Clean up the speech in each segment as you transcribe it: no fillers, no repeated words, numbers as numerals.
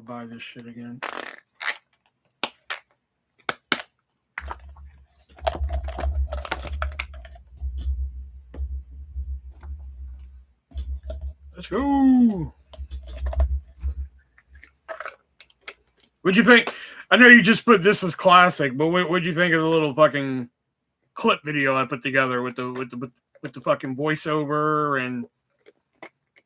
buy this shit again. Let's go. What'd you think? I know you just put this as classic, but what'd you think of the little fucking clip video I put together with the fucking voiceover and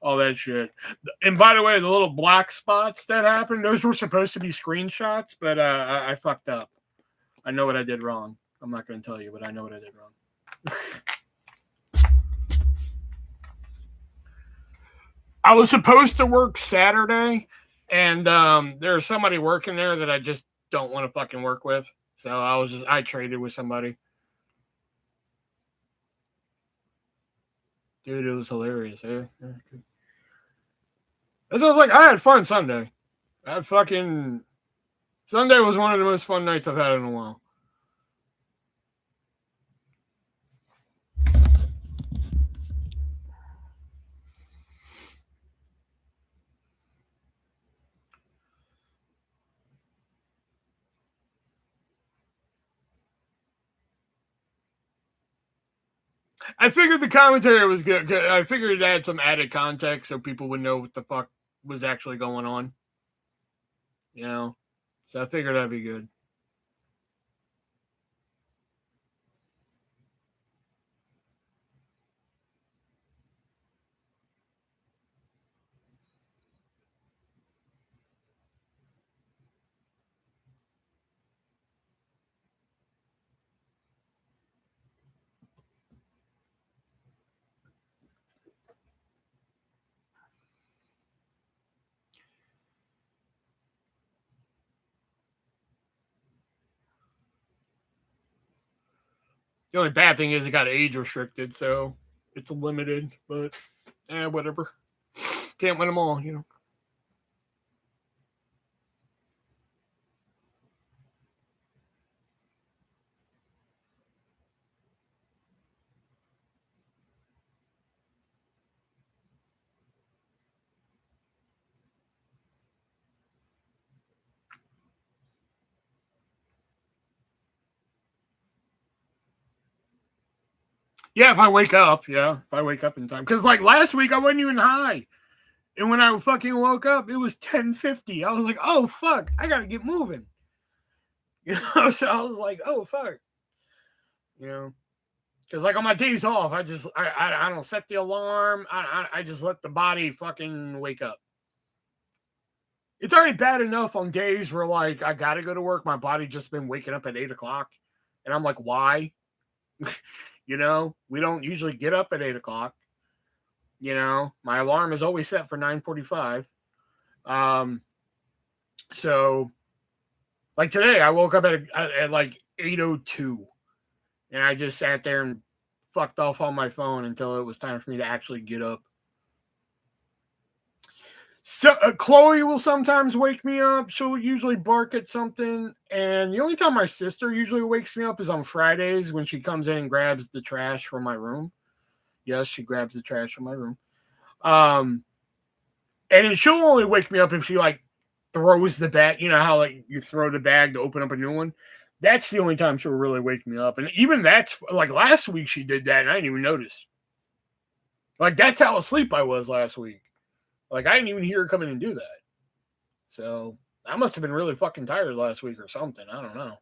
all that shit? And by the way, the little black spots that happened, those were supposed to be screenshots, but I fucked up. I know what I did wrong. I'm not going to tell you, but I know what I did wrong. I was supposed to work Saturday, and there's somebody working there that I just don't want to fucking work with. So I traded with somebody. Dude, it was hilarious. Yeah. It was like, I had fun Sunday. Sunday was one of the most fun nights I've had in a while. I figured the commentary was good. I figured it had some added context so people would know what the fuck was actually going on. You know? So I figured that'd be good. The only bad thing is it got age restricted, so it's limited, but whatever. Can't win them all, you know. Yeah, if I wake up, in time. Because like last week I wasn't even high. And when I fucking woke up, it was 10:50. I was like, oh fuck, I gotta get moving. You know, so I was like, oh fuck. You know. Because like on my days off, I don't set the alarm. I just let the body fucking wake up. It's already bad enough on days where like I gotta go to work. My body just been waking up at 8:00. And I'm like, why? You know, we don't usually get up at 8:00. You know, my alarm is always set for 9:45. So like today, I woke up at like 8:02, and I just sat there and fucked off on my phone until it was time for me to actually get up. So Chloe will sometimes wake me up. She'll usually bark at something. And the only time my sister usually wakes me up is on Fridays when she comes in and grabs the trash from my room. Yes, she grabs the trash from my room. And she'll only wake me up if she like throws the bag. You know how like you throw the bag to open up a new one? That's the only time she'll really wake me up. And even that's like last week she did that and I didn't even notice. Like that's how asleep I was last week. Like, I didn't even hear her come in and do that. So, I must have been really fucking tired last week or something. I don't know.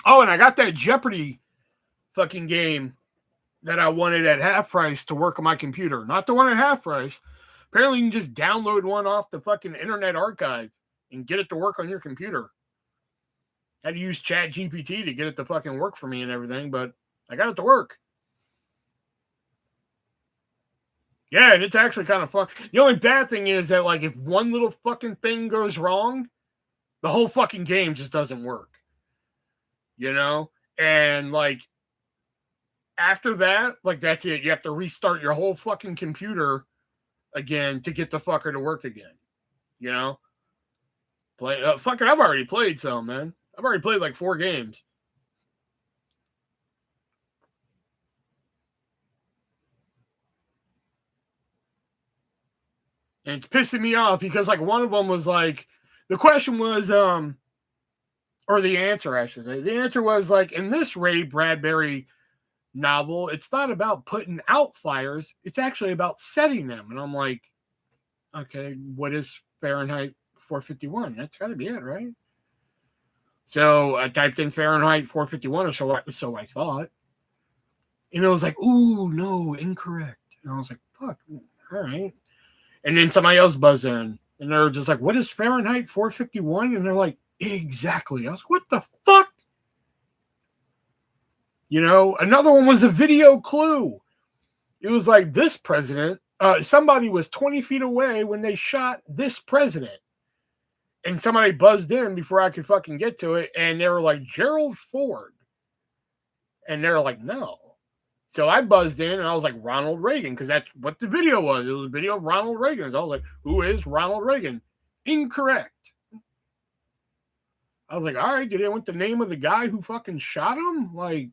Oh, and I got that Jeopardy fucking game that I wanted at half price to work on my computer. Not the one at half price. Apparently, you can just download one off the fucking Internet Archive and get it to work on your computer. I had to use Chat GPT to get it to fucking work for me and everything, but I got it to work. Yeah, and it's actually kind of fun. The only bad thing is that, like, if one little fucking thing goes wrong, the whole fucking game just doesn't work. You know? And, like, after that, like, that's it. You have to restart your whole fucking computer again to get the fucker to work again. You know? Fucking, I've already played some, man. I've already played like 4 games. And it's pissing me off because, like, one of them was like, the question was, or the answer, actually. The answer was like, in this Ray Bradbury novel, it's not about putting out fires, it's actually about setting them. And I'm like, okay, what is Fahrenheit 451? That's got to be it, right? So I typed in Fahrenheit 451, or so I thought. And it was like, ooh, no, incorrect. And I was like, fuck, all right. And then somebody else buzzed in, and they're just like, what is Fahrenheit 451? And they're like, exactly. I was like, what the fuck? You know, another one was a video clue. It was like, this president, somebody was 20 feet away when they shot this president. And somebody buzzed in before I could fucking get to it, and they were like, Gerald Ford. And they're like, no. So I buzzed in, and I was like, Ronald Reagan, because that's what the video was. It was a video of Ronald Reagan. So I was like, who is Ronald Reagan? Incorrect. I was like, all right, did they want the name of the guy who fucking shot him? Like,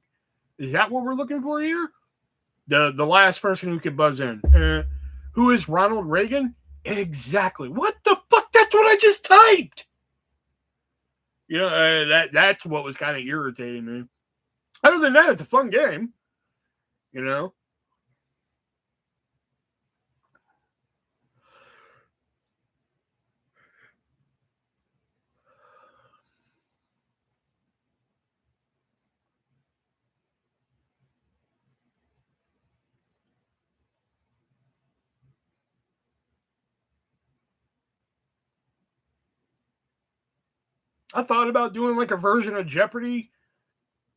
is that what we're looking for here? The last person who could buzz in. Who is Ronald Reagan? Exactly. What the fuck? That's what I just typed. You know, that's what was kind of irritating me. Other than that, it's a fun game. You know? I thought about doing like a version of Jeopardy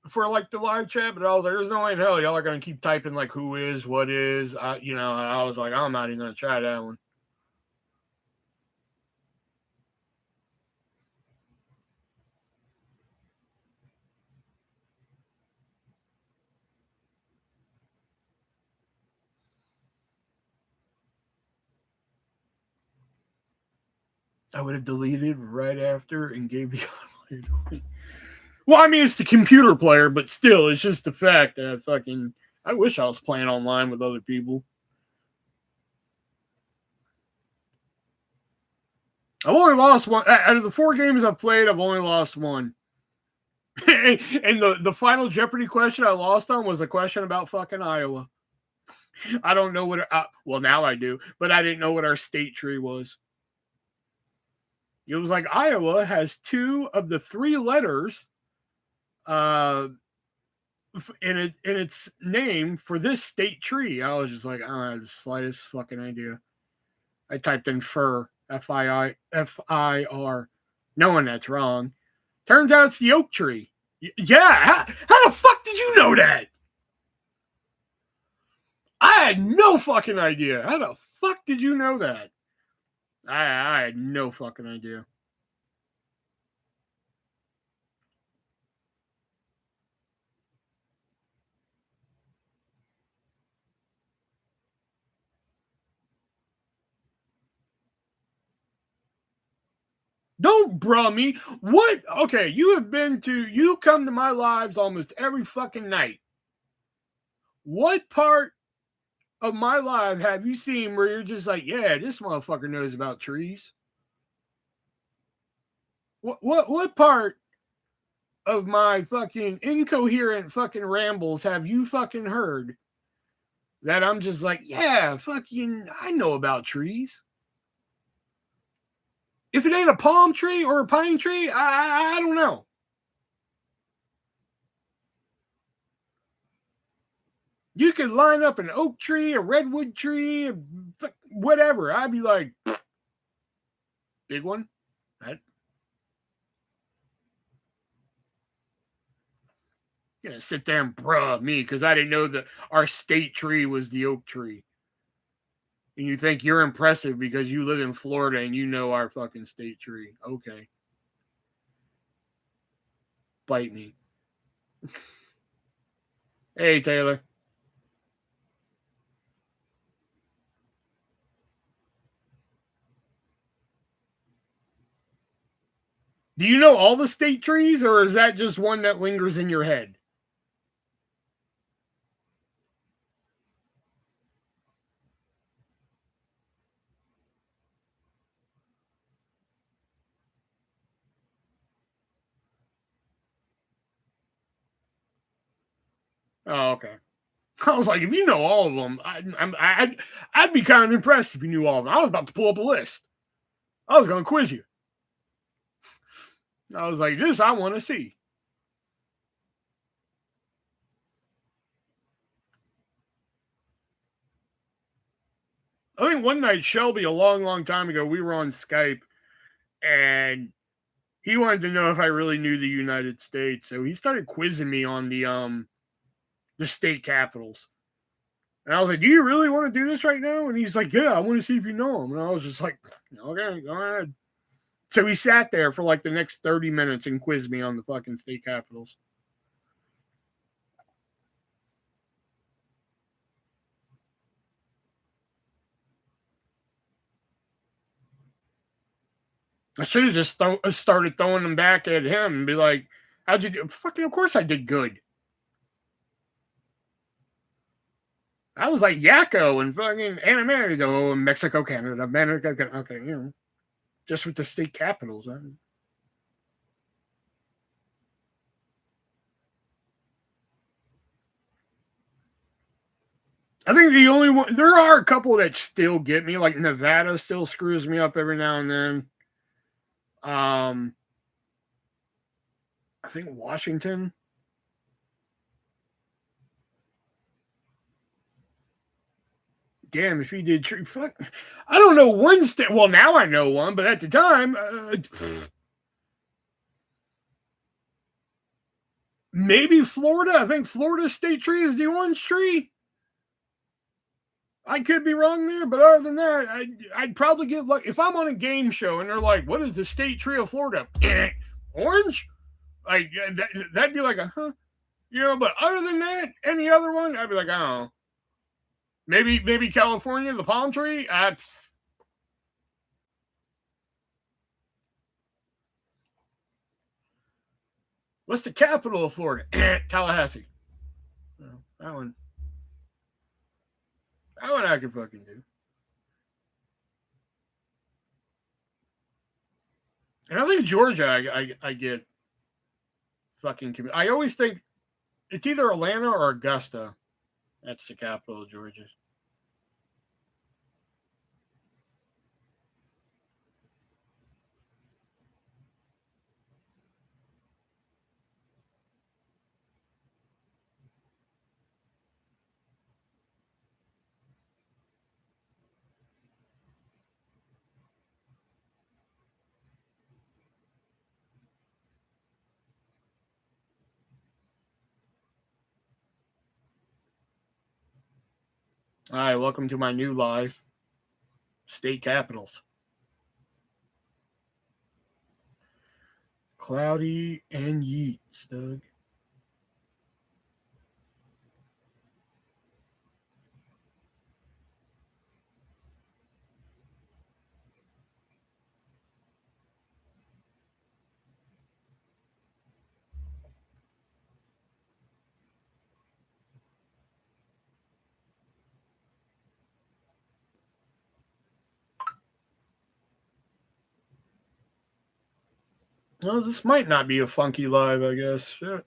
for like the live chat, but I was like, there's no way in hell y'all are going to keep typing like who is, what is, you know, and I was like, I'm not even going to try that one. I would have deleted right after and gave the online away. Well, I mean, it's the computer player, but still, it's just the fact that I wish I was playing online with other people. I've only lost one. Out of the 4 games I've played, I've only lost one. And the final Jeopardy question I lost on was a question about fucking Iowa. I don't know what, well, now I do, but I didn't know what our state tree was. It was like Iowa has 2 of the 3 letters in its name for this state tree. I was just like, I don't have the slightest fucking idea. I typed in fir, F-I-R, knowing that's wrong. Turns out it's the oak tree. Yeah, how the fuck did you know that? I had no fucking idea. How the fuck did you know that? I had no fucking idea. Don't bruh me. What? Okay, you come to my lives almost every fucking night. What part of my life have you seen where you're just like, yeah, this motherfucker knows about trees? What part of my fucking incoherent fucking rambles have you fucking heard that I'm just like, yeah, fucking, I know about trees? If it ain't a palm tree or a pine tree, I don't know. You could line up an oak tree, a redwood tree, whatever. I'd be like, big one. That, gonna sit there and bruh me because I didn't know that our state tree was the oak tree. And you think you're impressive because you live in Florida and you know our fucking state tree. Okay. Bite me. Hey, Taylor. Do you know all the state trees, or is that just one that lingers in your head? Oh, okay. I was like, if you know all of them, I'd be kind of impressed if you knew all of them. I was about to pull up a list. I was going to quiz you. I was like, this I want to see. I think one night, Shelby, a long, long time ago, we were on Skype, and he wanted to know if I really knew the United States. So he started quizzing me on the state capitals. And I was like, do you really want to do this right now? And he's like, yeah, I want to see if you know them. And I was just like, okay, go ahead. So he sat there for like the next 30 minutes and quizzed me on the fucking state capitals. I should have just started throwing them back at him and be like, how'd you do? Fucking, of course I did good. I was like Yakko and fucking Anamerido and Mexico, Canada, America. Okay, you know, just with the state capitals. I think the only one, there are a couple that still get me, like Nevada still screws me up every now and then. Um, I think Washington. Damn, if he did, fuck, I don't know one state. Well, now I know one, but at the time, maybe Florida. I think Florida's state tree is the orange tree. I could be wrong there, but other than that, I'd probably get lucky if I'm on a game show and they're like, "What is the state tree of Florida?" Orange. Like that'd be like a huh, you know. But other than that, any other one, I'd be like, I don't know. Maybe California, the palm tree. What's the capital of Florida? Tallahassee. Well, that one I could fucking do. And I think Georgia, I get fucking. I always think it's either Atlanta or Augusta. That's the capital of Georgia. All right, welcome to my new live state capitals. Cloudy and Yeats, Doug. Well, this might not be a funky live, I guess. Shit.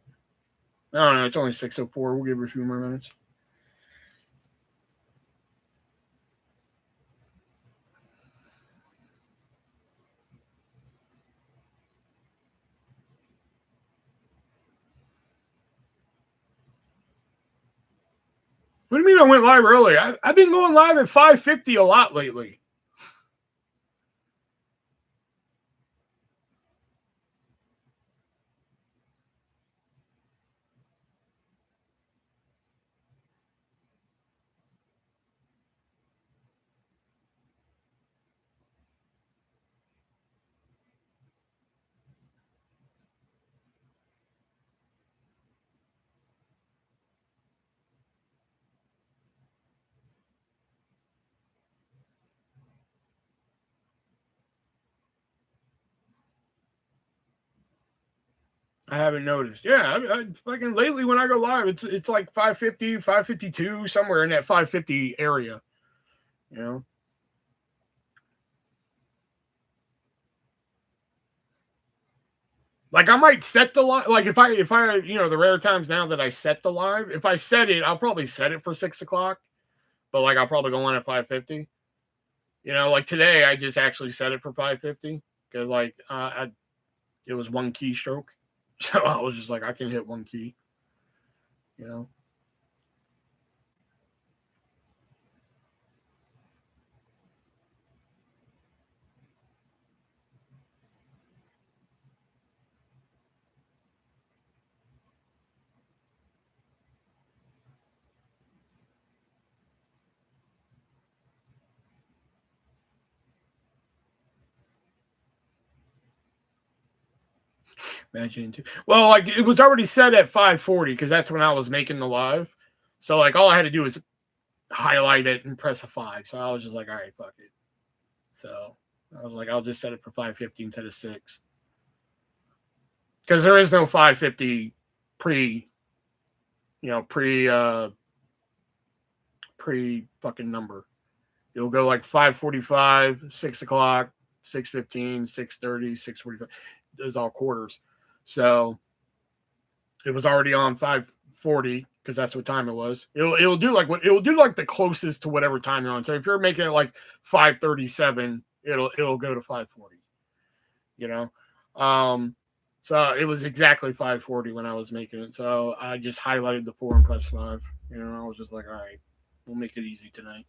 I don't know. It's only 6:04. We'll give it a few more minutes. What do you mean I went live early? I've been going live at 5:50 a lot lately. I haven't noticed. Yeah, I fucking lately when I go live, it's like 550, 552, somewhere in that 550 area. You know. Like I might set the live. Like if I the rare times now that I set the live, if I set it, I'll probably set it for 6:00. But like I'll probably go on at 550. Like today I just actually set it for 550 because like it was one keystroke, so I was just like I can hit one key. You know. Imagine too. Well, like it was already set at 540 because that's when I was making the live. So like all I had to do was highlight it and press a 5. So I was just like, all right, fuck it. So I was like, I'll just set it for 550 instead of 6. Because there is no 550 pre fucking number. It'll go like 5:45, 6:00, 6:15, 6:30, 6:45. Those all quarters. So it was already on 5:40 because that's what time it was. It'll do like the closest to whatever time you're on. So if you're making it like 5:37, it'll go to 5:40. You know, so it was exactly 5:40 when I was making it. So I just highlighted the 4 and pressed 5. I was just like, all right, we'll make it easy tonight.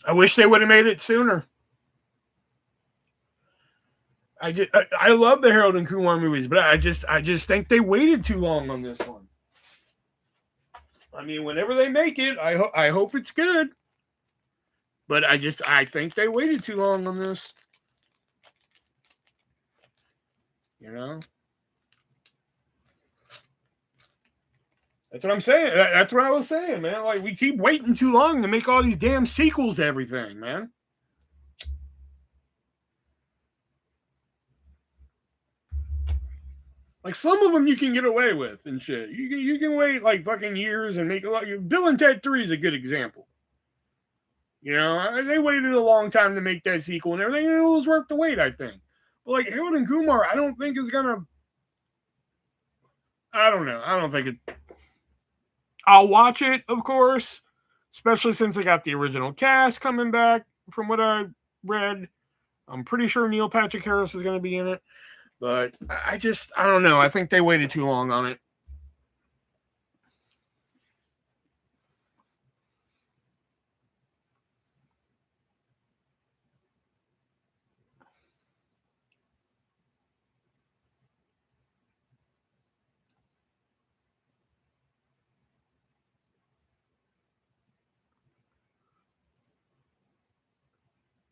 I wish they would have made it sooner. I love the Harold and Kumar movies, but I just think they waited too long on this one. I mean, whenever they make it, I hope it's good. But I think they waited too long on this. You know? That's what I'm saying. That's what I was saying, man. Like we keep waiting too long to make all these damn sequels to everything, man. Like some of them you can get away with and shit. You can wait like fucking years and make a lot. Bill and Ted 3 is a good example. They waited a long time to make that sequel and everything. And it was worth the wait, I think. But like Harold and Kumar, I don't think is gonna. I don't know. I don't think it. I'll watch it, of course, especially since I got the original cast coming back. From what I read, I'm pretty sure Neil Patrick Harris is going to be in it. But I don't know. I think they waited too long on it.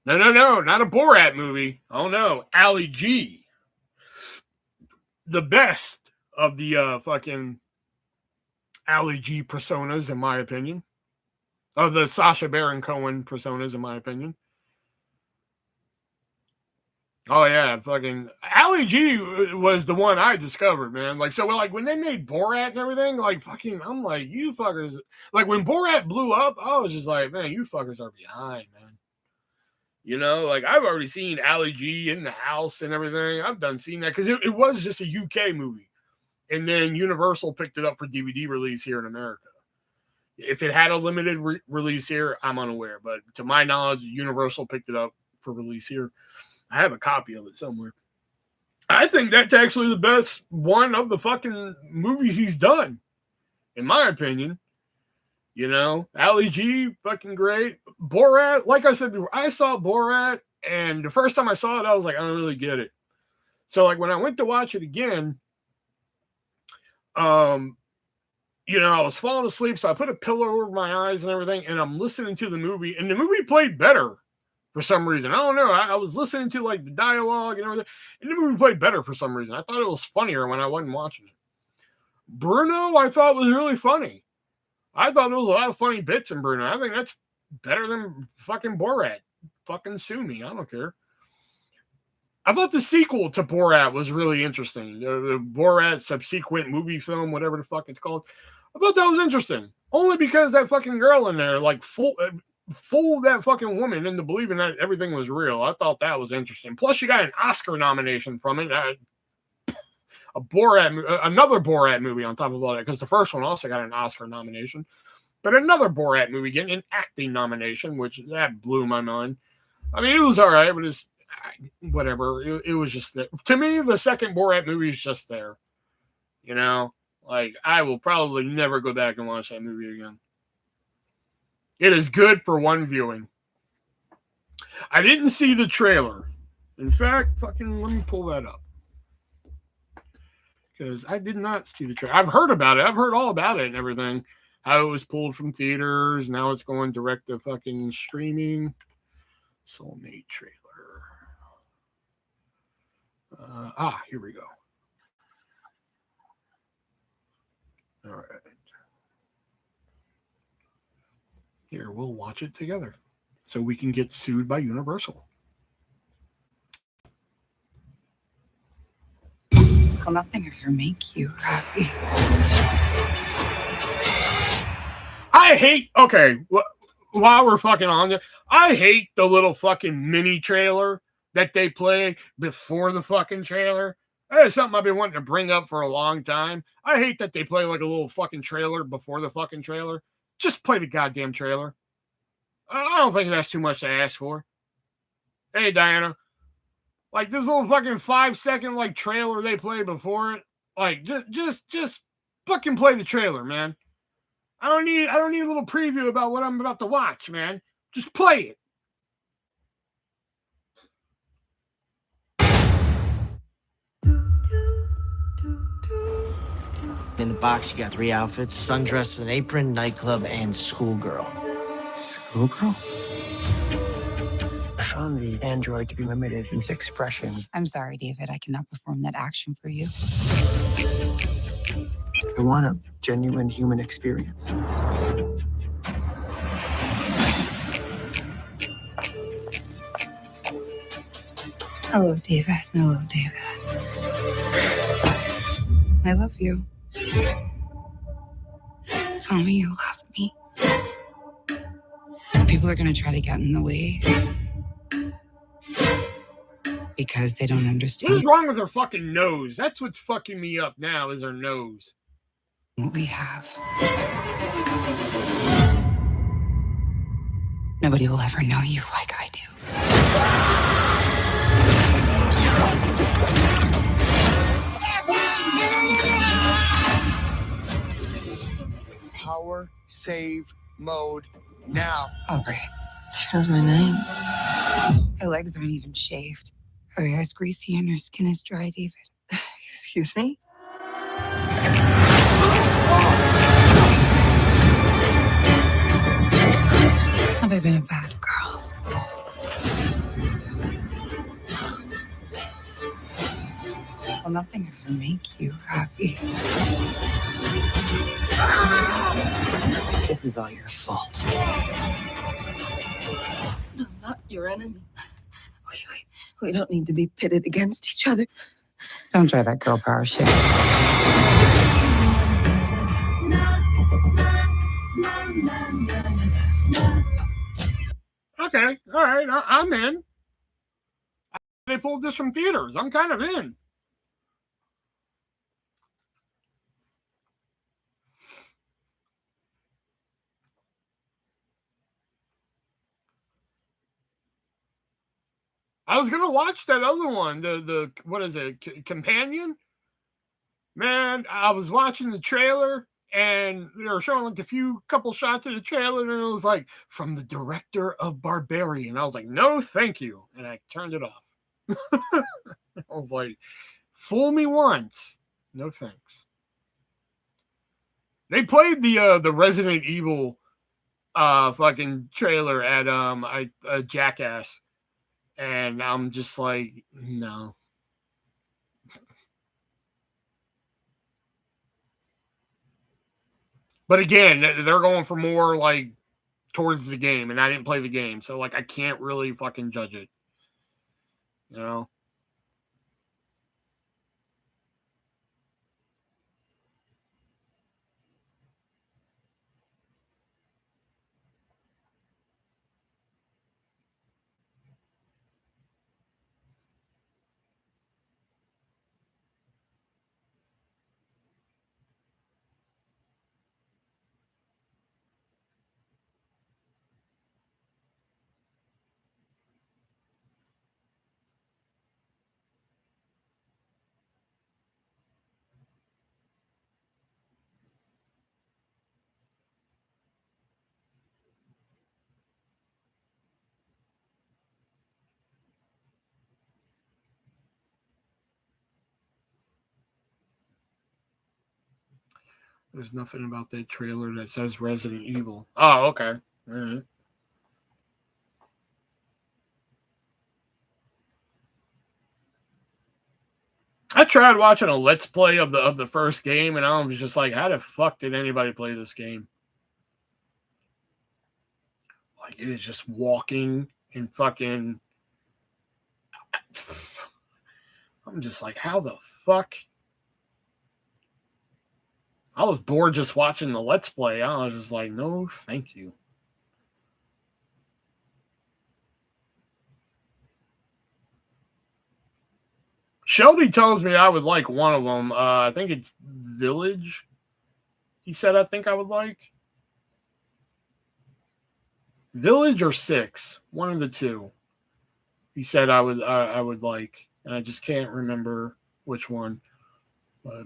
No, not a Borat movie. Oh no, Ali G, the best of the fucking Ali G personas, in my opinion, of the Sacha Baron Cohen personas, in my opinion. Oh yeah, fucking Ali G was the one I discovered, man. Like so, like when they made Borat and everything, like fucking, I'm like, you fuckers. Like when Borat blew up, I was just like, man, you fuckers are behind, man. Like I've already seen Ali G in the house and everything. I've done seen that because it was just a UK movie, and then Universal picked it up for DVD release here in America. If it had a limited release here, I'm unaware, but to my knowledge, Universal picked it up for release here. I have a copy of it somewhere. I think that's actually the best one of the fucking movies he's done, in my opinion. Ali G, fucking great. Borat, like I said before, I saw Borat, and the first time I saw it, I was like, I don't really get it. So, like, when I went to watch it again, I was falling asleep, so I put a pillow over my eyes and everything, and I'm listening to the movie, and the movie played better for some reason. I don't know. I was listening to like the dialogue and everything, and the movie played better for some reason. I thought it was funnier when I wasn't watching it. Bruno, I thought was really funny. I thought there was a lot of funny bits in Bruno. I think that's better than fucking Borat. Fucking sue me. I don't care. I thought the sequel to Borat was really interesting. The Borat subsequent movie film, whatever the fuck it's called. I thought that was interesting. Only because that fucking girl in there, like, fooled that fucking woman into believing that everything was real. I thought that was interesting. Plus, she got an Oscar nomination from it. Another Borat movie on top of all that, because the first one also got an Oscar nomination. But another Borat movie getting an acting nomination, which that blew my mind. I mean, it was all right, but it's whatever. It was just that. To me, the second Borat movie is just there. You know, like, I will probably never go back and watch that movie again. It is good for one viewing. I didn't see the trailer. In fact, fucking let me pull that up. Because I did not see the trailer. I've heard about it. I've heard all about it and everything. How it was pulled from theaters. Now it's going direct to fucking streaming. Soulmate trailer. Here we go. All right. Here, we'll watch it together so we can get sued by Universal. Will nothing ever make you happy? I hate, while we're fucking on it, I hate the little fucking mini trailer that they play before the fucking trailer. That is something I've been wanting to bring up for a long time. I hate that they play like a little fucking trailer before the fucking trailer. Just play the goddamn trailer. I don't think that's too much to ask for. Hey, Diana. Like, this little fucking 5-second like trailer they play before it. Like, just fucking play the trailer, man. I don't need a little preview about what I'm about to watch, man. Just play it. In the box, you got 3 outfits: sundress with an apron, nightclub, and schoolgirl. Schoolgirl? I found the android to be limited in its expressions. I'm sorry, David. I cannot perform that action for you. I want a genuine human experience. Hello, David. Hello, David. I love you. Tell me you love me. People are going to try to get in the way because they don't understand. What's wrong with her fucking nose? That's what's fucking me up now, is her nose. What we have. Nobody will ever know you like I do. Power save mode now. Aubrey. She knows my name. Her legs aren't even shaved. Her hair's greasy and her skin is dry, David. Excuse me? Have I been a bad girl? Will nothing ever make you happy? This is all your fault. No, not your enemy. We don't need to be pitted against each other. Don't try that girl power shit. Okay, all right, I'm in. They pulled this from theaters. I'm kind of in. I was gonna watch that other one, the what is it, Companion? Man, I was watching the trailer and they were showing like a couple shots of the trailer, and it was like, from the director of Barbarian. I was like, no, thank you, and I turned it off. I was like, fool me once, no thanks. They played the Resident Evil fucking trailer at Jackass, and I'm just like, no. But again, they're going for more like towards the game, and I didn't play the game, so like I can't really fucking judge it. You know? There's nothing about that trailer that says Resident Evil. Oh, okay. All right. I tried watching a let's play of the first game, and I was just like, how the fuck did anybody play this game? Like, it is just walking and fucking. I'm just like, how the fuck? I was bored just watching the let's play. I was just like, no, thank you. Shelby tells me I would like one of them. I think it's Village. He said I think I would like Village or 6, one of the two. He said I would like, and I just can't remember which one. But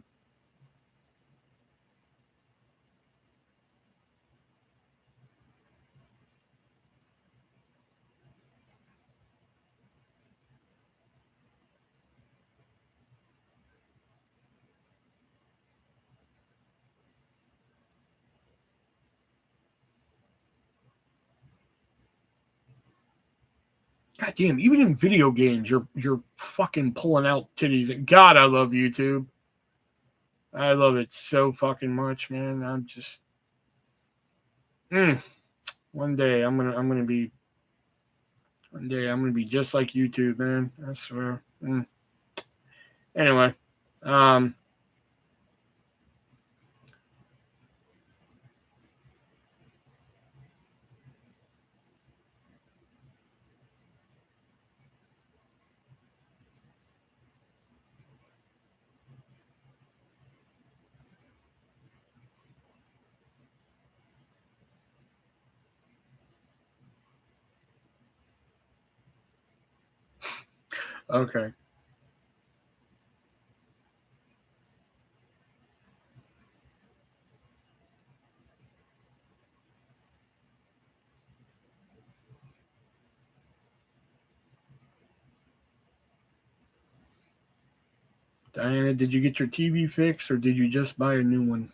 God damn, even in video games, you're fucking pulling out titties. God, I love YouTube. I love it so fucking much, man. I'm just one day I'm gonna be just like YouTube, man. I swear. Anyway, okay. Diana, did you get your TV fixed or did you just buy a new one?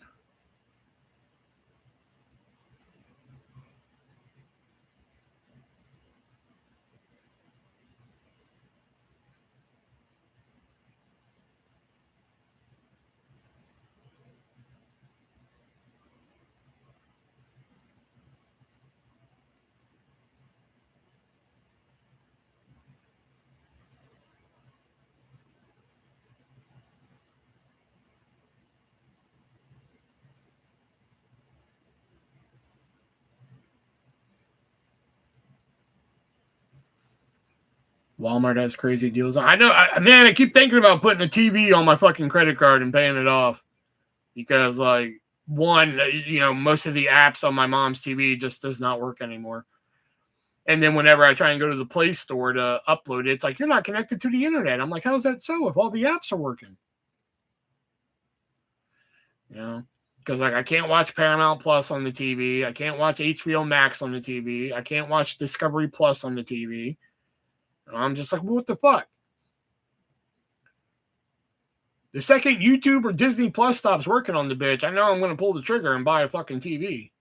Walmart has crazy deals. I know, man. I keep thinking about putting a TV on my fucking credit card and paying it off because, like, one, most of the apps on my mom's TV just does not work anymore. And then whenever I try and go to the Play Store to upload it, it's like, you're not connected to the internet. I'm like, how's that so if all the apps are working? Because like I can't watch Paramount Plus on the TV. I can't watch HBO Max on the TV. I can't watch Discovery Plus on the TV. I'm just like, well, what the fuck? The second YouTube or Disney Plus stops working on the bitch, I know I'm going to pull the trigger and buy a fucking TV.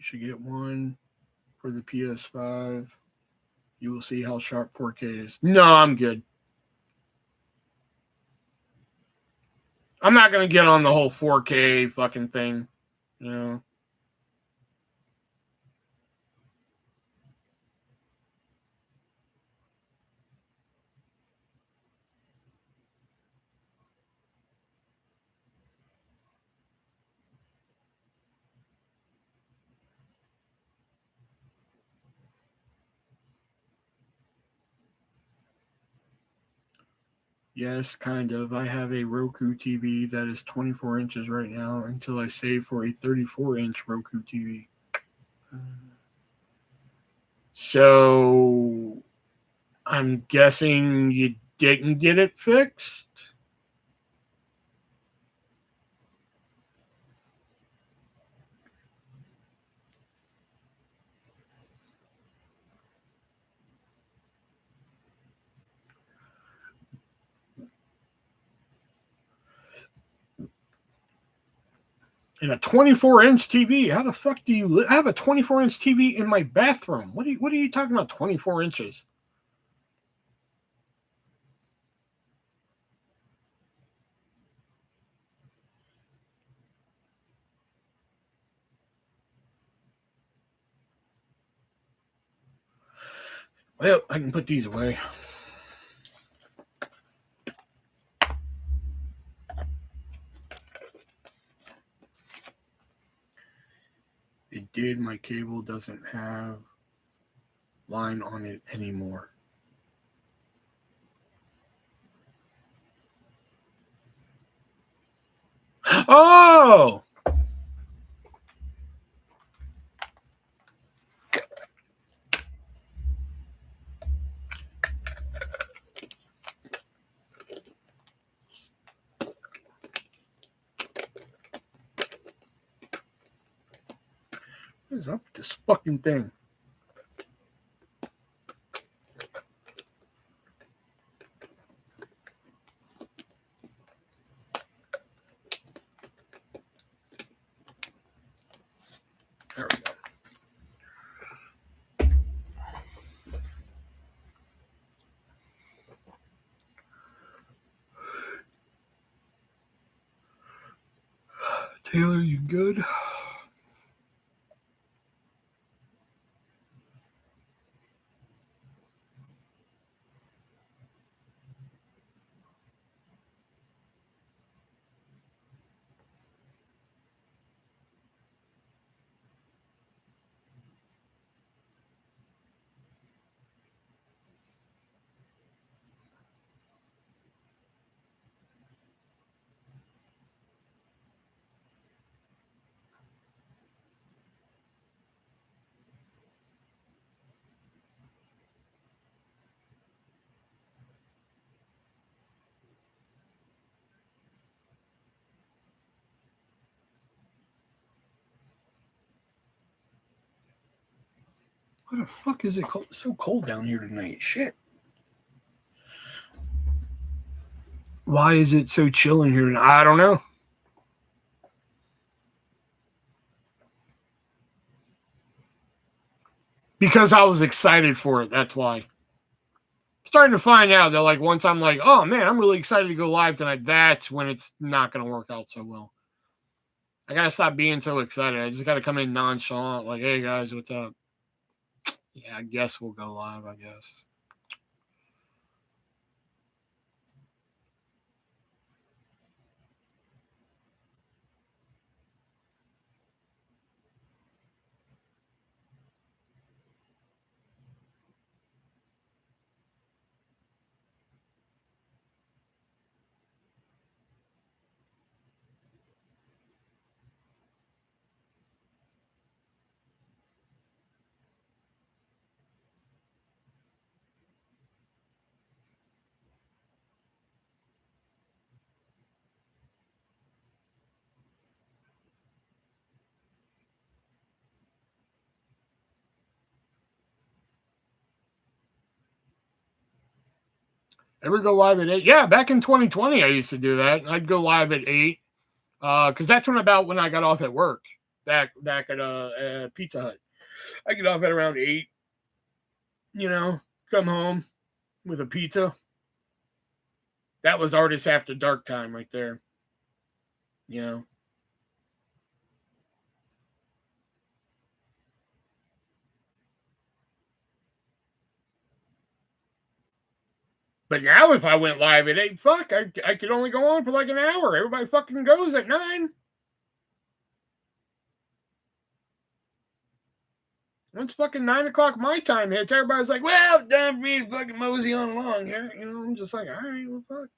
You should get one for the PS5. You will see how sharp 4K is. No, I'm good. I'm not going to get on the whole 4K fucking thing. You know. Yes, kind of. I have a Roku TV that is 24 inches right now until I save for a 34-inch Roku TV. So I'm guessing you didn't get it fixed? In a 24-inch TV? How the fuck do you have a 24-inch TV in my bathroom? What are you talking about 24 inches? Well, I can put these away. It did. My cable doesn't have line on it anymore. Oh! What is up with this fucking thing? There we go. Taylor, you good? Why the fuck is it cold? It's so cold down here tonight? Shit. Why is it so chill in here? I don't know. Because I was excited for it. That's why. Starting to find out that, like, once I'm like, oh man, I'm really excited to go live tonight, that's when it's not going to work out so well. I got to stop being so excited. I just got to come in nonchalant, like, hey guys, what's up? Yeah, I guess we'll go live, I guess. Ever go live at 8? Yeah, back in 2020, I used to do that. I'd go live at 8 because that's when I got off at work. back at Pizza Hut. I get off at around 8. You know, come home with a pizza. That was Artists After Dark time right there. You know. But now if I went live at 8, fuck, I could only go on for like an hour. Everybody fucking goes at 9. Once fucking 9 o'clock my time hits, everybody's like, well, it's time for me to fucking mosey on along here. You know, I'm just like, all right, well, fuck.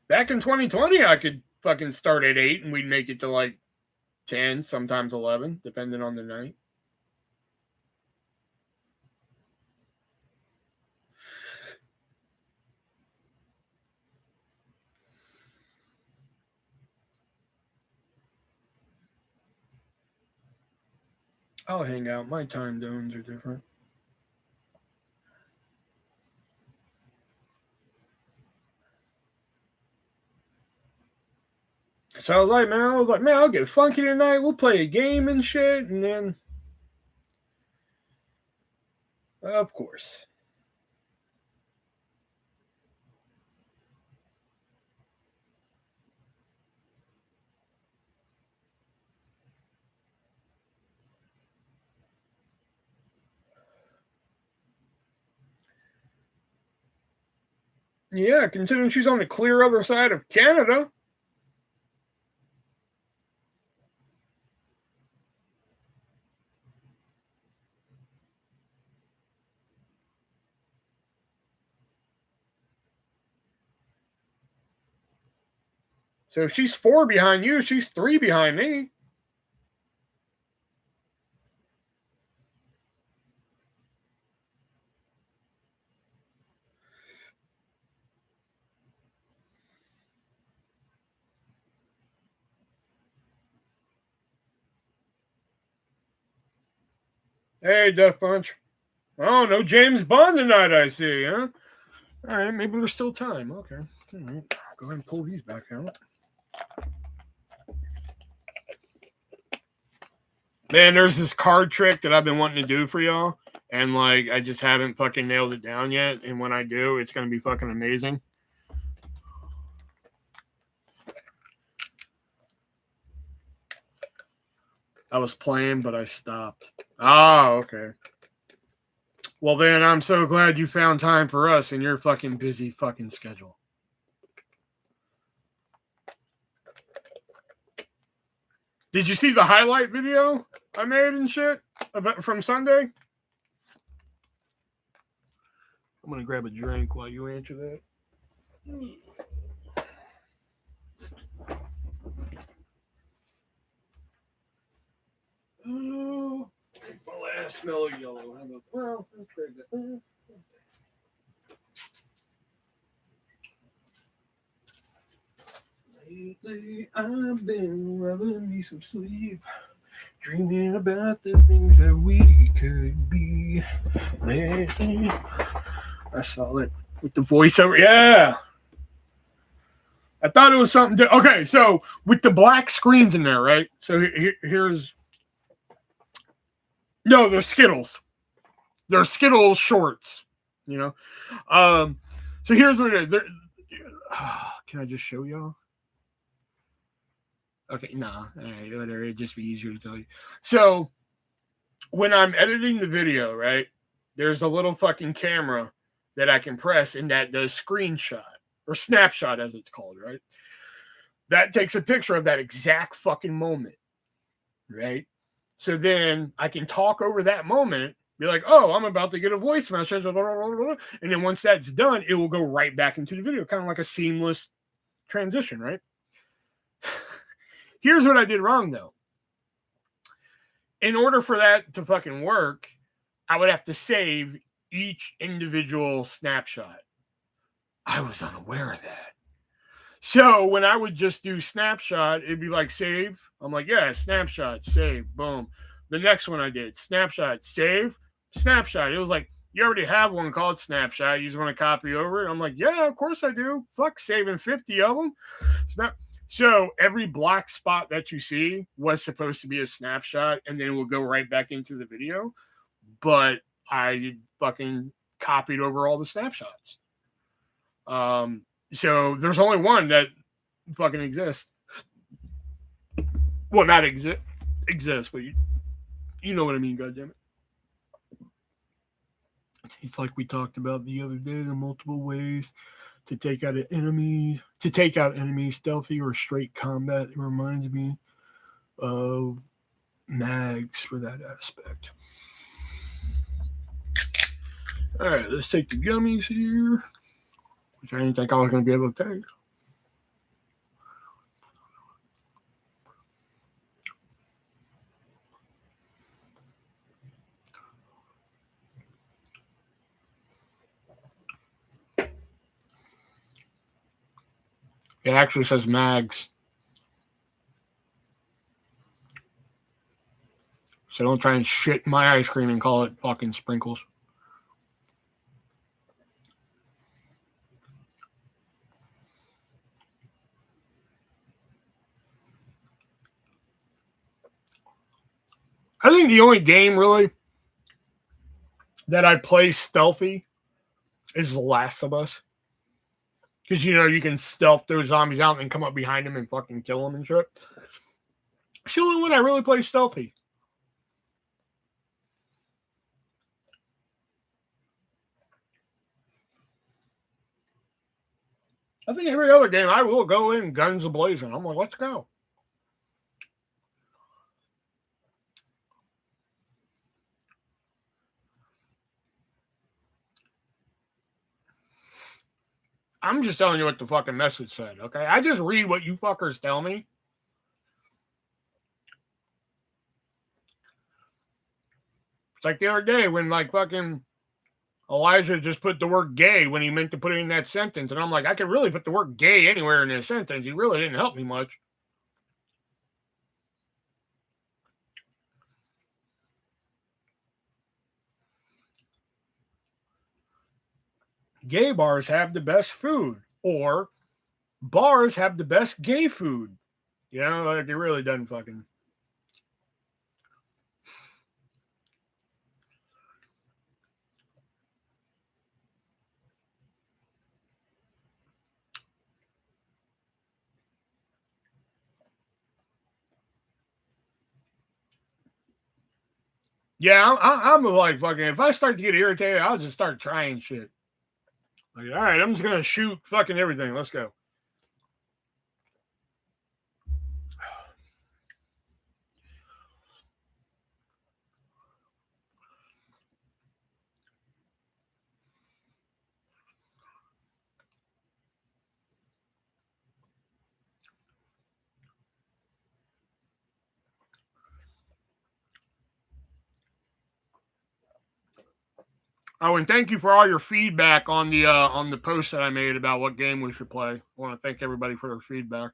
Back in 2020, I could fucking start at 8 and we'd make it to like 10, sometimes 11, depending on the night. I'll hang out. My time zones are different. So I was like, man, I'll get funky tonight. We'll play a game and shit. And then, of course. Yeah, considering she's on the clear other side of Canada. So if she's 4 behind you, she's 3 behind me. Hey, Death Punch. Oh, no James Bond tonight, I see, huh? All right, maybe there's still time. Okay. All right. Go ahead and pull these back out. Man, there's this card trick that I've been wanting to do for y'all. And, like, I just haven't fucking nailed it down yet. And when I do, it's going to be fucking amazing. I was playing, but I stopped. Oh, okay. Well, then I'm so glad you found time for us in your fucking busy fucking schedule. Did you see the highlight video I made and shit from Sunday? I'm going to grab a drink while you answer that. Oh, my last mellow yellow. How about, well, let's grab that. Lately, I've been loving me some sleep, dreaming about the things that we could be. Lately, I saw it with the voiceover. Yeah. I thought it was something. Okay, so with the black screens in there, right? So here's. No, they're Skittles. They're Skittles shorts, you know? So here's what it is. Can I just show y'all? Okay, nah. All right, whatever. It'd just be easier to tell you. So when I'm editing the video, right, there's a little fucking camera that I can press and that does screenshot or snapshot as it's called, right? That takes a picture of that exact fucking moment, right? So then I can talk over that moment, be like, oh, I'm about to get a voice message. And then once that's done, it will go right back into the video, kind of like a seamless transition, right? Here's what I did wrong, though. In order for that to fucking work, I would have to save each individual snapshot. I was unaware of that. So when I would just do snapshot, it'd be like save. I'm like, yeah, snapshot, save, boom. The next one I did, snapshot, save, snapshot. It was like, you already have one called snapshot. You just want to copy over it. I'm like, yeah, of course I do. Fuck, saving 50 of them. So every black spot that you see was supposed to be a snapshot, and then we'll go right back into the video. But I fucking copied over all the snapshots. So there's only one that fucking exists. Well, not exists, but you know what I mean, goddammit. It's like we talked about the other day, the multiple ways to take out an enemy, stealthy or straight combat. It reminds me of mags for that aspect. All right, let's take the gummies here, which I didn't think I was going to be able to take. It actually says mags. So don't try and shit my ice cream and call it fucking sprinkles. I think the only game really that I play stealthy is The Last of Us. Because, you know, you can stealth those zombies out and then come up behind them and fucking kill them and shit. It's the only one I really play stealthy. I think every other game I will go in guns a-blazing. I'm like, let's go. I'm just telling you what the fucking message said, okay? I just read what you fuckers tell me. It's like the other day when, like, fucking Elijah just put the word gay when he meant to put it in that sentence. And I'm like, I could really put the word gay anywhere in this sentence. He really didn't help me much. Gay bars have the best food, or bars have the best gay food. You know, like it really doesn't fucking. Yeah, I'm like fucking. If I start to get irritated, I'll just start trying shit. Like, all right, I'm just gonna shoot fucking everything. Let's go. Oh, and thank you for all your feedback on the post that I made about what game we should play. I want to thank everybody for their feedback.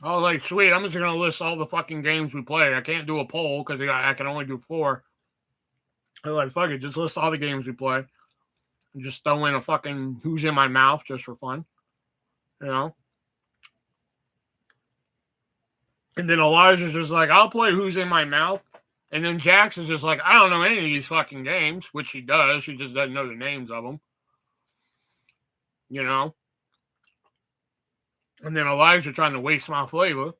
I was like, sweet, I'm just going to list all the fucking games we play. I can't do a poll because I can only do 4. I was like, fuck it, just list all the games we play. And just throw in a fucking who's in my mouth just for fun. You know? And then Elijah's just like, I'll play who's in my mouth. And then Jackson's just like, I don't know any of these fucking games, which she does. She just doesn't know the names of them. You know? And then Elijah trying to waste my flavor.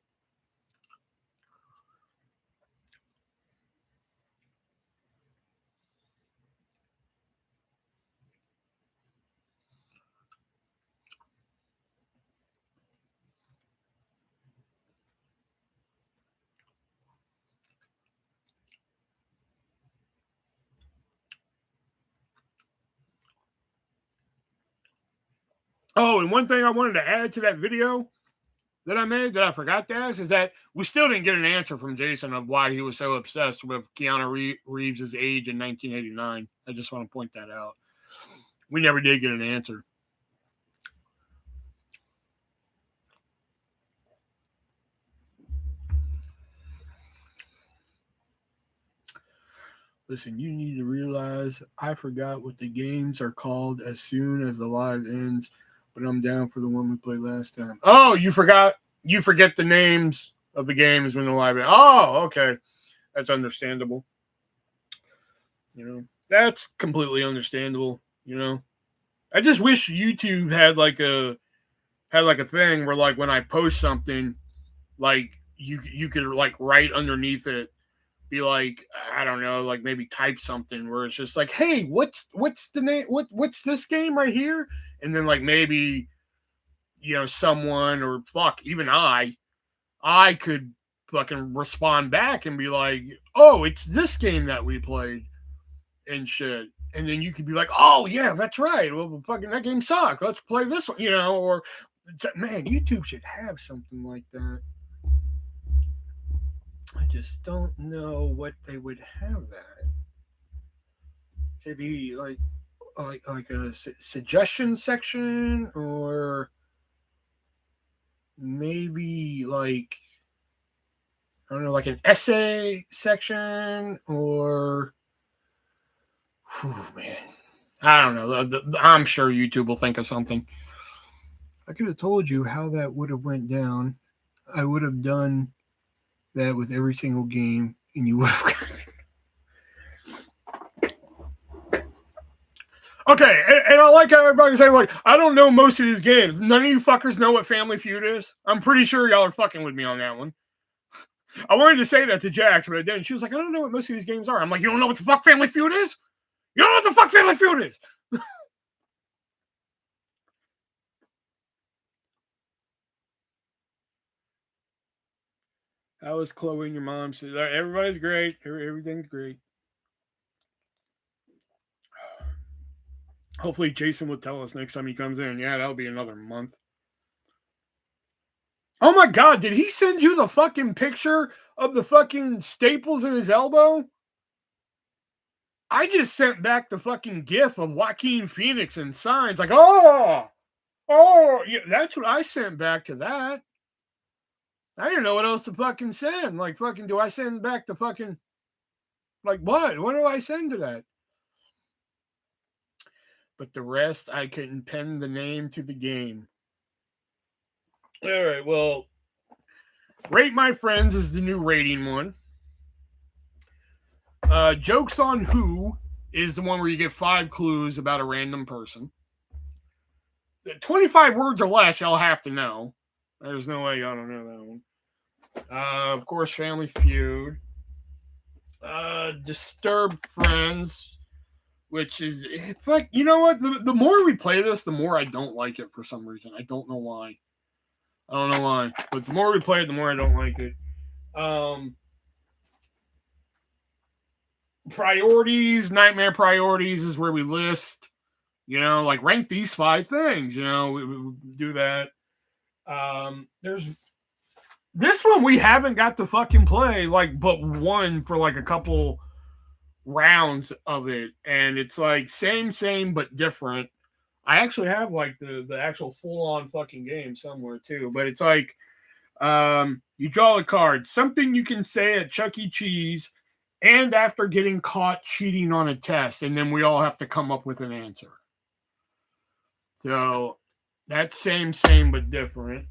Oh, and one thing I wanted to add to that video that I made that I forgot to ask is that we still didn't get an answer from Jason of why he was so obsessed with Keanu Reeves' age in 1989. I just want to point that out. We never did get an answer. Listen, you need to realize I forgot what the games are called as soon as the live ends, but I'm down for the one we played last time. Oh, you forgot? You forget the names of the games when the live ends. Oh, okay. That's understandable. You know, that's completely understandable. You know, I just wish YouTube had like a thing where like when I post something, like you could like write underneath it, be like, I don't know, like maybe type something where it's just like, hey, what's the name? What's this game right here? And then like maybe, you know, someone or fuck, even I could fucking respond back and be like, oh, it's this game that we played and shit. And then you could be like, oh yeah, that's right. Well, fucking that game sucked. Let's play this one, you know, or man, YouTube should have something like that. I just don't know what they would have that. Maybe like a suggestion section, or maybe like I don't know, like an essay section, or man, I don't know. I'm sure YouTube will think of something. I could have told you how that would have went down. I would have done that with every single game, and you would have got it. Okay, and I like how everybody's saying, like, I don't know most of these games. None of you fuckers know what Family Feud is. I'm pretty sure y'all are fucking with me on that one. I wanted to say that to Jax, but I didn't. She was like, I don't know what most of these games are. I'm like, you don't know what the fuck Family Feud is? You don't know what the fuck Family Feud is? How is Chloe and your mom? Everybody's great. Everything's great. Hopefully Jason will tell us next time he comes in. Yeah, that'll be another month. Oh my God, did he send you the fucking picture of the fucking staples in his elbow? I just sent back the fucking gif of Joaquin Phoenix and Signs. Like, oh, yeah, that's what I sent back to that. I didn't know what else to fucking send. Like, fucking, do I send back the fucking, like, what? What do I send to that? But the rest, I couldn't pen the name to the game. All right, well, Rate My Friends is the new rating one. Jokes on Who is the one where you get 5 clues about a random person. 25 words or less, y'all have to know. There's no way y'all don't know that one. Of course, Family Feud. Disturbed Friends, which is, it's like, you know what? The more we play this, the more I don't like it for some reason. I don't know why. But the more we play it, the more I don't like it. Priorities, Nightmare Priorities is where we list, you know, like rank these 5 things, you know, we do that. There's this one we haven't got to fucking play, like, but one for like a couple rounds of it, and it's like same, but different. I actually have like the actual full-on fucking game somewhere too, but it's like you draw a card, something you can say at Chuck E. Cheese and after getting caught cheating on a test, and then we all have to come up with an answer. So that's same, but different.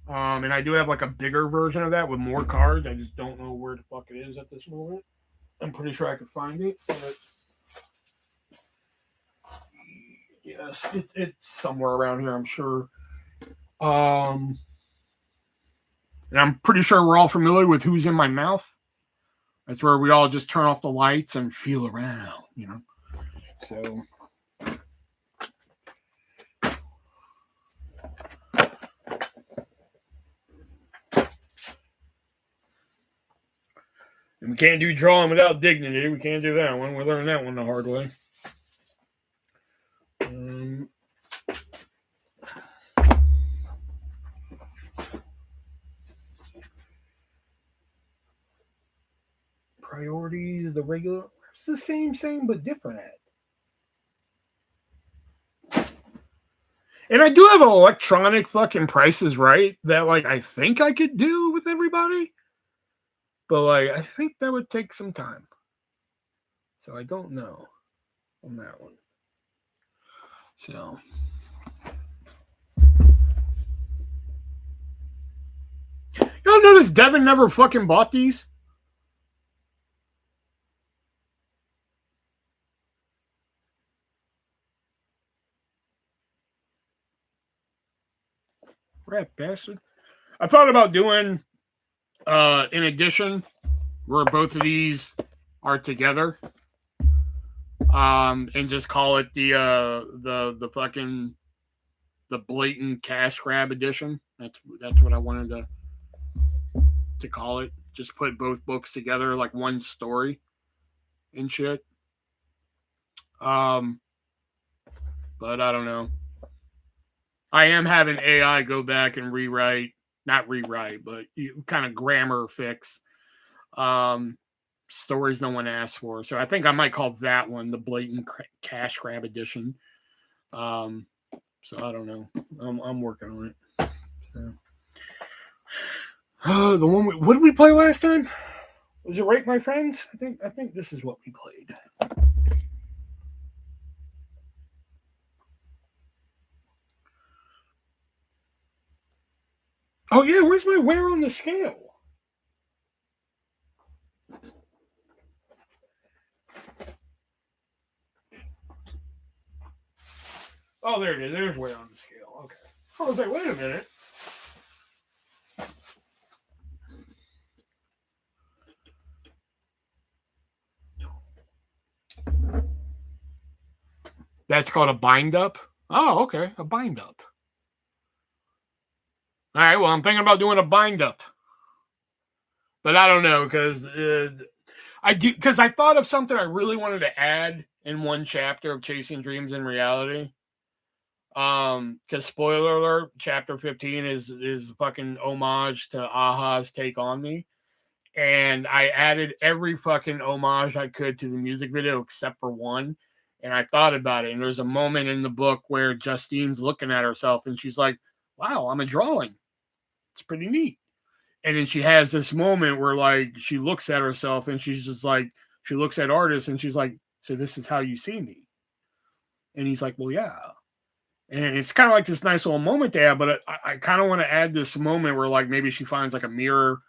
And I do have like a bigger version of that with more cards. I just don't know where the fuck it is at this moment. I'm pretty sure I could find it, but yes, it's somewhere around here, I'm sure. And I'm pretty sure we're all familiar with Who's in My Mouth. That's where we all just turn off the lights and feel around, you know. So and we can't do drawing without dignity. We can't do that one. We learned that one the hard way. priorities, the regular. It's the same, but different at. And I do have an electronic fucking Prices Right that, like, I think I could do with everybody. But, like, I think that would take some time. So I don't know on that one. So. Y'all notice Devin never fucking bought these? Rat bastard. I thought about doing an edition where both of these are together. And just call it the fucking the blatant cash grab edition. That's what I wanted to call it. Just put both books together like one story and shit. But I don't know. I am having AI go back and not rewrite, but kind of grammar fix stories no one asked for. So I think I might call that one the blatant cash grab edition. So I don't know. I'm working on it. So. The one what did we play last time? Was it Rate My Friends? I think this is what we played. Oh yeah, where's my wear on the scale? Oh, there it is. There's wear on the scale. Okay. I was like, wait a minute. That's called a bind up? Oh, okay. A bind up. All right, well, I'm thinking about doing a bind up. But I don't know, because I thought of something I really wanted to add in one chapter of Chasing Dreams in Reality. Because spoiler alert, chapter 15 is fucking homage to Aha's Take On Me. And I added every fucking homage I could to the music video except for one. And I thought about it. And there's a moment in the book where Justine's looking at herself and she's like, wow, I'm a drawing. It's pretty neat. And then she has this moment where, like, she looks at herself and she's just like, she looks at artists and she's like, so this is how you see me. And he's like, well, yeah. And it's kind of like this nice little moment there, but I kind of want to add this moment where, like, maybe she finds like a mirror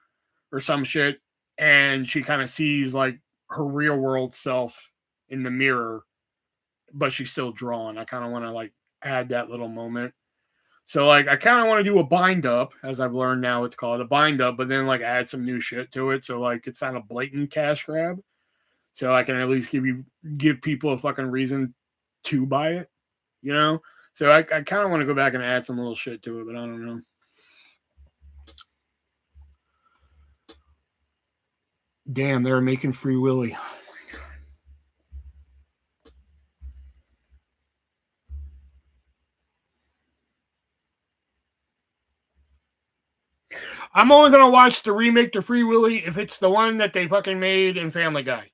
or some shit and she kind of sees like her real world self in the mirror, but she's still drawn. I kind of want to like add that little moment. So like I kind of want to do a bind up, as I've learned now it's called a bind up, but then like add some new shit to it. So like it's not a blatant cash grab. So I can at least give people a fucking reason to buy it, you know? So I kind of want to go back and add some little shit to it, but I don't know. Damn, they're making Free Willy. I'm only gonna watch the remake to Free Willy if it's the one that they fucking made in Family Guy.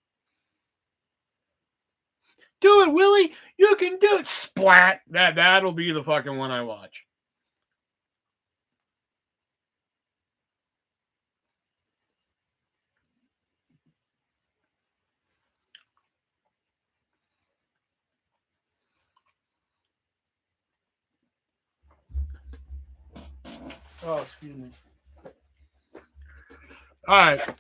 Do it, Willie. You can do it. Splat. That'll be the fucking one I watch. Oh, excuse me. All right.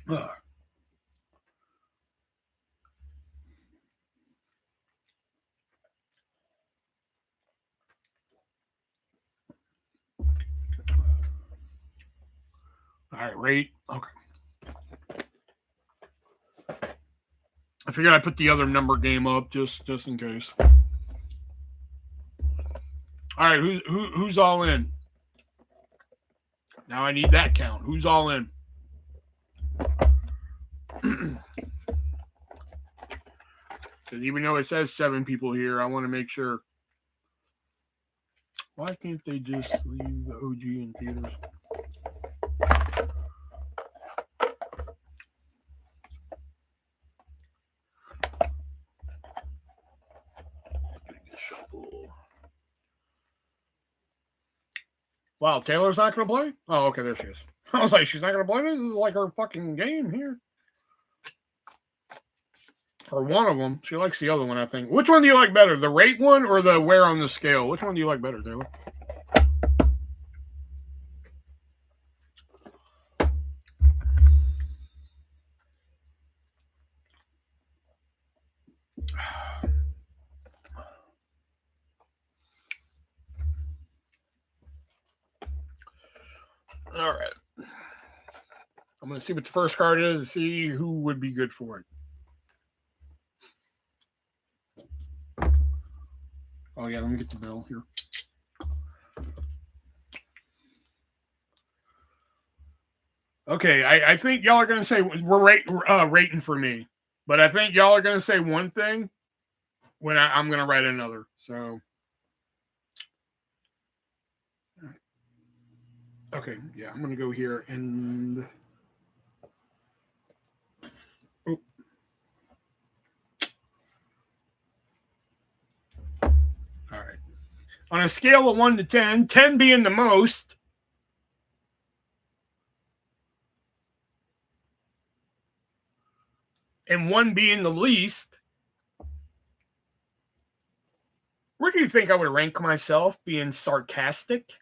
Ugh. All right, rate. Okay. I figured I'd put the other number game up just in case. All right, who's all in? Now I need that count. Who's all in? Because even though it says 7 people here, I want to make sure. Why can't they just leave the OG in theaters? Wow, Taylor's not going to play? Oh, okay, there she is. I was like, she's not going to play? This is like her fucking game here. Or one of them. She likes the other one, I think. Which one do you like better? The rate one or the wear on the scale? Which one do you like better, Taylor? All right. I'm going to see what the first card is and see who would be good for it. Oh, yeah, let me get the bill here. Okay, I think y'all are going to say we're rating for me. But I think y'all are going to say one thing when I'm going to write another. So, okay, yeah, I'm going to go here and... Oh. All right. On a scale of 1 to 10, 10 being the most, and 1 being the least, where do you think I would rank myself being sarcastic?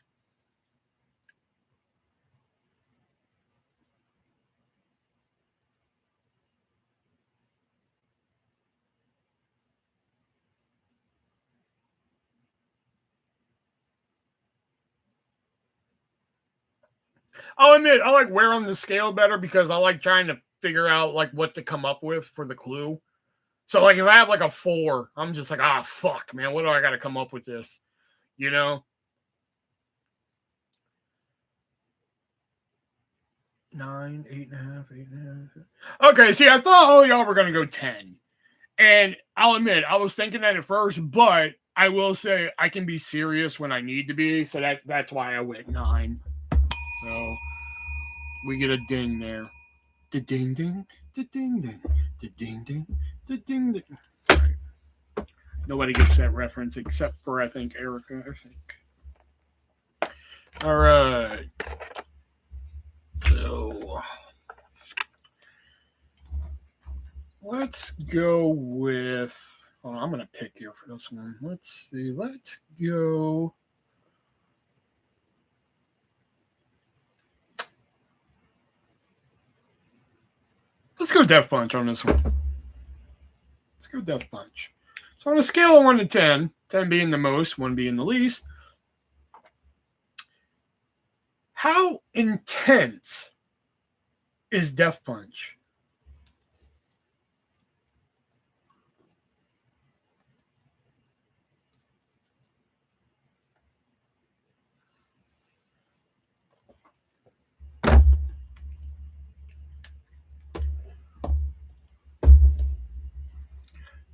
I'll admit, I like wear on the scale better because I like trying to figure out like what to come up with for the clue. So like if I have like a 4, I'm just like, fuck, man, what do I got to come up with this? You know? 9, 8.5, 8.5. Okay, see, I thought all y'all were gonna go 10. And I'll admit, I was thinking that at first, but I will say I can be serious when I need to be. So that's why I went 9. So we get a ding there. The ding ding, the ding ding, the ding ding, the ding ding. Right. Nobody gets that reference except for I think Erica. I think. All right. So let's go with. Hold on, I'm gonna pick here for this one. Let's see. Let's go. Let's go Death Punch on this one. Let's go Death Punch. So on a scale of 1 to 10, 10 being the most, 1 being the least, how intense is Death Punch?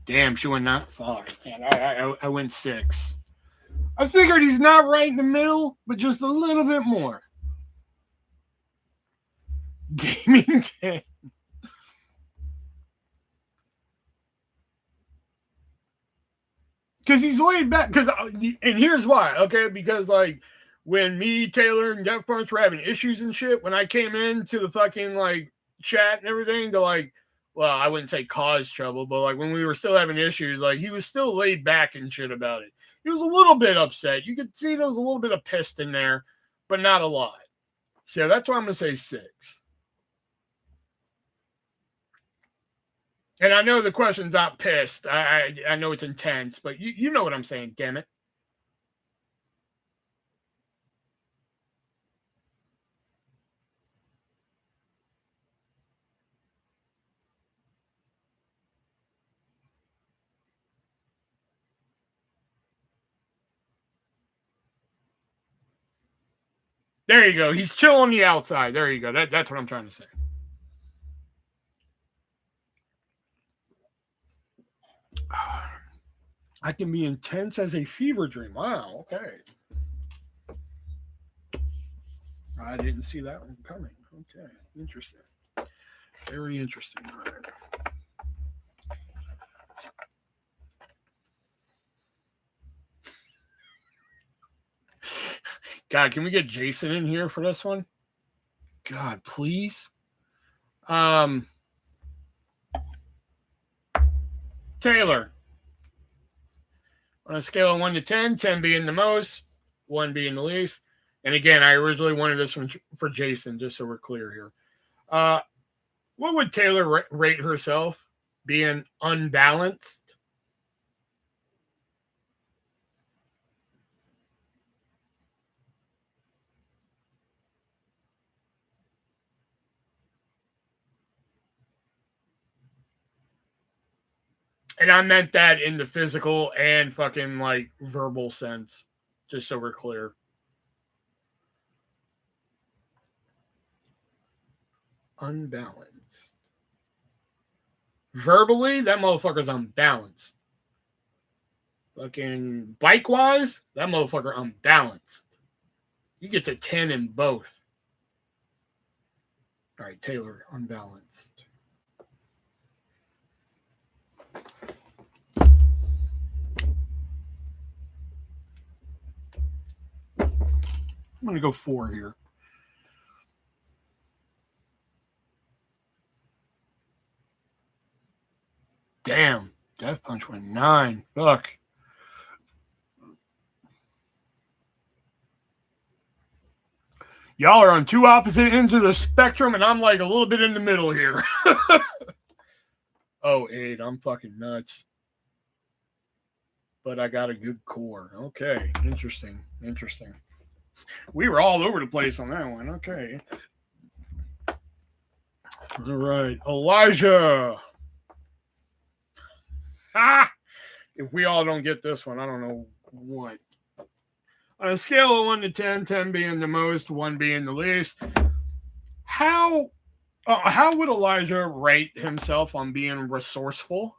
Damn, she went not 5. Man, I went 6. I figured he's not right in the middle, but just a little bit more. Gaming 10. Because he's laid back. And here's why, okay? Because, like, when me, Taylor, and Death Punch were having issues and shit, when I came into the fucking, like, chat and everything to, like, well, I wouldn't say cause trouble, but, like, when we were still having issues, like, he was still laid back and shit about it. He was a little bit upset. You could see there was a little bit of pissed in there, but not a lot. So that's why I'm going to say 6. And I know the question's not pissed. I know it's intense, but you know what I'm saying, damn it. There you go. He's chill on the outside. There you go. That's what I'm trying to say. I can be intense as a fever dream. Wow. Okay. I didn't see that one coming. Okay. Interesting. Very interesting. All right. God, can we get Jason in here for this one? God, please. Taylor. On a scale of 1 to 10, 10 being the most, 1 being the least. And again, I originally wanted this one for Jason, just so we're clear here. What would Taylor rate herself? Being unbalanced? And I meant that in the physical and fucking like verbal sense, just so we're clear. Unbalanced. Verbally, that motherfucker's unbalanced. Fucking bike wise, that motherfucker unbalanced. You get to 10 in both. All right, Taylor, unbalanced. I'm going to go 4 here. Damn, Death Punch went 9. Fuck. Y'all are on two opposite ends of the spectrum, and I'm like a little bit in the middle here. Oh, 8. I'm fucking nuts. But I got a good core. Okay. Interesting. Interesting. We were all over the place on that one. Okay. All right. Elijah. Ah! If we all don't get this one, I don't know what. On a scale of 1 to 10, 10 being the most, 1 being the least, how would Elijah rate himself on being resourceful?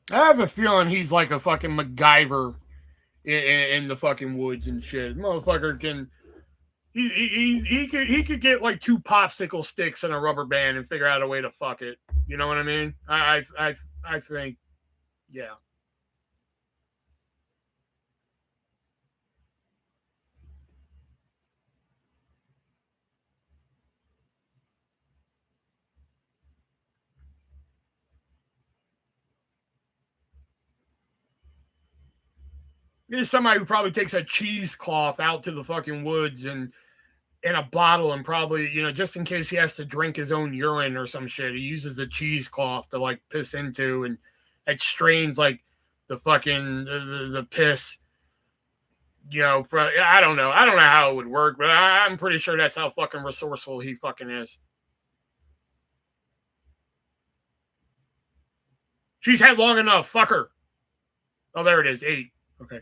I have a feeling he's like a fucking MacGyver in the fucking woods and shit. Motherfucker can he could get like 2 popsicle sticks and a rubber band and figure out a way to fuck it. You know what I mean? I think, yeah. There's somebody who probably takes a cheesecloth out to the fucking woods and in a bottle and probably, just in case he has to drink his own urine or some shit, he uses the cheesecloth to like piss into, and it strains like the fucking the piss. I don't know. I don't know how it would work, but I'm pretty sure that's how fucking resourceful he fucking is. She's had long enough. Fuck her. Oh, there it is. 8. Okay.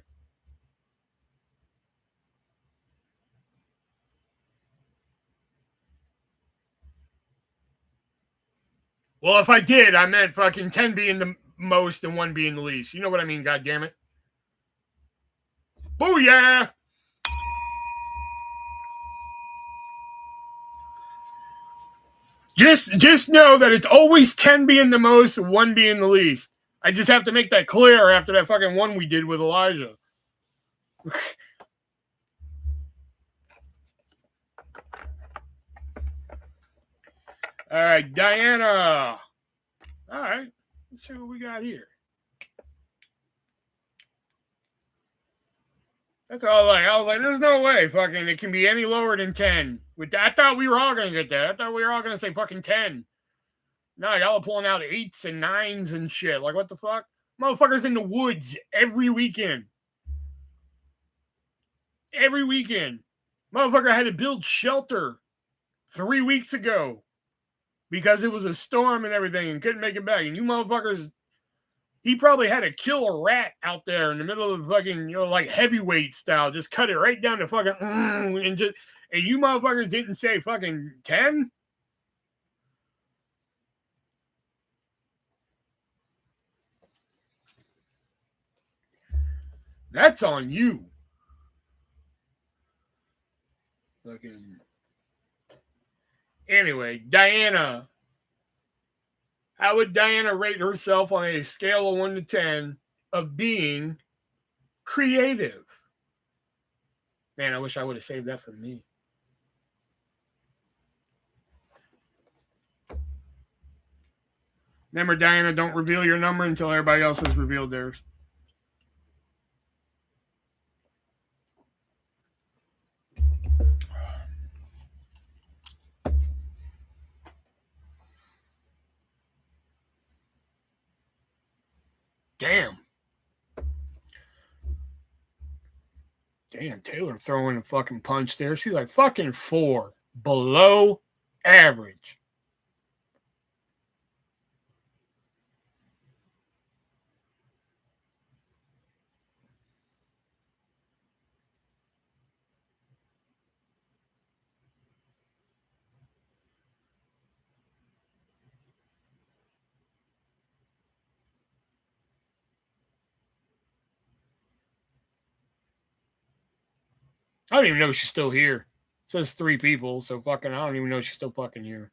Well, if I did, I meant fucking 10 being the most and 1 being the least. You know what I mean, God damn it. Booyah! Just know that it's always 10 being the most, 1 being the least. I just have to make that clear after that fucking one we did with Elijah. All right, Diana. All right, let's see what we got here. That's all. I was like, there's no way, fucking, it can be any lower than 10. I thought we were all gonna get that. I thought we were all gonna say fucking 10. No, y'all are pulling out 8s and 9s and shit. Like, what the fuck? Motherfuckers in the woods every weekend. Every weekend. Motherfucker had to build shelter 3 weeks ago because it was a storm and everything and couldn't make it back. And you motherfuckers, he probably had to kill a rat out there in the middle of the fucking, like heavyweight style. Just cut it right down to fucking, and you motherfuckers didn't say fucking 10? That's on you. Fucking. Anyway, Diana. How would Diana rate herself on a scale of 1 to 10 of being creative? Man, I wish I would have saved that for me. Remember, Diana, don't reveal your number until everybody else has revealed theirs. Damn. Damn, Taylor throwing a fucking punch there. She's like fucking 4. Below average. I don't even know if she's still here. It says 3 people, so fucking I don't even know if she's still fucking here.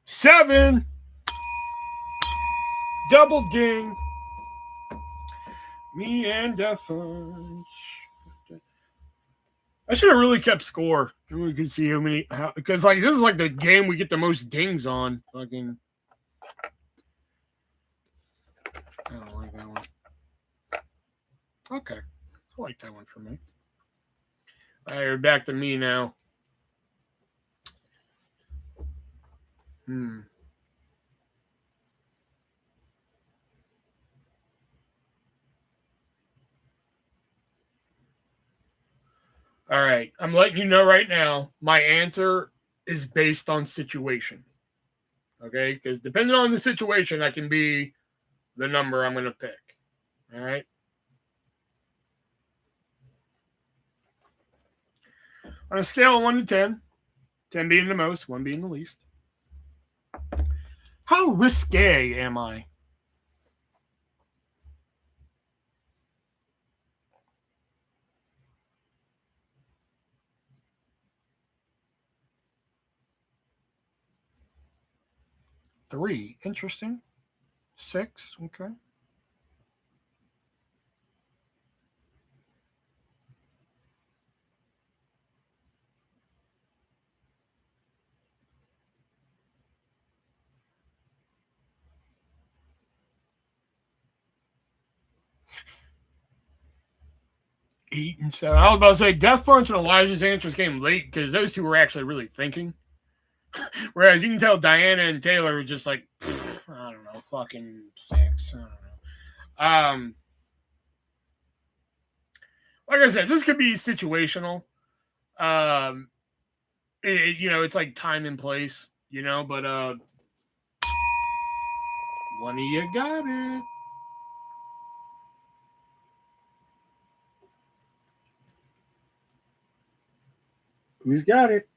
7. Double ding. Me and Defunch. I should have really kept score. We could see how many, because like this is like the game we get the most dings on. Fucking. I don't like that one. Okay. I like that one for me. All right, we're back to me now. All right. I'm letting you know right now, my answer is based on situation. Okay? Because depending on the situation, that can be the number I'm going to pick. All right? On a scale of 1 to 10, 10 being the most, 1 being the least, how risque am I? Three. Interesting. 6. Okay. Eight and 7. I was about to say Death Punch and Elijah's answers came late because those two were actually really thinking. Whereas you can tell Diana and Taylor were just like, I don't know, fucking 6. I don't know. Like I said, this could be situational. It's like time and place, but one of you got it. Who's got it?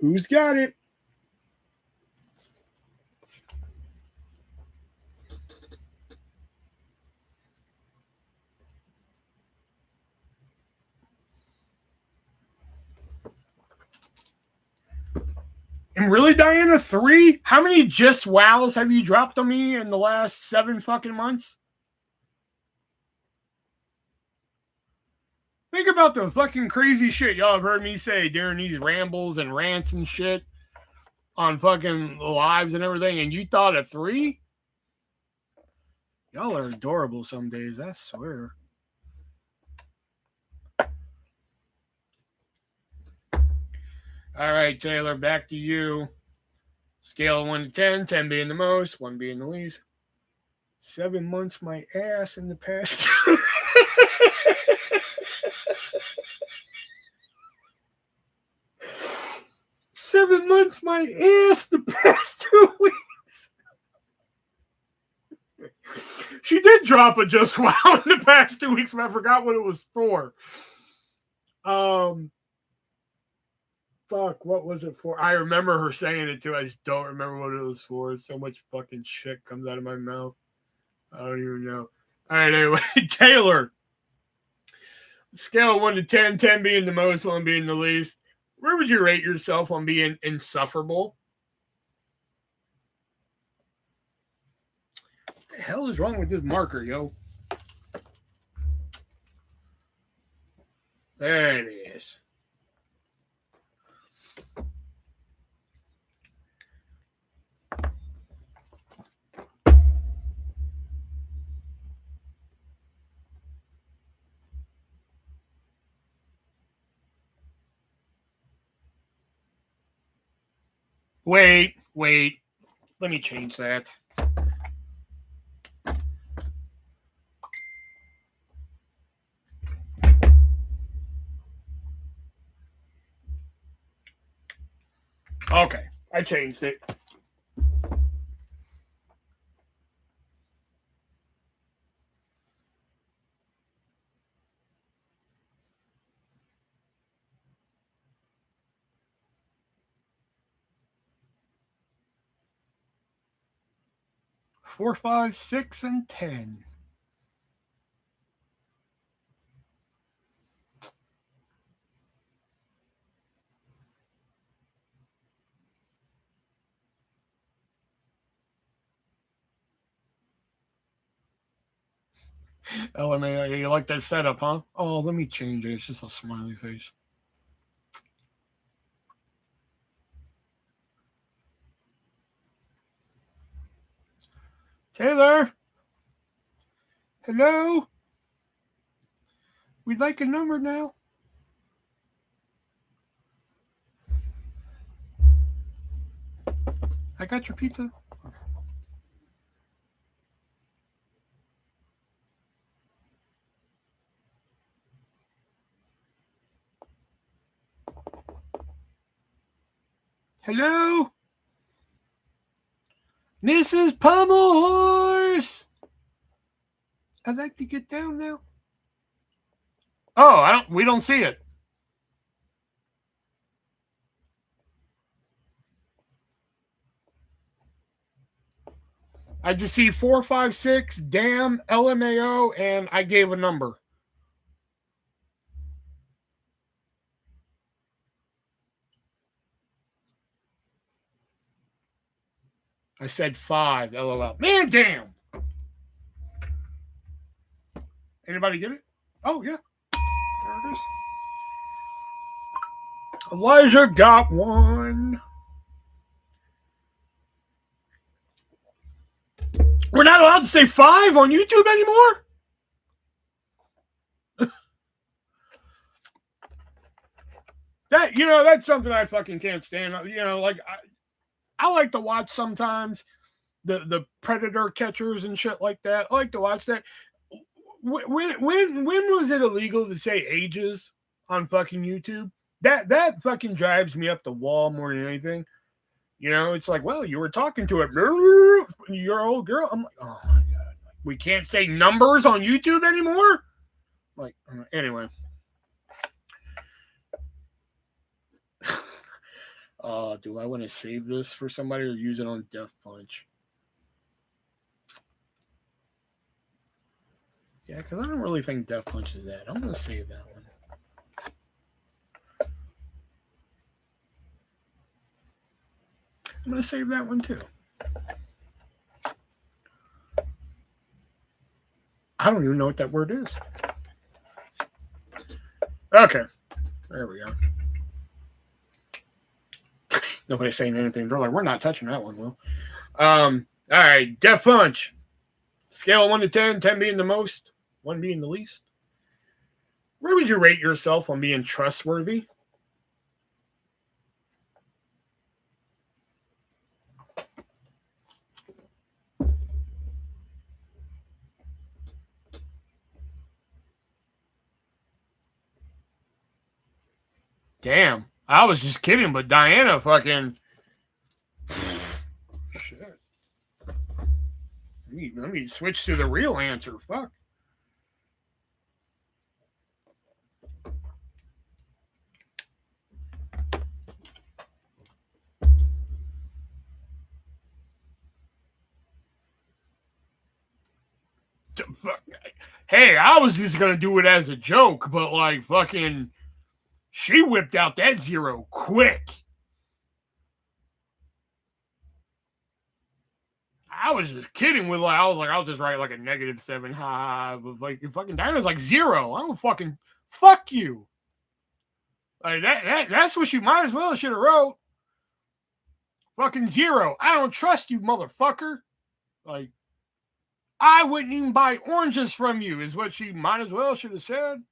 Who's got it? And really, Diana, 3? How many just wows have you dropped on me in the last 7 fucking months? Think about the fucking crazy shit y'all have heard me say during these rambles and rants and shit on fucking lives and everything, and you thought of 3? Y'all are adorable some days, I swear. All right, Taylor, back to you. Scale of 1 to 10, 10 being the most, 1 being the least. 7 months my ass in the past. 7 months my ass the past 2 weeks. She did drop a just wow in the past 2 weeks, but I forgot what it was for. Fuck, what was it for? I remember her saying it too. I just don't remember what it was for. So much fucking shit comes out of my mouth. I don't even know. All right, anyway, Taylor. Scale of 1 to 10, 10 being the most, 1 being the least. Where would you rate yourself on being insufferable? What the hell is wrong with this marker, yo? There it is. Wait. Let me change that. Okay, I changed it. Four, 5, 6, and 10. LMA, you like that setup, huh? Oh, let me change it. It's just a smiley face. Taylor? Hello? We'd like a number now. I got your pizza. Hello? Mrs. Pummelhorse! I'd like to get down now. Oh, we don't see it. I just see 4, 5, 6, damn, LMAO, and I gave a number. I said 5, LOL. Man, damn. Anybody get it? Oh, yeah. There it is. Elijah got one. We're not allowed to say 5 on YouTube anymore? That's something I fucking can't stand. Like I like to watch sometimes the predator catchers and shit like that. I like to watch that. When was it illegal to say ages on fucking YouTube? That fucking drives me up the wall more than anything. It's like, well, you were talking to it, your old girl. I'm like, oh my god, we can't say numbers on YouTube anymore. Like, anyway. Do I want to save this for somebody or use it on Death Punch? Yeah, because I don't really think Death Punch is that. I'm going to save that one. I'm going to save that one too. I don't even know what that word is. Okay. There we go. Nobody's saying anything. They're like, we're not touching that one, Will. All right. Death Punch. Scale of 1 to 10, 10 being the most, 1 being the least. Where would you rate yourself on being trustworthy? Damn. I was just kidding, but Diana fucking... Shit. Let me switch to the real answer. Fuck. Hey, I was just gonna do it as a joke, but like fucking, she whipped out that 0 quick. I was just kidding with like, I was like, I'll just write like a -7, ha. But like, fucking Diana's like 0. I don't fucking fuck you. Like that's what you might as well should have wrote. Fucking 0. I don't trust you, motherfucker. Like, I wouldn't even buy oranges from you, is what she might as well should have said.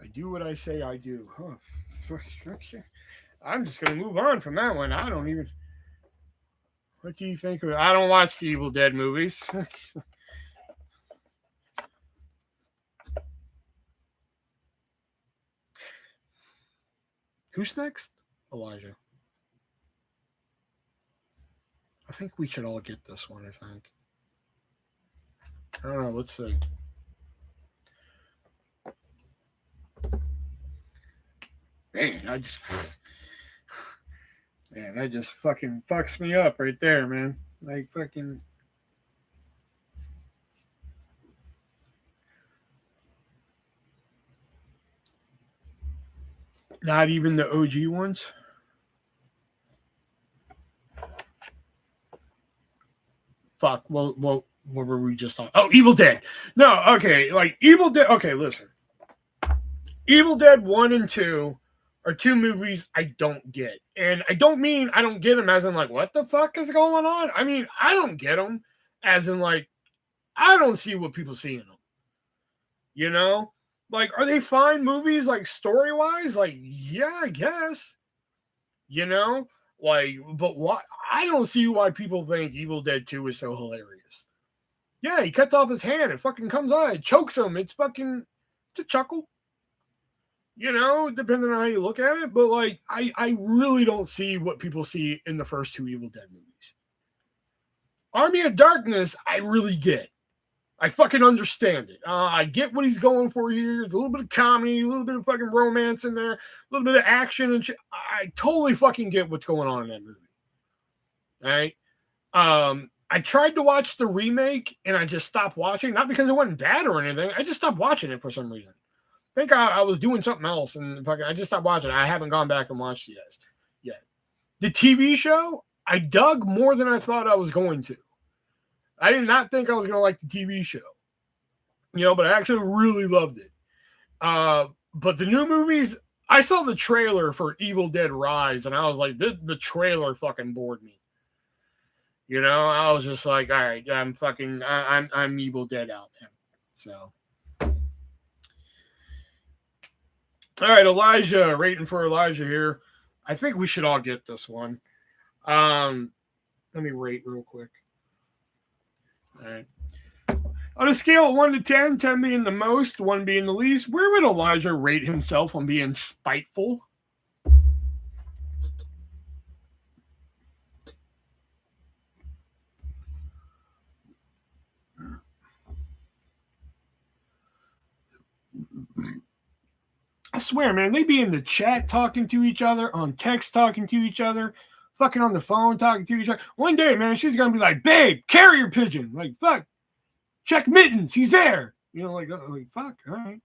I do what I say I do. Huh. I'm just going to move on from that one. I don't even... What do you think of it? I don't watch the Evil Dead movies. Who's next? Elijah. I think we should all get this one, I think. I don't know. Let's see. Man, that just fucking fucks me up right there, man. Like fucking... Not even the OG ones? Fuck. Well, what were we just on? Oh, Evil Dead. No, okay. Like, Evil Dead. Okay, listen. Evil Dead 1 and 2 are 2 movies I don't get. And I don't mean I don't get them as in, like, what the fuck is going on? I mean, I don't get them as in, like, I don't see what people see in them. You know? Like, are they fine movies, like, story-wise? Like, yeah, I guess. You know? Like, but why? I don't see why people think Evil Dead 2 is so hilarious. Yeah, he cuts off his hand. It fucking comes out. It chokes him. It's a chuckle. You know, depending on how you look at it. But, like, I really don't see what people see in the first 2 Evil Dead movies. Army of Darkness, I really get. I fucking understand it. I get what he's going for here. There's a little bit of comedy, a little bit of fucking romance in there, a little bit of action and shit. I totally fucking get what's going on in that movie. All right. I tried to watch the remake and I just stopped watching. Not because it wasn't bad or anything. I just stopped watching it for some reason. I think I was doing something else and fucking I just stopped watching it. I haven't gone back and watched it yet. The TV show, I dug more than I thought I was going to. I did not think I was going to like the TV show, you know, but I actually really loved it. But the new movies, I saw the trailer for Evil Dead Rise, and I was like, the trailer fucking bored me. You know, I was just like, all right, I'm Evil Dead out now. So, all right, Elijah, rating for Elijah here. I think we should all get this one. Let me rate real quick. All right. On a scale of 1 to 10, 10 being the most, 1 being the least, where would Elijah rate himself on being spiteful? swear, man, they be in the chat talking to each other, on text talking to each other, fucking on the phone talking to each other. One day, man, she's gonna be like, babe, carrier pigeon. Like, fuck. Check Mittens, he's there. You know, like fuck, all right.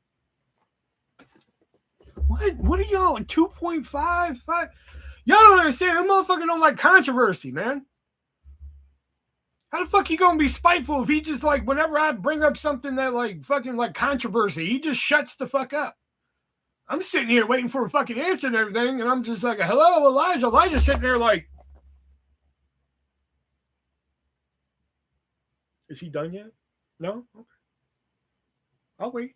What are y'all, 2.5? 5? Y'all don't understand. That motherfucker don't like controversy, man. How the fuck he gonna be spiteful if he just like, whenever I bring up something that like fucking like controversy, he just shuts the fuck up. I'm sitting here waiting for a fucking answer and everything, and I'm just like, hello, Elijah. Elijah's sitting there like, is he done yet? No? Okay. I'll wait.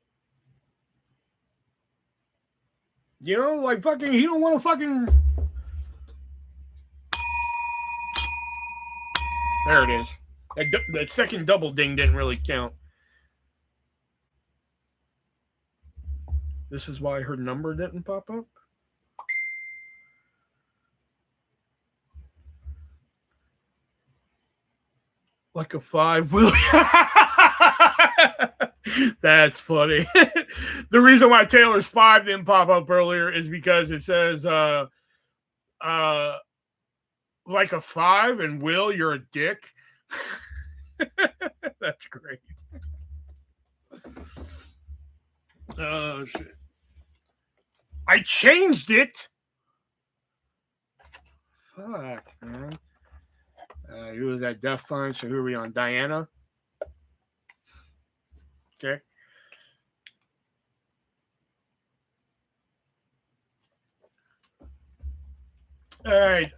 You know, like fucking, he don't want to fucking. There it is. That second double ding didn't really count. This is why her number didn't pop up. Like a 5 will. That's funny. The reason why Taylor's 5 didn't pop up earlier is because it says like a 5, and Will, you're a dick. That's great. Oh shit. I changed it. Fuck, man. Who was that? Death Fund. So who are we on? Diana. Okay. All right.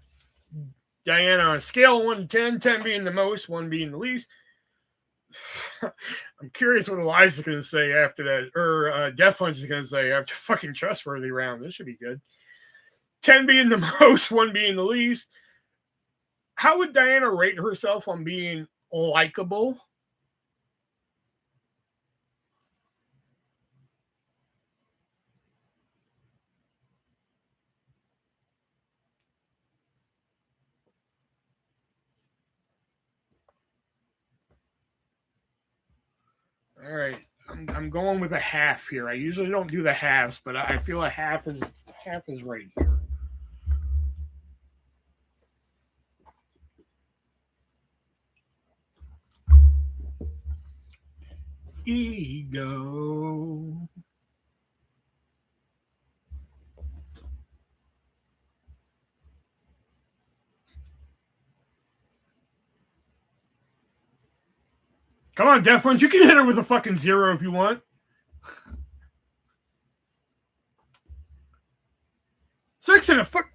Diana, on a scale of 1 to 10, 10 being the most, 1 being the least. I'm curious what Elijah's going to say after that, or Death Punch is going to say after fucking trustworthy round. This should be good. 10 being the most, 1 being the least. How would Diana rate herself on being likable? All right, I'm going with a half here. I usually don't do the halves, but I feel a half is right here. Ego. Come on, Death Ones. You can hit her with a fucking 0 if you want. Six and a fuck.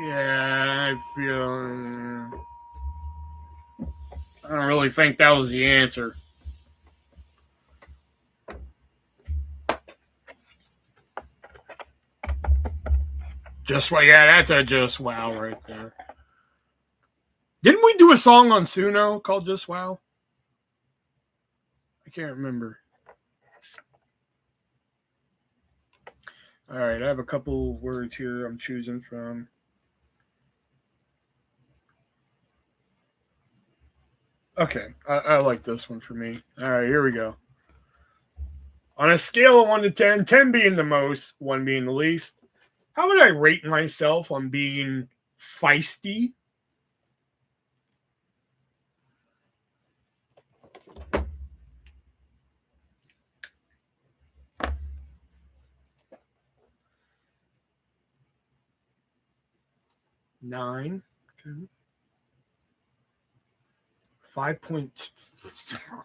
Yeah, I feel. I don't really think that was the answer. Just wow, yeah, that's a just wow right there. Didn't we do a song on Suno called Just Wow? I can't remember. All right, I have a couple words here I'm choosing from. Okay, I like this one for me. All right, here we go. On a scale of 1 to 10, 10 being the most, 1 being the least, how would I rate myself on being feisty? Nine. Okay. 5 point.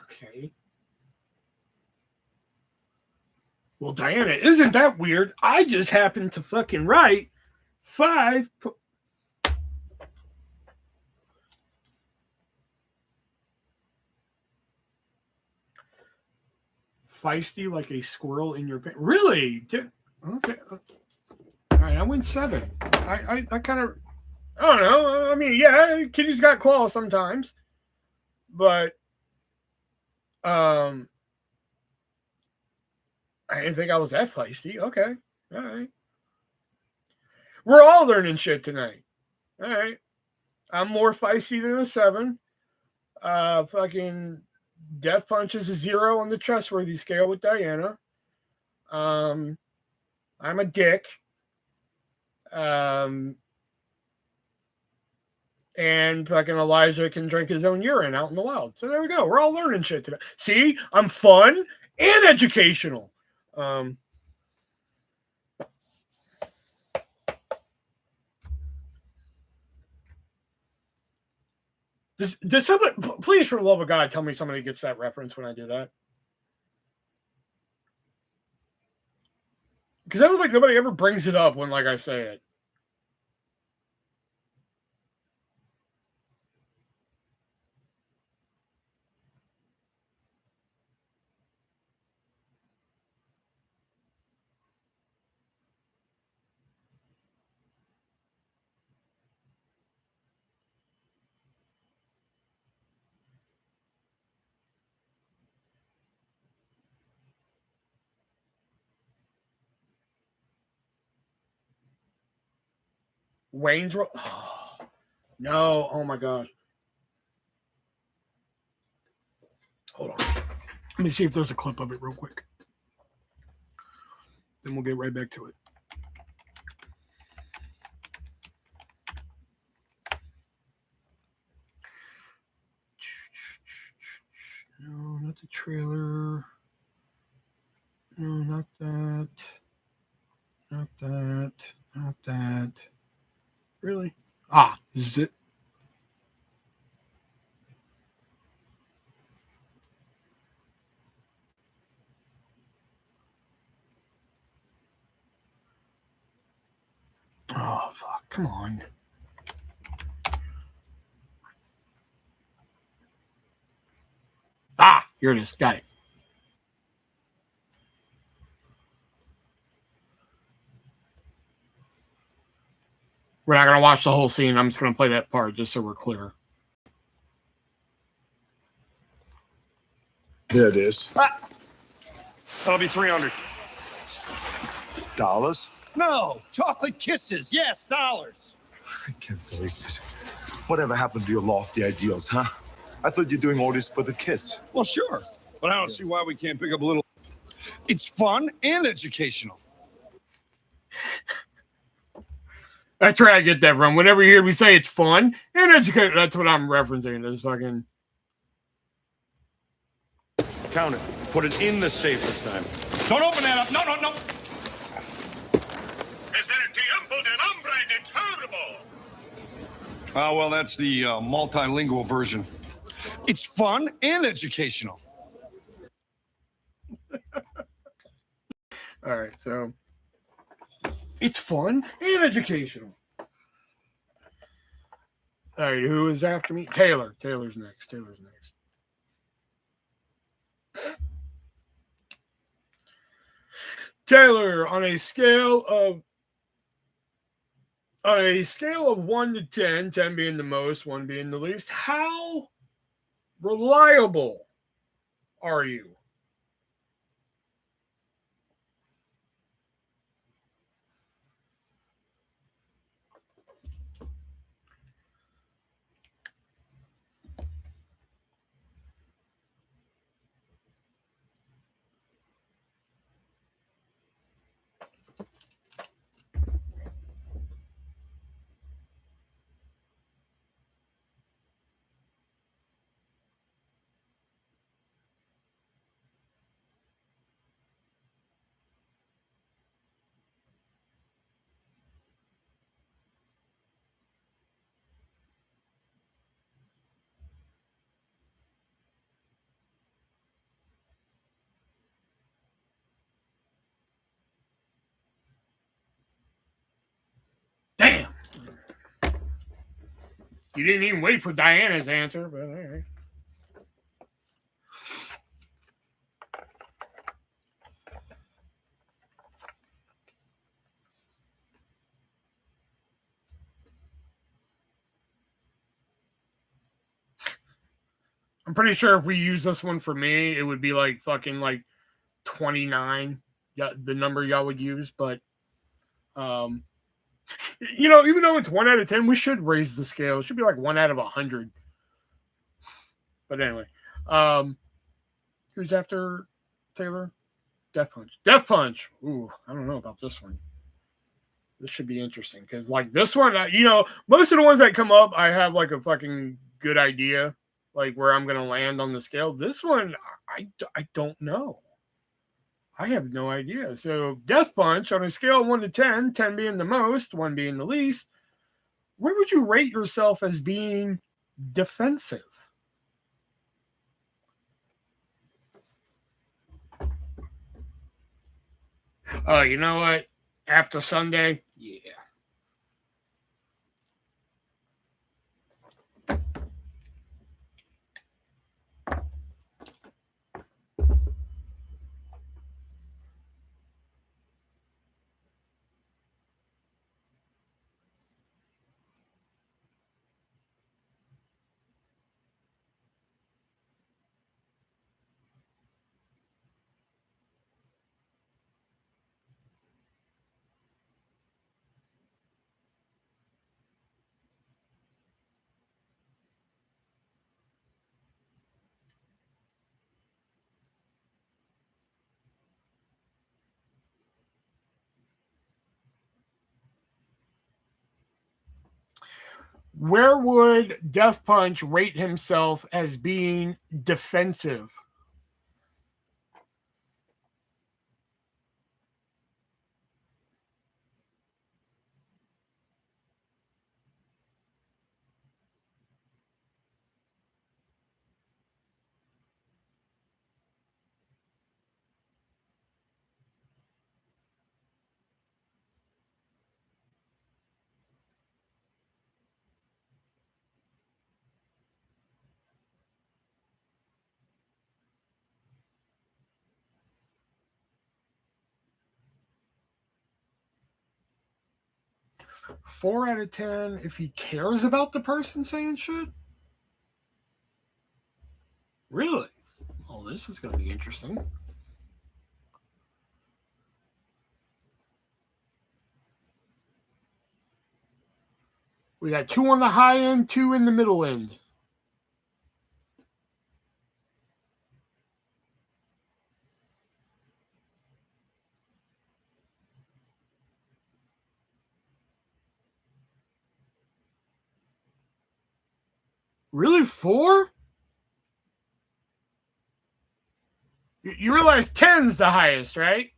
Okay. Well, Diana, isn't that weird? I just happened to fucking write 5. Feisty like a squirrel in your pants. Really? Okay. All right, I went 7. I kind of, I don't know. I mean, yeah, kitty's got claws sometimes, but I didn't think I was that feisty. Okay, all right. We're all learning shit tonight. All right, I'm more feisty than a 7. Fucking Death Punch is a 0 on the trustworthy scale with Diana. I'm a dick. And fucking Elijah can drink his own urine out in the wild. So there we go. We're all learning shit today. See, I'm fun and educational. Does somebody, please, for the love of God, tell me somebody gets that reference when I do that? Because I don't think nobody ever brings it up when, like, I say it. Wayne's World. Oh, no. Oh my gosh. Hold on. Let me see if there's a clip of it real quick. Then we'll get right back to it. No, not the trailer. No, not that. Not that. Not that. Really? Ah, this is it. Oh, fuck. Come on. Ah, here it is. Got it. We're not going to watch the whole scene. I'm just going to play that part just so we're clear. There it is. That'll be $300. No, chocolate kisses. Yes, dollars. I can't believe this. Whatever happened to your lofty ideals, huh? I thought you're doing all this for the kids. Well, sure. But I don't see why we can't pick up a little. It's fun and educational. That's where I get that from. Whenever you hear me say it's fun and educated, that's what I'm referencing. This fucking. Count it. Put it in the safe this time. Don't open that up. No, no, no. Es el tiempo del hambre de turbo. Oh, well, that's the multilingual version. It's fun and educational. All right, so it's fun and educational. All right, who is after me? Taylor. Taylor's next. Taylor's next. Taylor, on a scale of 1 to 10, 10 being the most, 1 being the least, how reliable are you? Damn. You didn't even wait for Diana's answer, but all right. I'm pretty sure if we use this one for me, it would be like fucking like 29. Yeah, the number y'all would use, but you know, even though it's 1 out of 10, we should raise the scale. It should be like 1 out of 100. But anyway, who's after Taylor? Death Punch. Death Punch. Ooh, I don't know about this one. This should be interesting because, like, this one, you know, most of the ones that come up, I have like a fucking good idea, like where I'm gonna land on the scale. This one, I don't know. I have no idea. So, Death Punch on a scale of 1 to 10, 10 being the most, 1 being the least. Where would you rate yourself as being defensive? Oh, you know what? After Sunday, yeah. Where would Death Punch rate himself as being defensive? Four out of 10 if he cares about the person saying shit? Really? Oh, this is going to be interesting. We got 2 on the high end, 2 in the middle end. Really, 4? You realize 10's the highest, right?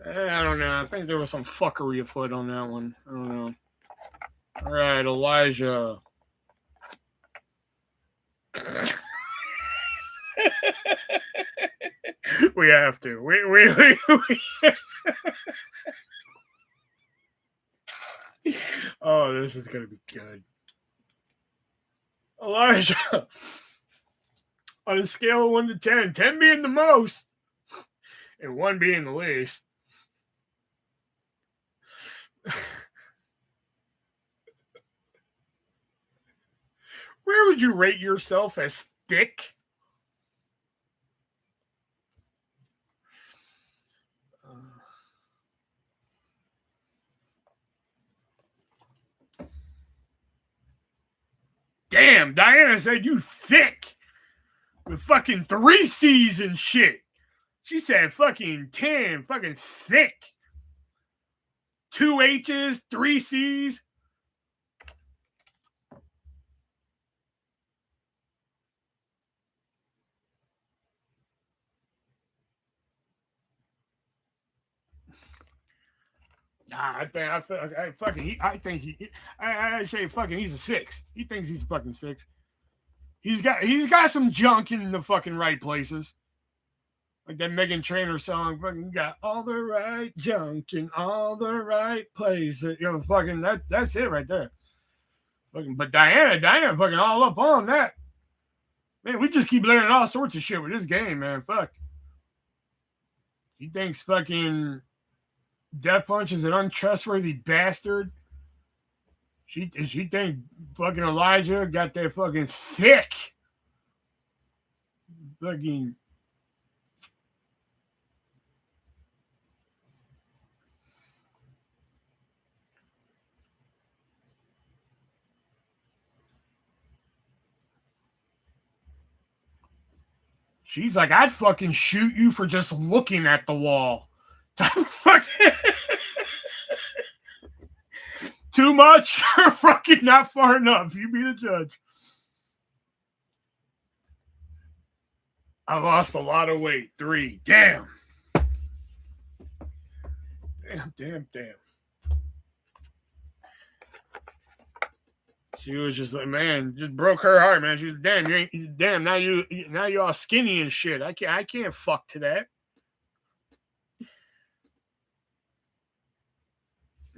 I don't know. I think there was some fuckery afoot on that one. I don't know. All right, Elijah. We have to. We Oh, this is gonna be good. Elijah, on a scale of 1 to 10, 10 being the most, and 1 being the least. Where would you rate yourself as thick? Damn, Diana said you thick with fucking 3 C's and shit. She said fucking 10, fucking thick. 2 H's, 3 C's. Nah, I say fucking he's a 6. He thinks he's fucking 6. He's got some junk in the fucking right places. Like that Megan Trainor song, fucking got all the right junk in all the right places. You know, fucking that's it right there. Fucking, but Diana fucking all up on that. Man, we just keep learning all sorts of shit with this game, man. Fuck. He thinks fucking Death Punch is an untrustworthy bastard. She think fucking Elijah got that fucking thick fucking. She's like, I'd fucking shoot you for just looking at the wall. Too much or fucking not far enough? You be the judge. I lost a lot of weight. 3. Damn. Damn. She was just like, man, just broke her heart, man. She was damn, now you all skinny and shit. I can't fuck to that.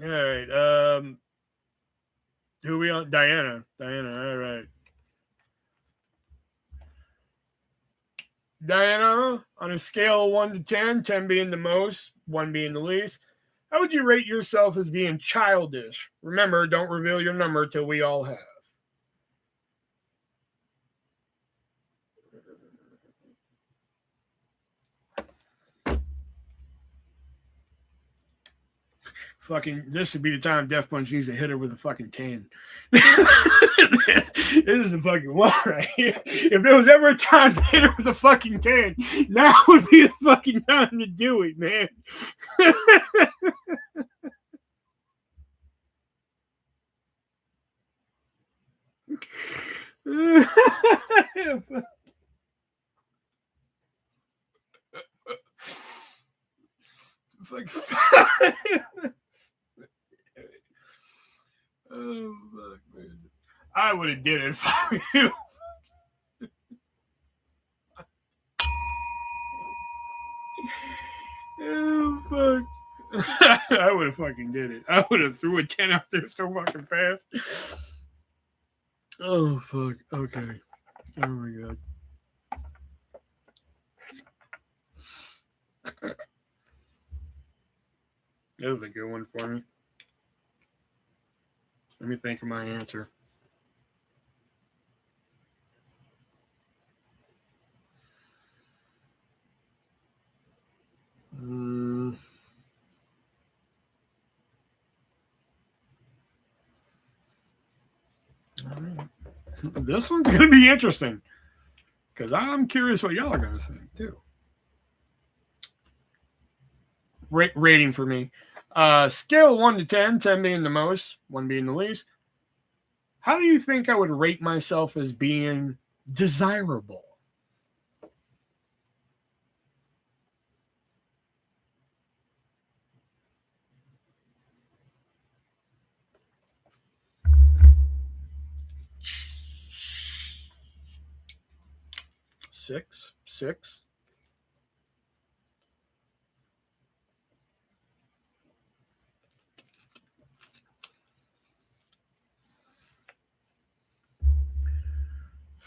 All right. Who we on? Diana. All right. Diana, on a scale of 1 to 10, 10 being the most, 1 being the least, how would you rate yourself as being childish? Remember, don't reveal your number till we all have. Fucking, this would be the time Death Punch needs to hit her with a fucking 10. This is a fucking one right here. If there was ever a time to hit her with a fucking 10, now would be the fucking time to do it, man. It's like, oh fuck, man! I would have did it for you. Oh fuck! I would have fucking did it. I would have threw a 10 out there so fucking fast. Oh fuck! Okay. Oh my god. That was a good one for me. Let me think of my answer. All right. This one's going to be interesting because I'm curious what y'all are going to think too. Rating for me. Scale of 1 to 10, 10 being the most, 1 being the least. How do you think I would rate myself as being desirable? Six.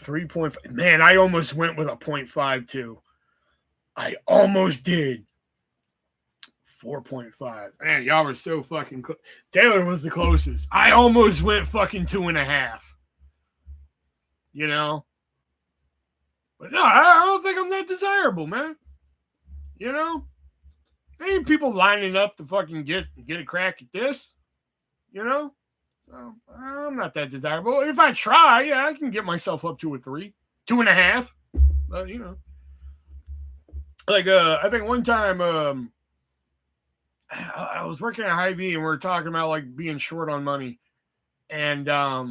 3.5. Man, I almost went with a 0.52. I almost did. 4.5. Man, y'all were so fucking close. Taylor was the closest. I almost went fucking 2.5. You know? But no, I don't think I'm that desirable, man. You know? There ain't people lining up to fucking get a crack at this. You know? So, I'm not that desirable. If I try, yeah, I can get myself up to a 3. 2.5. But, you know. Like, I think one time, I was working at Hy-Vee and we were talking about, like, being short on money. And, I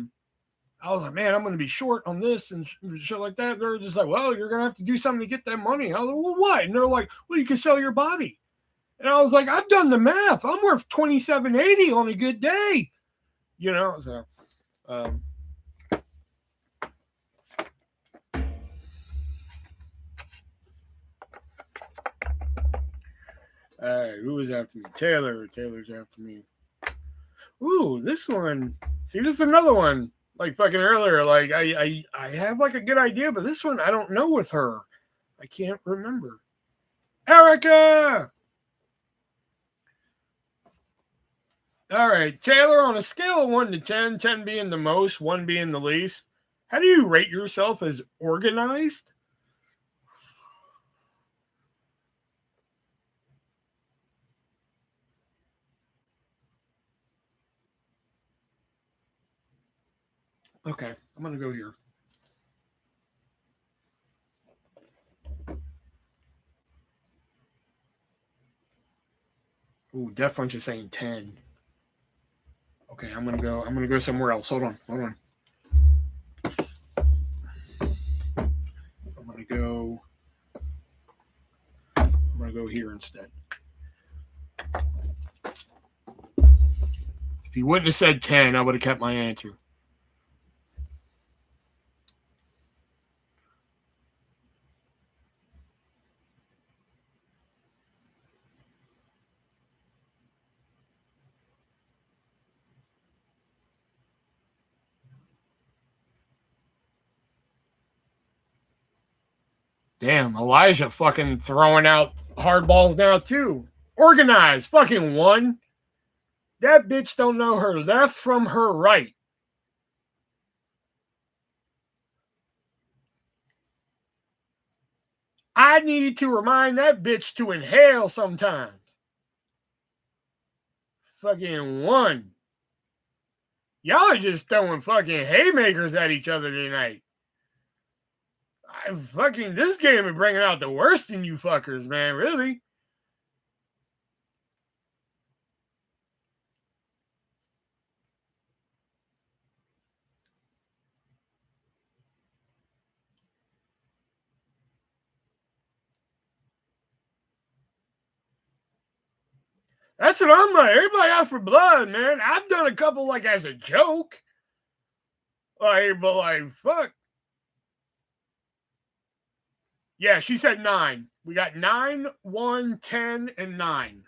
was like, man, I'm going to be short on this and shit like that. They're just like, well, you're going to have to do something to get that money. I was like, well, what? And they're like, well, you can sell your body. And I was like, I've done the math. I'm worth $27.80 on a good day. You know, so All right, who was after me? Taylor. Taylor's after me. Ooh, this one. See, this is another one. Like fucking earlier, like I have like a good idea, but this one I don't know with her. I can't remember. Erica! All right, Taylor, on a scale of 1 to 10, 10 being the most, 1 being the least, how do you rate yourself as organized? Okay, I'm going to go here. Ooh, Death Punch is saying 10. Okay, I'm gonna go somewhere else. Hold on. I'm gonna go here instead. If he wouldn't have said 10, I would have kept my answer. Damn, Elijah fucking throwing out hard balls now too. Organized, fucking 1. That bitch don't know her left from her right. I needed to remind that bitch to inhale sometimes. Fucking 1. Y'all are just throwing fucking haymakers at each other tonight. This game is bringing out the worst in you fuckers, man. Really. That's what I'm like. Everybody out for blood, man. I've done a couple like as a joke. But fuck. Yeah, she said 9. We got 9, 1, 10, and 9.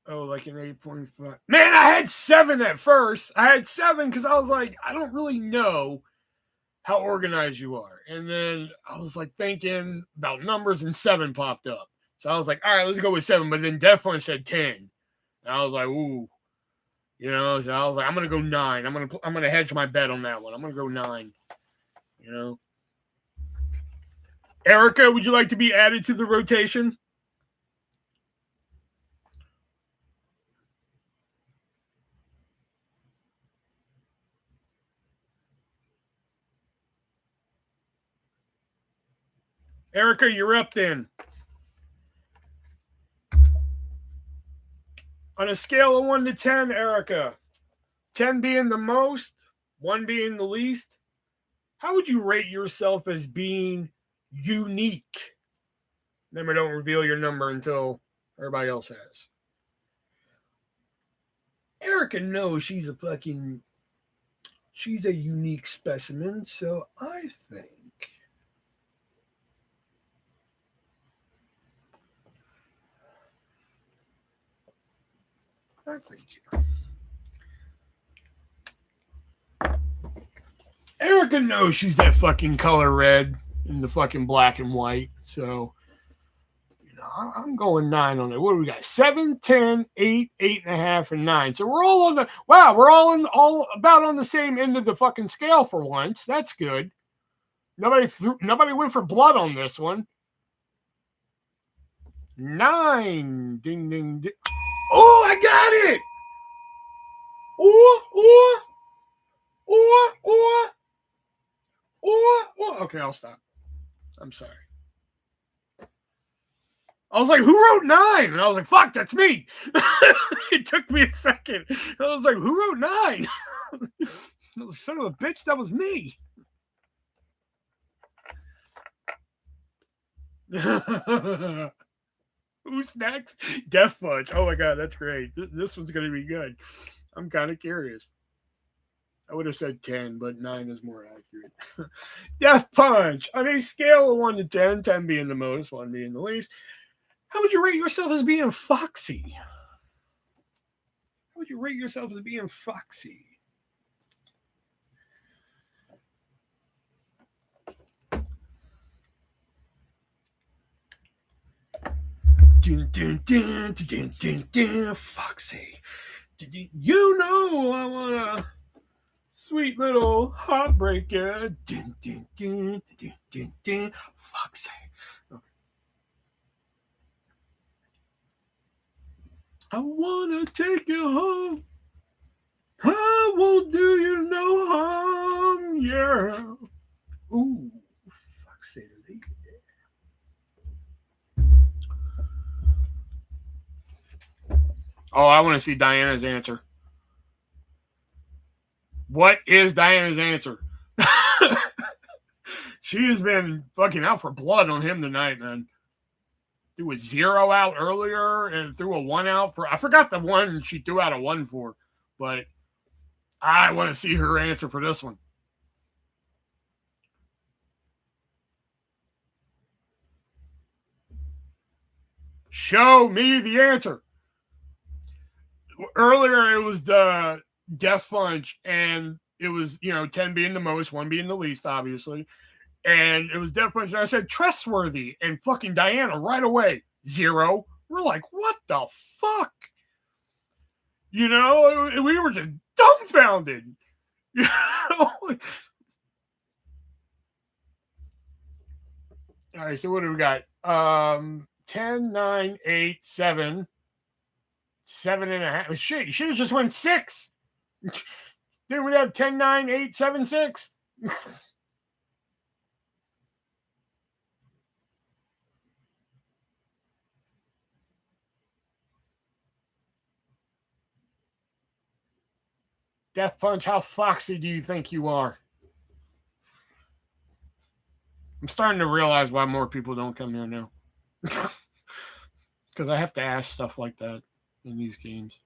Oh, like an 8.5. Man, I had 7 at first. I had 7 because I was like, I don't really know how organized you are. And then I was like thinking about numbers, and 7 popped up. So I was like, all right, let's go with 7. But then Death Punch said 10. And I was like, ooh. You know, so I was like, I'm gonna go 9. I'm gonna hedge my bet on that one. I'm gonna go 9. You know. Erica, would you like to be added to the rotation? Erica, you're up then. On a scale of 1 to 10, Erica, 10 being the most, 1 being the least, how would you rate yourself as being unique? Remember, don't reveal your number until everybody else has. Erica knows she's a unique specimen, so I think Erica knows she's that fucking color red in the fucking black and white. So, you know, I'm going 9 on it. What do we got? 7, 10, 8, 8.5, and 9. So we're all all about on the same end of the fucking scale for once. That's good. Nobody went for blood on this one. 9. Ding, ding, ding. Oh, I got it. Okay, I'll stop. I'm sorry. I was like, who wrote 9? And I was like, fuck, that's me. It took me a second. I was like, who wrote 9? Son of a bitch, that was me. Who's next? Death Punch. Oh my god, that's great. This one's going to be good. I'm kind of curious. I would have said 10, but 9 is more accurate. Death Punch. On a scale of 1 to 10, 10 being the most, 1 being the least, how would you rate yourself as being foxy? How would you rate yourself as being foxy? Dun, dun, dun, dun, dun, dun, foxy. You know I want a sweet little heartbreaker. Dun, dun, dun, dun, dun, dun, foxy. Okay. I wanna take you home. I won't do you no harm, yeah. Ooh, foxy lady. Oh, I want to see Diana's answer. What is Diana's answer? She has been fucking out for blood on him tonight, man. Threw a 0 out earlier and threw a 1 out for. I forgot the one she threw out a 1 for, but I want to see her answer for this one. Show me the answer. Earlier, it was the Death Punch, and it was, 10 being the most, 1 being the least, obviously. And it was Death Punch, and I said, trustworthy, and fucking Diana right away, 0. We're like, what the fuck? We were just dumbfounded. All right, so what do we got? 10, 9, 8, 7, 7.5. Shit, you should have just went 6. Then we'd have 10, 9, 8, 7, 6. Death Punch, how foxy do you think you are? I'm starting to realize why more people don't come here now. Because I have to ask stuff like that in these games.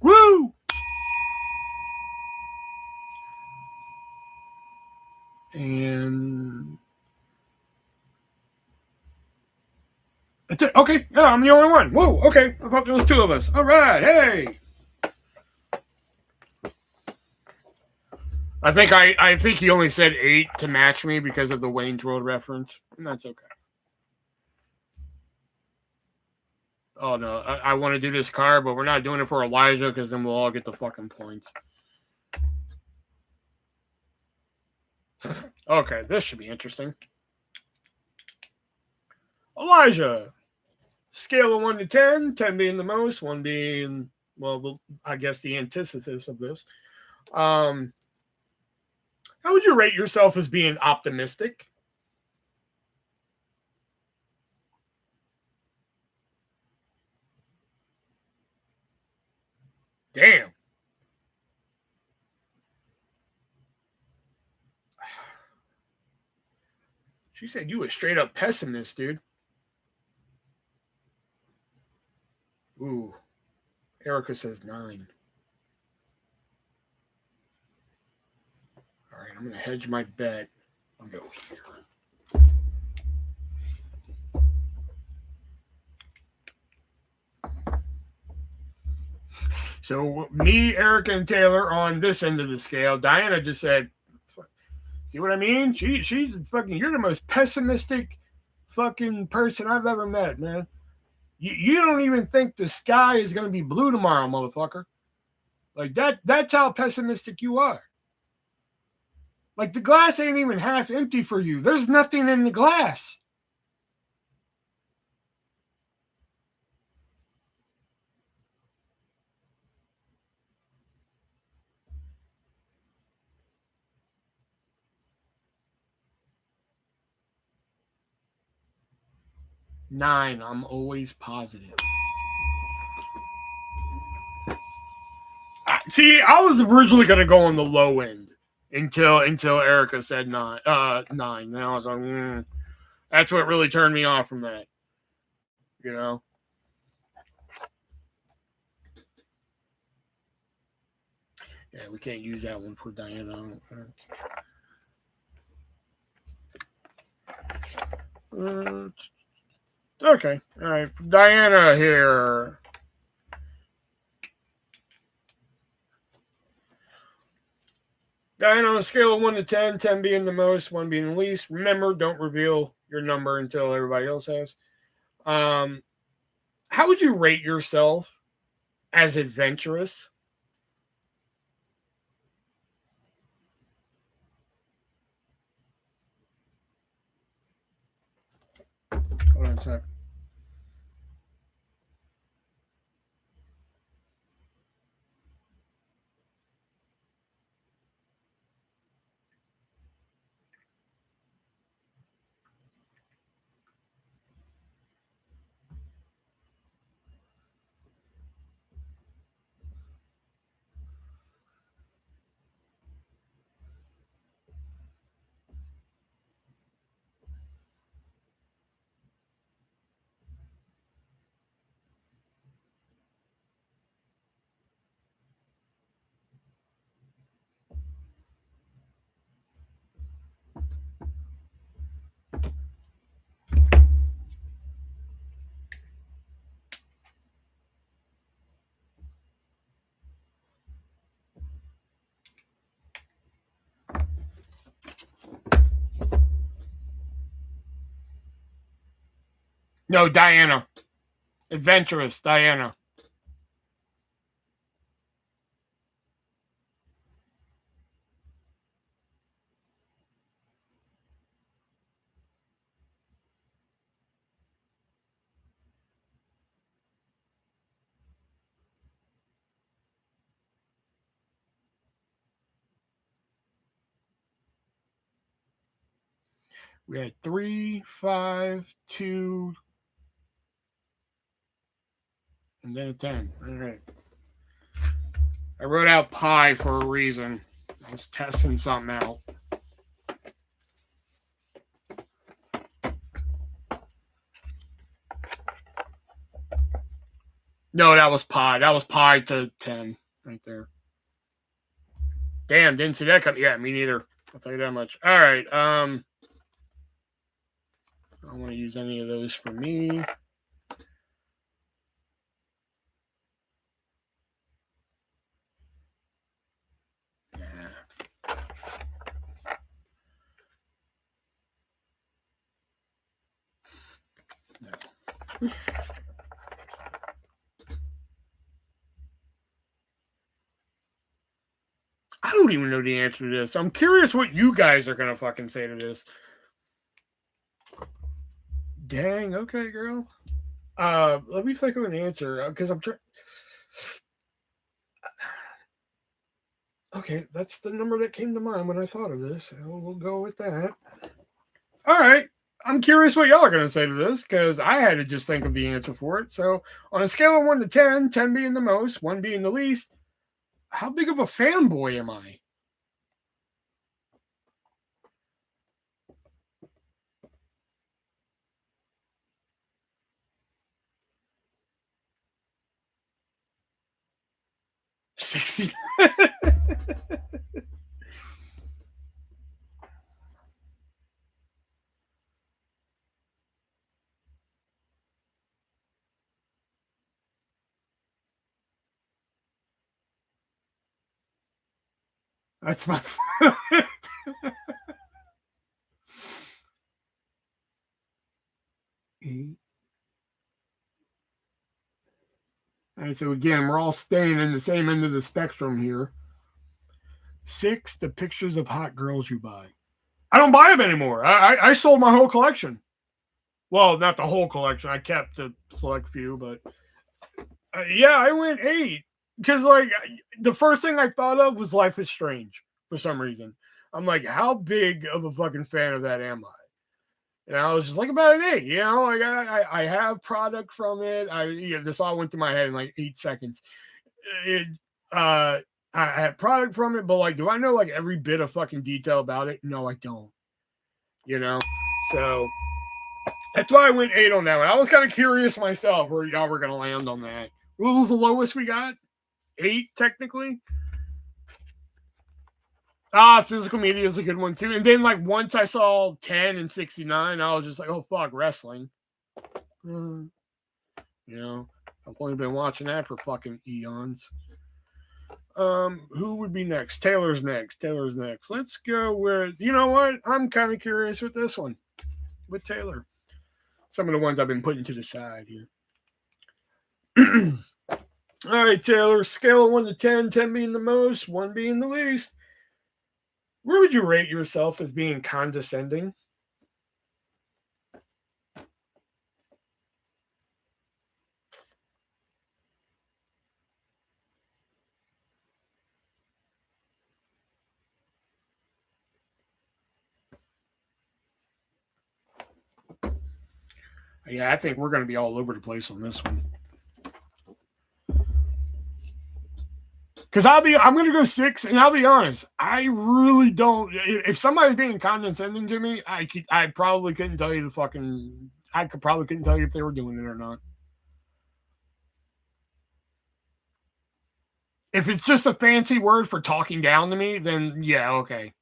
Woo! And okay, yeah, I'm the only one. Whoa, okay. I thought there was 2 of us. All right, hey. I think he only said 8 to match me because of the Wayne's World reference, and that's okay. Oh no, I want to do this card, but we're not doing it for Elijah because then we'll all get the fucking points. Okay, this should be interesting. Elijah, scale of 1 to 10, 10 being the most, 1 being, well, I guess the antithesis of this. How would you rate yourself as being optimistic? Damn. She said you a straight up pessimist, dude. Ooh. Erica says 9. All right, I'm going to hedge my bet. I'll go here. So me, Erica, and Taylor on this end of the scale. Diana just said, see what I mean? She's fucking, you're the most pessimistic fucking person I've ever met, man. You don't even think the sky is going to be blue tomorrow, motherfucker. Like that's how pessimistic you are. Like the glass ain't even half empty for you. There's nothing in the glass. 9. I'm always positive. See, I was originally gonna go on the low end until Erica said 9. 9. Then I was like, that's what really turned me off from that. You know. Yeah, we can't use that one for Diana. I don't think. Okay, all right, Diana here. Diana, on a scale of 1 to 10, 10 being the most, 1 being the least. Remember, don't reveal your number until everybody else has. How would you rate yourself as adventurous? Hold on a sec. No, Diana. Adventurous, Diana. We had 3, 5, 2, and then a 10. All right. I wrote out pi for a reason. I was testing something out. No, that was pi. That was pi to 10 right there. Damn, didn't see that come. Yeah, me neither. I'll tell you that much. All right. I don't want to use any of those for me. I don't even know the answer to this. I'm curious what you guys are gonna fucking say to this. Dang, okay, girl. Let me think of an answer because I'm trying. Okay, that's the number that came to mind when I thought of this. We'll go with that. All right. I'm curious what y'all are going to say to this because I had to just think of the answer for it. So, on a scale of 1 to 10, 10 being the most, 1 being the least, how big of a fanboy am I? $60. That's my. Eight. All right, so again, we're all staying in the same end of the spectrum here. 6, the pictures of hot girls you buy. I don't buy them anymore. I sold my whole collection. Well, not the whole collection. I kept a select few, but yeah, I went 8 because like the first thing I thought of was Life is Strange for some reason. I'm like, how big of a fucking fan of that am I? And I was just like about an 8, like I have product from it. This all went to my head in like 8 seconds. I had product from it, but like, do I know like every bit of fucking detail about it? No, I don't. So that's why I went 8 on that one. I was kind of curious myself where y'all were gonna land on that. What was the lowest we got? 8, technically. Physical media is a good one too. And then like once I saw 10 and 69, I was just like, oh fuck, wrestling. I've only been watching that for fucking eons. Who would be next? Taylor's next. Let's go with, you know what? I'm kind of curious with this one. With Taylor. Some of the ones I've been putting to the side here. All right, Taylor. Scale of 1 to 10, 10 being the most, 1 being the least. Where would you rate yourself as being condescending? Yeah, I think we're going to be all over the place on this one. Because I'm going to go 6, and I'll be honest, I really don't. If somebody's being condescending to me, I probably couldn't tell you probably couldn't tell you if they were doing it or not. If it's just a fancy word for talking down to me, then yeah, okay.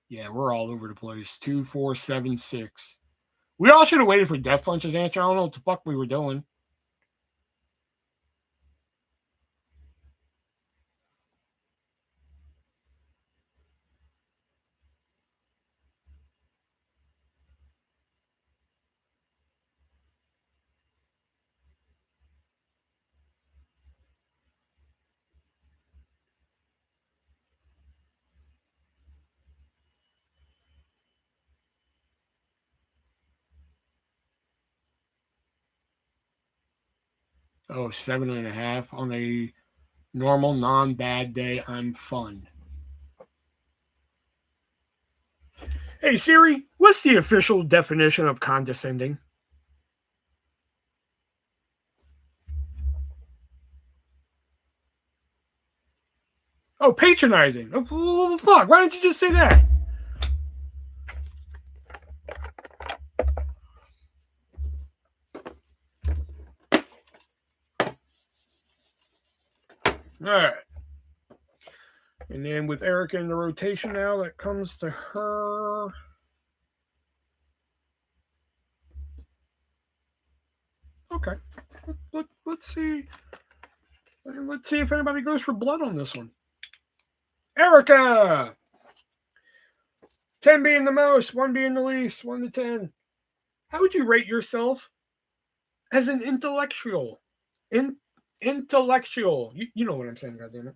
Yeah, we're all over the place. 2, 4, 7, 6. We all should have waited for Death Punch's answer. I don't know what the fuck we were doing. Oh, 7.5 on a normal, non-bad day. I'm fun. Hey, Siri, what's the official definition of condescending? Oh, patronizing. Oh, fuck, why don't you just say that? All right. And then with Erica in the rotation now, that comes to her. Okay. Let's see. Let's see if anybody goes for blood on this one. Erica! 10 being the most, 1 being the least, 1 to 10. How would you rate yourself as an intellectual? Intellectual. You know what I'm saying, goddammit.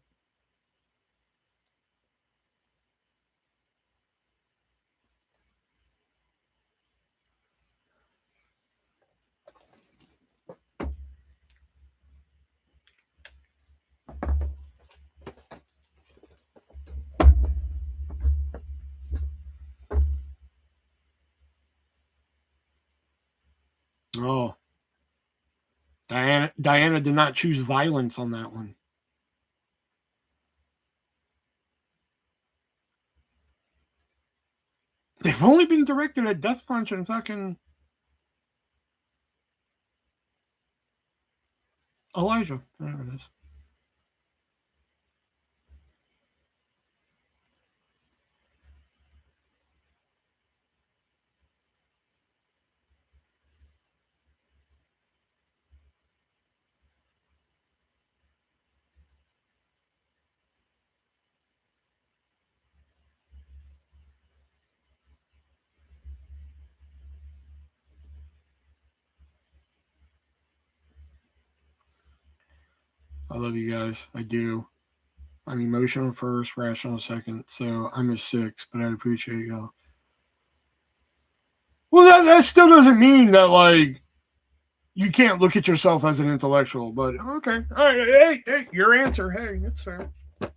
Oh. Diana did not choose violence on that one. They've only been directed at Death Punch and fucking Elijah. There it is. I love you guys. I do. I'm emotional first, rational second. So I'm a 6, but I appreciate y'all. Well, that still doesn't mean that, like, you can't look at yourself as an intellectual, but okay. All right. Hey, your answer. Hey, that's fair. All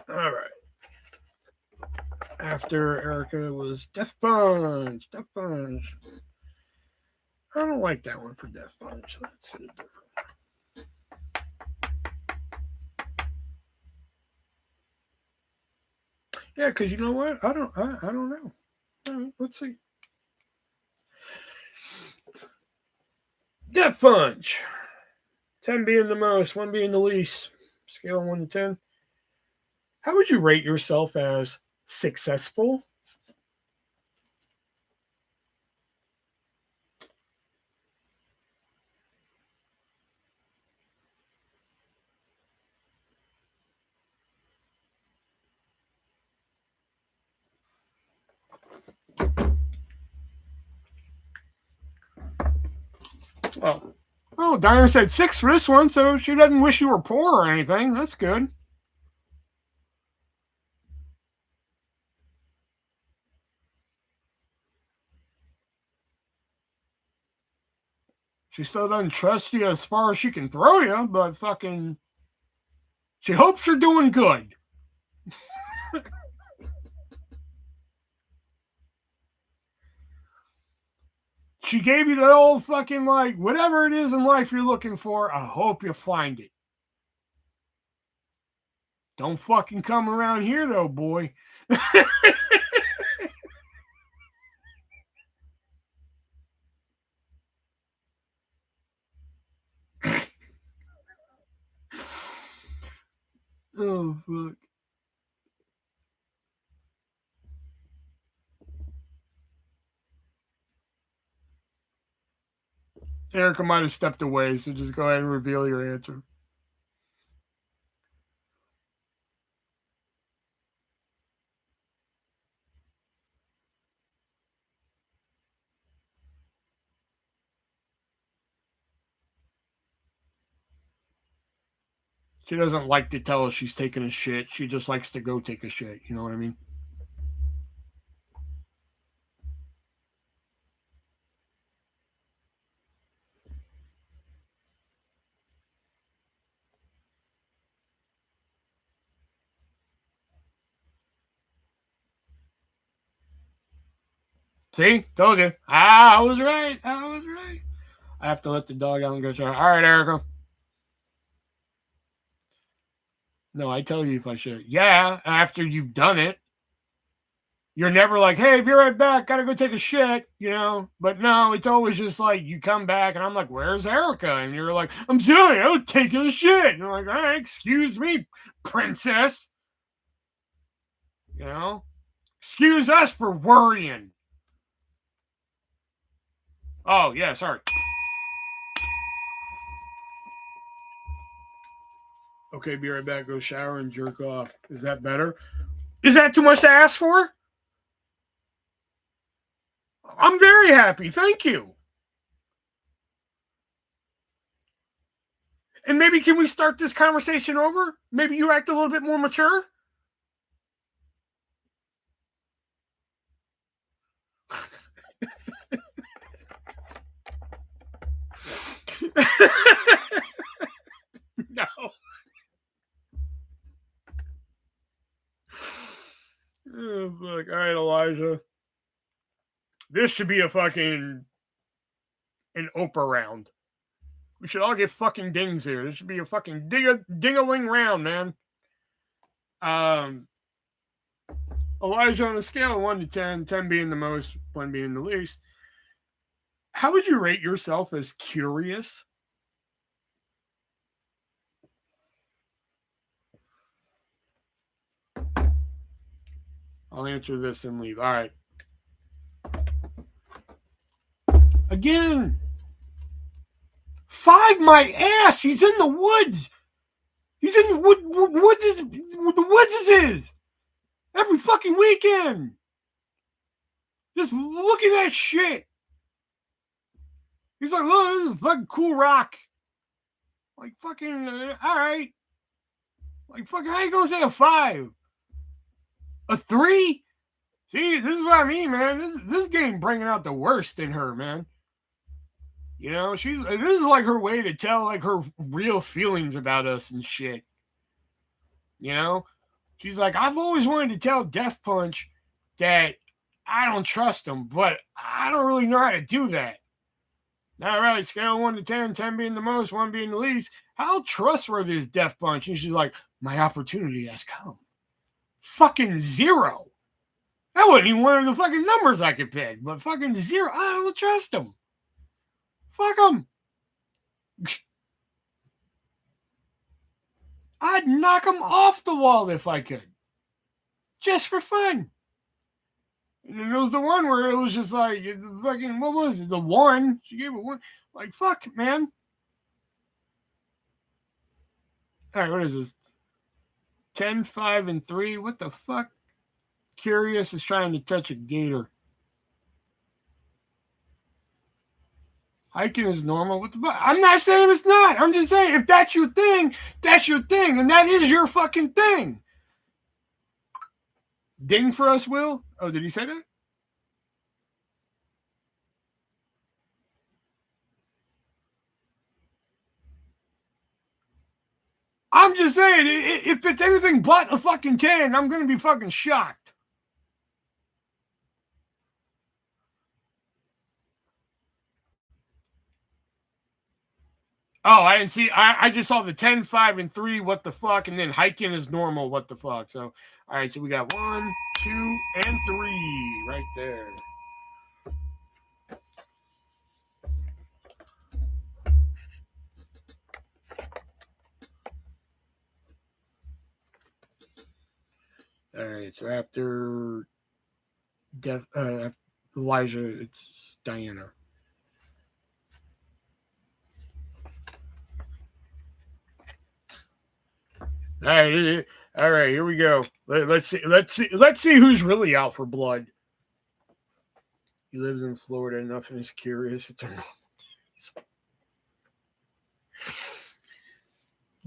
right. After Erica was Death Punch. Death Punch. I don't like that one for Death Punch. Let's do a different. Yeah, because you know what? I don't know. All right, let's see. Death Punch. 10 being the most, 1 being the least. Scale 1 to 10. How would you rate yourself as successful? Oh, Diana said 6 for this one, so she doesn't wish you were poor or anything. That's good. She still doesn't trust you as far as she can throw you, but fucking, she hopes you're doing good. She gave you the old fucking, like, whatever it is in life you're looking for, I hope you find it. Don't fucking come around here, though, boy. Oh, fuck. Erica might have stepped away, so just go ahead and reveal your answer. She doesn't like to tell us she's taking a shit. She just likes to go take a shit. You know what I mean? See? Told you. I was right. I have to let the dog out and go try. All right, Erica. No, I tell you if I should. Yeah, after you've done it. You're never like, hey, be right back. Gotta go take a shit, you know? But no, it's always just like you come back and I'm like, where's Erica? And you're like, I'm sorry, I was taking a shit. And you're like, all right, excuse me, princess. You know? Excuse us for worrying. Oh, yeah, sorry. Okay, be right back. Go shower and jerk off. Is that better? Is that too much to ask for? I'm very happy. Thank you. And maybe can we start this conversation over? Maybe you act a little bit more mature? No. Oh, fuck. All right, Elijah. This should be a fucking an Oprah round. We should all get fucking dings here. This should be a fucking ding-a-ling round, man. Elijah, on a scale of 1 to 10, 10 being the most, 1 being the least, how would you rate yourself as curious? I'll answer this and leave. All right. Again. 5 my ass. He's in the woods. He's in the woods. The woods is his. Every fucking weekend. Just look at that shit. He's like, oh, this is a fucking cool rock. Like, fucking, all right. Like, fucking, how you gonna say a 5? A 3? See, this is what I mean, man. This game bringing out the worst in her, man. You know, this is like her way to tell like her real feelings about us and shit. You know, she's like, I've always wanted to tell Death Punch that I don't trust them, but I don't really know how to do that. All right, scale of 1 to 10, 10 being the most, 1 being the least. How trustworthy is Death Bunch? And she's like, my opportunity has come. Fucking 0. That wasn't even one of the fucking numbers I could pick, but fucking 0. I don't trust them. Fuck them. I'd knock them off the wall if I could. Just for fun. And then there was the one where it was just like, fucking, what was it? The 1. She gave it 1. Like, fuck, man. All right, what is this? 10, 5, and 3. What the fuck? Curious is trying to touch a gator. Hiking is normal. What the fuck? I'm not saying it's not. I'm just saying if that's your thing, that's your thing. And that is your fucking thing. Ding for us, Will. Oh, did he say that? I'm just saying, if it's anything but a fucking 10, I'm going to be fucking shocked. Oh, I didn't see. I just saw the 10, 5, and 3, what the fuck, and then hiking is normal, what the fuck. So, all right, so we got 1, 2, and 3 right there. All right, so after Elijah, it's Diana. All right, here we go. Let's see who's really out for blood. He lives in Florida. Nothing is curious.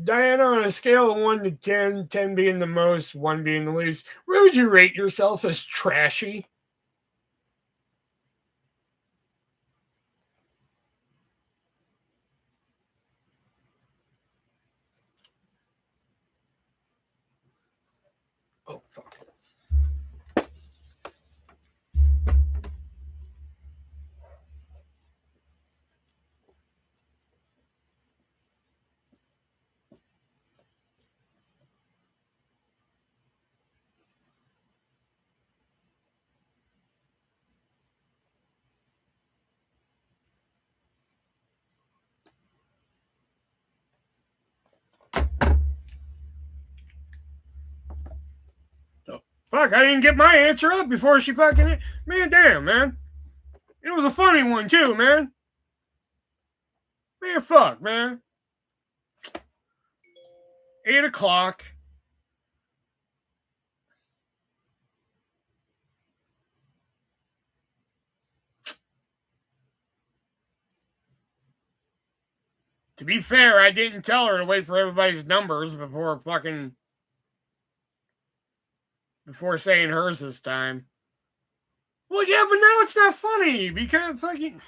Diana, on a scale of 1 to 10, 10 being the most, 1 being the least, where would you rate yourself as trashy? Oh, fuck. Fuck, I didn't get my answer up before she fucking... Man, damn, man. It was a funny one, too, man. Man, fuck, man. 8 o'clock. To be fair, I didn't tell her to wait for everybody's numbers before saying hers this time. Well, yeah, but now it's not funny because fucking...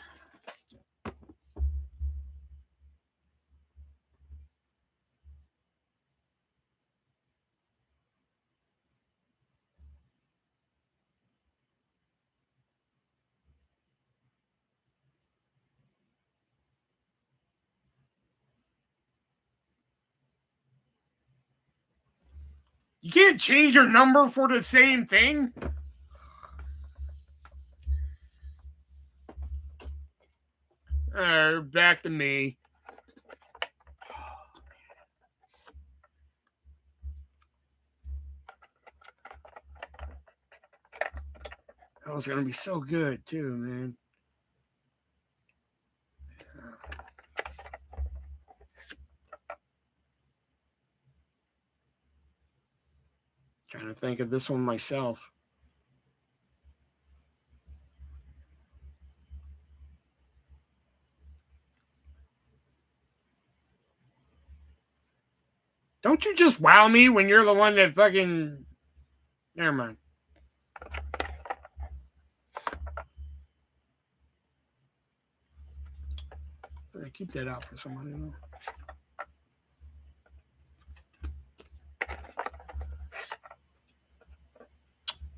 You can't change your number for the same thing. Back to me. That was going to be so good, too, man. Trying to think of this one myself. Don't you just wow me when you're the one that fucking... Never mind. Keep that out for somebody else.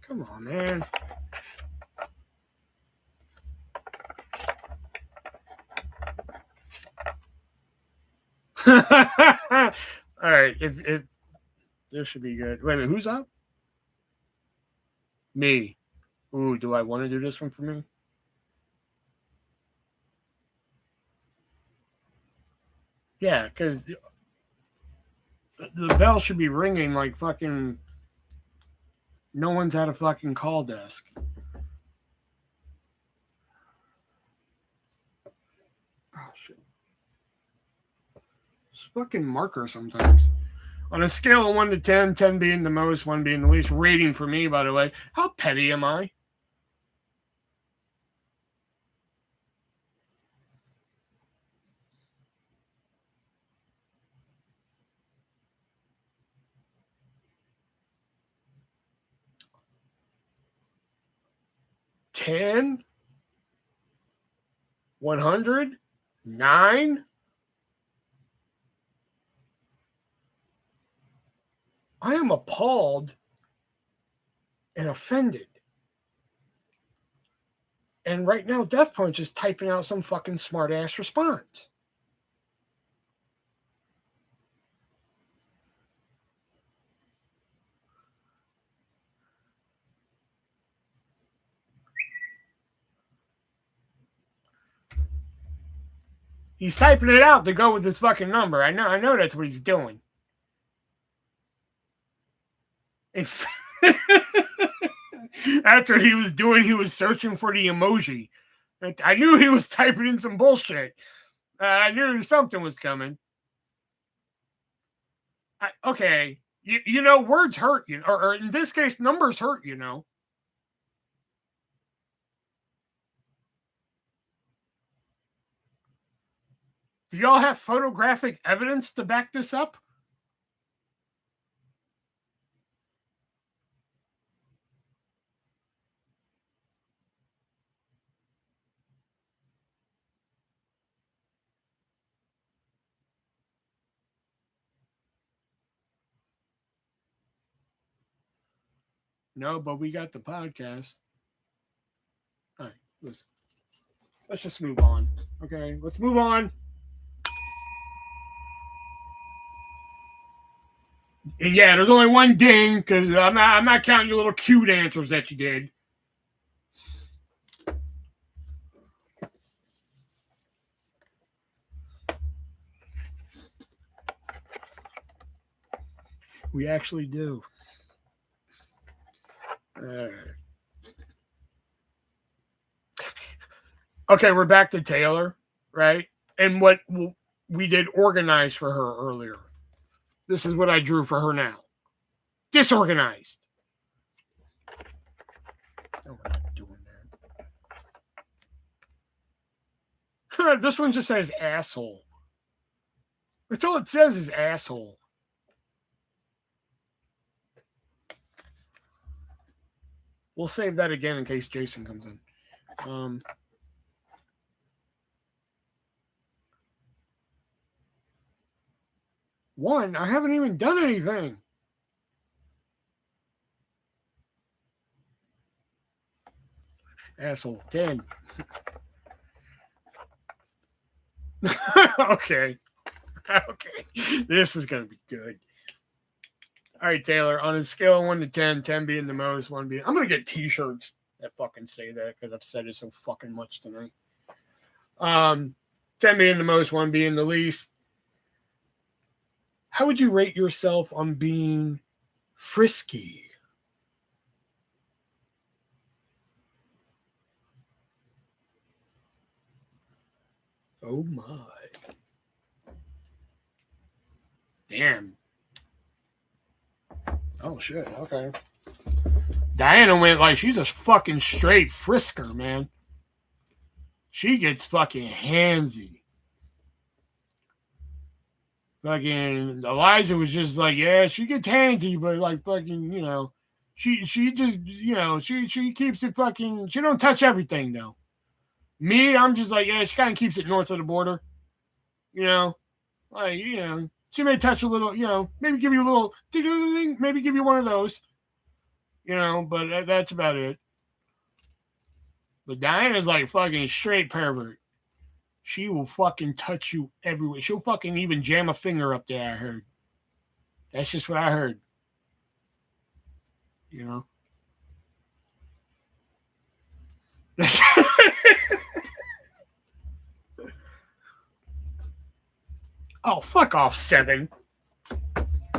Come on, man. All right, if this should be good. Wait a minute, who's up? Me. Ooh, do I want to do this one for me? Yeah, because the bell should be ringing like fucking no one's at a fucking call desk. Oh, shit. It's fucking marker sometimes. On a scale of 1 to 10, 10 being the most, 1 being the least, rating for me, by the way, how petty am I? $10? 100? 9? I am appalled and offended. And right now, Death Punch is typing out some fucking smart ass response. He's typing it out to go with this fucking number. I know that's what he's doing. After he was searching for the emoji. I knew he was typing in some bullshit. I knew something was coming. Okay. You know, words hurt, you know, or in this case, numbers hurt, you know. Do y'all have photographic evidence to back this up? No, but we got the podcast. All right, listen. Let's just move on. Okay, let's move on. Yeah, there's only one ding because I'm not counting your little cute answers that you did. We actually do. Okay, we're back to Taylor, right? And what we did organize for her earlier. This is what I drew for her now. Disorganized. No, we're not doing that. This one just says asshole. That's all it says is asshole. We'll save that again in case Jason comes in. One, I haven't even done anything. Asshole. 10. Okay. This is going to be good. All right, Taylor, on a scale of 1 to 10, 10 being the most, 1 being... I'm going to get t-shirts that fucking say that because I've said it so fucking much tonight. 10 being the most, 1 being the least. How would you rate yourself on being frisky? Oh my. Damn. Oh shit, okay. Diana went like she's a fucking straight frisker, man. She gets fucking handsy. Fucking Elijah was just like, yeah, she gets handsy, but like fucking, you know, she just, you know, she keeps it fucking, she don't touch everything though. Me, I'm just like, yeah, she kind of keeps it north of the border. You know, like, you know, she may touch a little, you know, maybe give you a little ding, maybe give you one of those. You know, but that's about it. But Diana's like fucking straight pervert. She will fucking touch you everywhere. She'll fucking even jam a finger up there, I heard. That's just what I heard. You know? Oh, fuck off, Seven.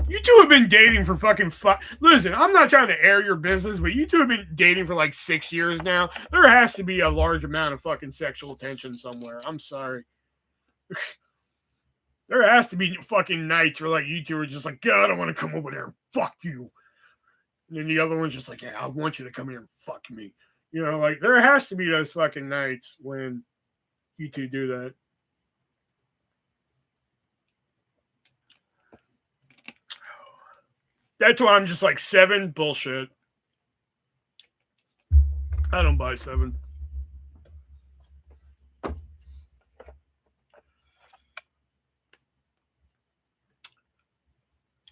You two have been dating for fucking Listen, I'm not trying to air your business, but you two have been dating for like 6 years now. There has to be a large amount of fucking sexual tension somewhere. I'm sorry. There has to be fucking nights where like you two are just like, God, I want to come over there and fuck you. And then the other one's just like, yeah, I want you to come here and fuck me. You know, like there has to be those fucking nights when you two do that. That's why I'm just like, Seven, bullshit. I don't buy Seven.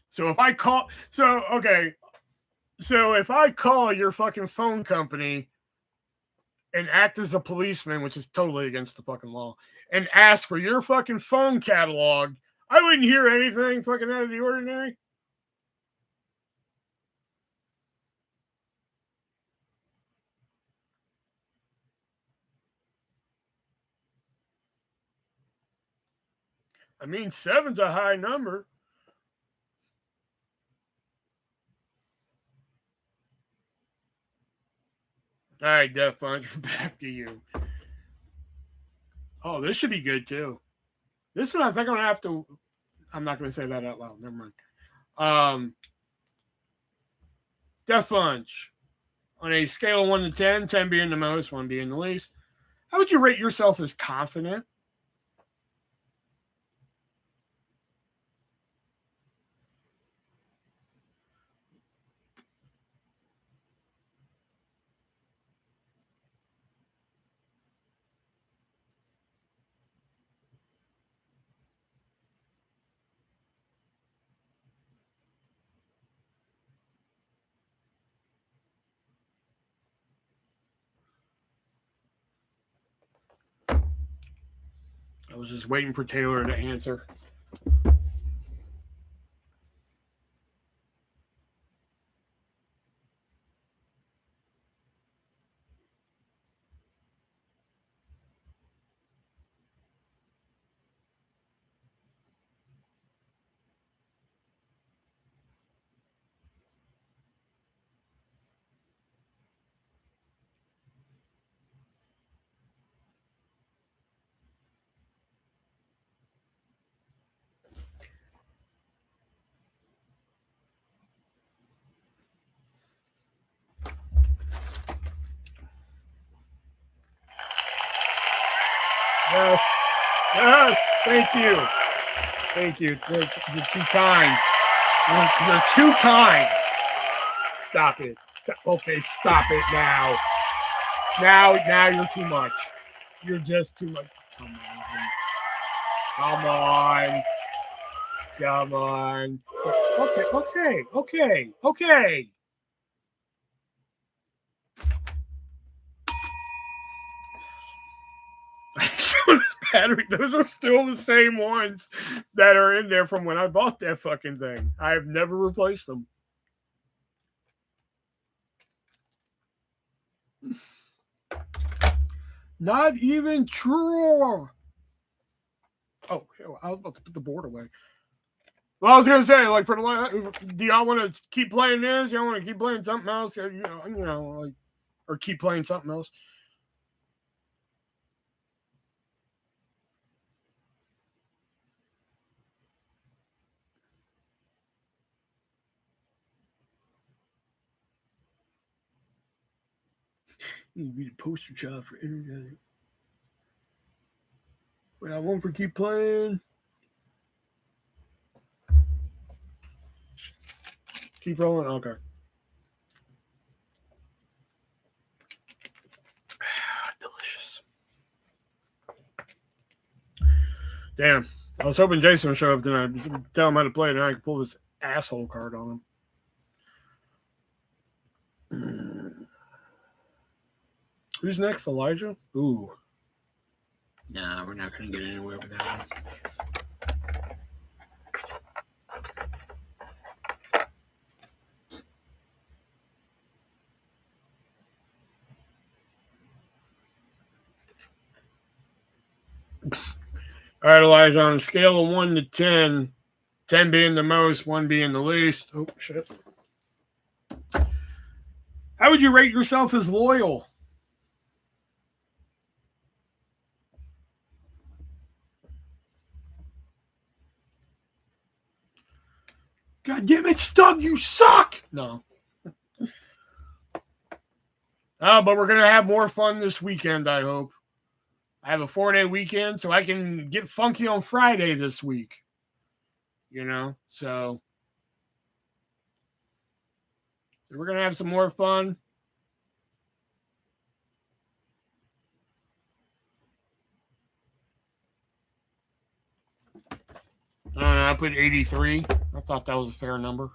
So if I call, so if I call your fucking phone company and act as a policeman, which is totally against the fucking law, and ask for your fucking phone catalog, I wouldn't hear anything fucking out of the ordinary. I mean, 7's a high number. All right, Def Punch, back to you. Oh, this should be good too. This one, I think I'm gonna have to. I'm not gonna say that out loud. Never mind. Def Punch, on a scale of 1 to 10, 10 being the most, 1 being the least, how would you rate yourself as confident? I was just waiting for Taylor to answer. Yes. Yes. Thank you. Thank you. You're too kind. You're too kind. Stop it. Okay, stop it now. Now you're too much. You're just too much. Come on. Come on. Come on. Okay. Battery. Those are still the same ones that are in there from when I bought that fucking thing. I have never replaced them. Not even true. Oh, I was about to put the board away. Well, I was gonna say, like, do y'all want to keep playing this? Y'all want to keep playing something else? You know, like, or keep playing something else? Need to be the poster child for internet. Wait, I won't keep playing. Keep rolling. Okay. Delicious. Damn. I was hoping Jason would show up tonight. Tell him how to play it, and I could pull this asshole card on him. Who's next, Elijah? Ooh. Nah, we're not going to get anywhere with that one. All right, Elijah, on a scale of 1 to 10, 10 being the most, 1 being the least. Oh, shit. How would you rate yourself as loyal? God damn it, Stub, you suck! No. Oh, but we're going to have more fun this weekend, I hope. I have a 4-day weekend, so I can get funky on Friday this week. You know, so we're going to have some more fun. I don't know, I put 83. I thought that was a fair number.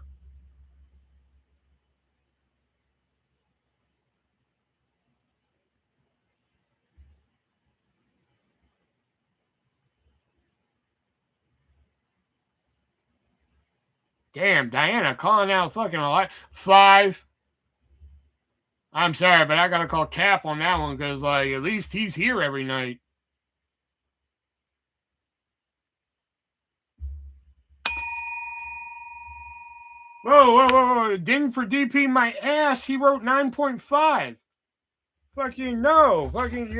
Damn, Diana calling out fucking a lot. 5. I'm sorry, but I got to call Cap on that one because, like, at least he's here every night. Whoa. Ding for DP my ass. He wrote 9.5. Fucking no. Fucking.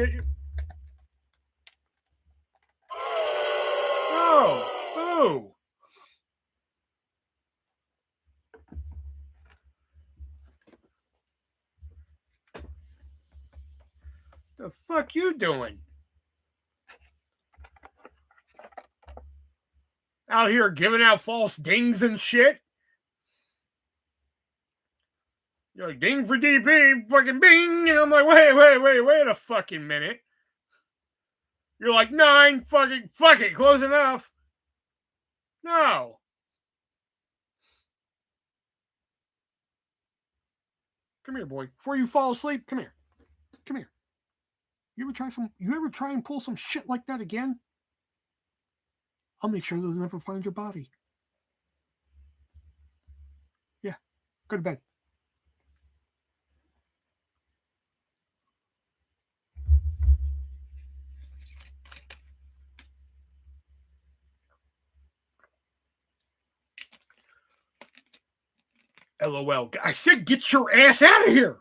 No. Ooh. The fuck you doing? Out here giving out false dings and shit? You're like, ding for DP, fucking bing. And I'm like, wait a fucking minute. You're like, 9, fuck it, close enough. No. Come here, boy. Before you fall asleep, come here. Come here. You ever try and pull some shit like that again? I'll make sure they'll never find your body. Yeah. Go to bed. LOL. I said get your ass out of here.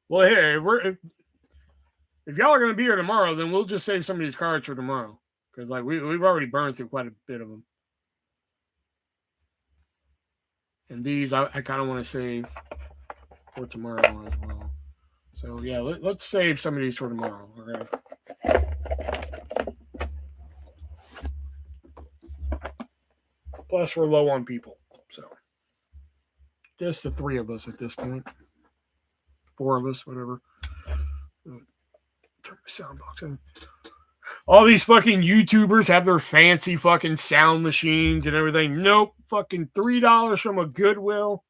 Well, hey, if y'all are going to be here tomorrow, then we'll just save some of these cards for tomorrow. Because like we've already burned through quite a bit of them. And these I kind of want to save for tomorrow as well. So yeah, let's save some of these for tomorrow. All right. Plus, we're low on people. So just the 3 of us at this point. 4 of us, whatever. Turn my sound box on. All these fucking YouTubers have their fancy fucking sound machines and everything. Nope. Fucking $3 from a Goodwill.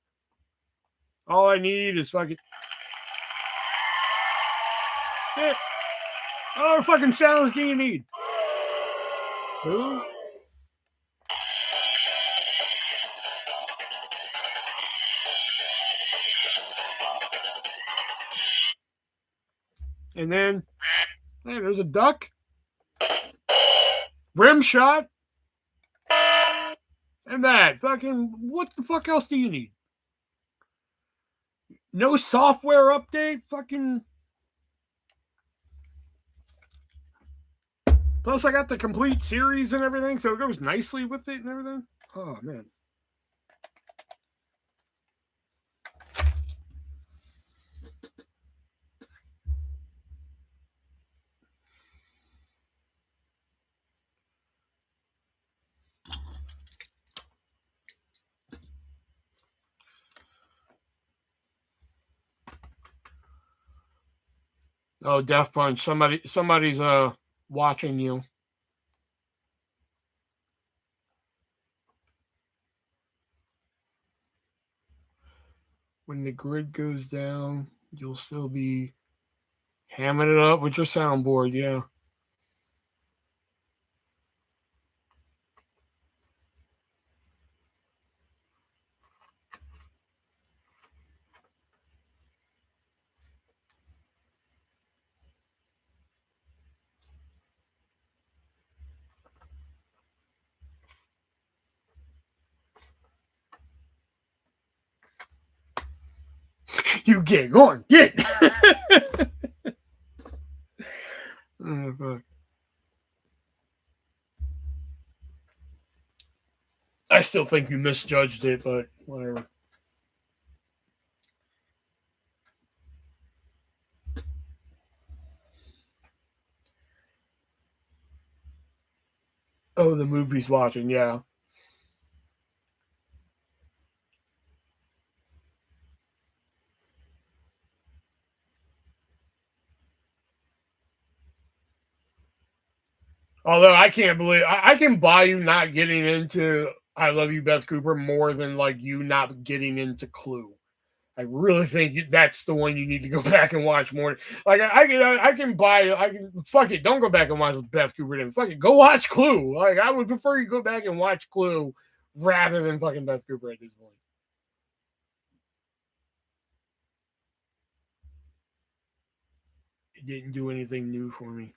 All I need is fucking... Shit. What other fucking sounds do you need? Who? And then, hey, there's a duck. Rim shot. And that. Fucking, what the fuck else do you need? No software update? Fucking... Plus, I got the complete series and everything, so it goes nicely with it and everything. Oh, man. Oh, Death Punch. Somebody's watching you. When the grid goes down, you'll still be hamming it up with your soundboard, yeah. You get going, get. Oh, fuck. I still think you misjudged it, but whatever. Oh, the movie's watching, yeah. Although I can't believe I can buy you not getting into I Love You, Beth Cooper more than like you not getting into Clue. I really think that's the one you need to go back and watch more. Like I can fuck it. Don't go back and watch Beth Cooper. Then fuck it. Go watch Clue. Like I would prefer you go back and watch Clue rather than fucking Beth Cooper at this point. It didn't do anything new for me.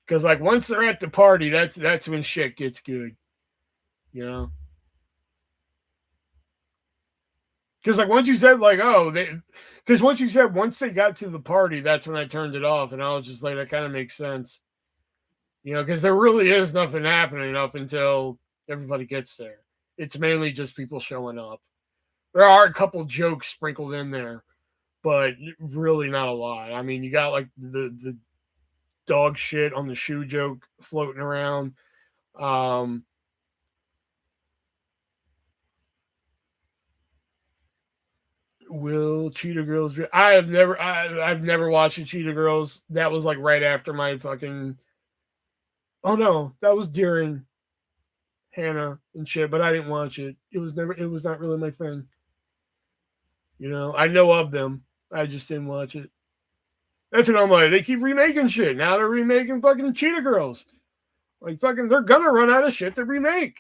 Because like once they're at the party, that's when shit gets good. You know. Because like once you said like because once you said once they got to the party, that's when I turned it off, and I was just like that kind of makes sense, you know, because there really is nothing happening up until everybody gets there. It's mainly just people showing up. There are a couple jokes sprinkled in there, but really not a lot. I mean, you got like the dog shit on the shoe joke floating around. Will Cheetah Girls? I've never watched the Cheetah Girls. That was like right after my fucking. Oh no, that was during Hannah and shit, but I didn't watch it. It was not really my thing. You know, I know of them. I just didn't watch it. That's what I'm like. They keep remaking shit. Now they're remaking fucking Cheetah Girls. Like fucking, they're gonna run out of shit to remake.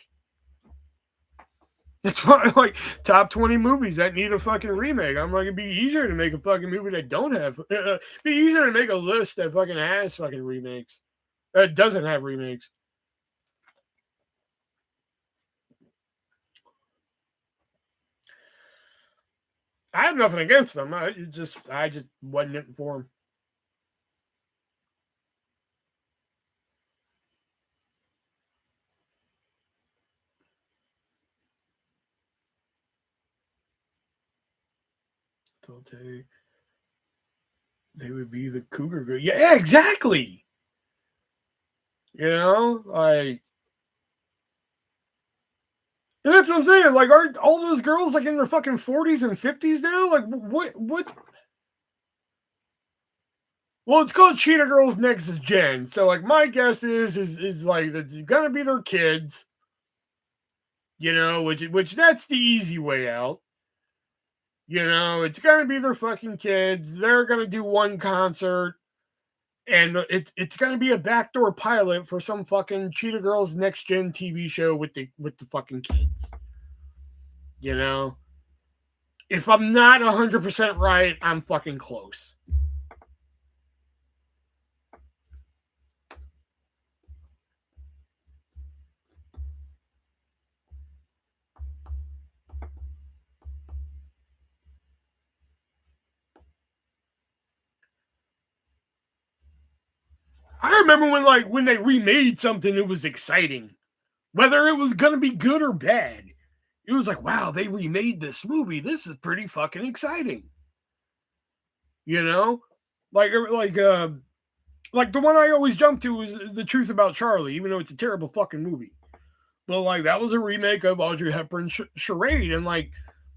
It's like top 20 movies that need a fucking remake. I'm like, it'd be easier to make a fucking movie that don't have. It'd be easier to make a list that fucking has fucking remakes. That doesn't have remakes. I have nothing against them. I just wasn't it for them. They would be the cougar girl. Yeah, exactly. You know, like, and that's what I'm saying. Like, aren't all those girls like in their fucking 40s and 50s now? Like, what? Well, it's called Cheetah Girls Next Gen. So, like, my guess is like it's gonna be their kids. You know, which that's the easy way out. You know, it's gonna be their fucking kids. They're gonna do one concert, and it's gonna be a backdoor pilot for some fucking Cheetah Girls Next Gen TV show with the fucking kids. You know, if I'm not 100% right, I'm fucking close. I remember when they remade something, it was exciting. Whether it was gonna be good or bad, it was like, wow, they remade this movie. This is pretty fucking exciting. You know, like the one I always jump to is The Truth About Charlie, even though it's a terrible fucking movie. But like that was a remake of Audrey Hepburn's Charade, and like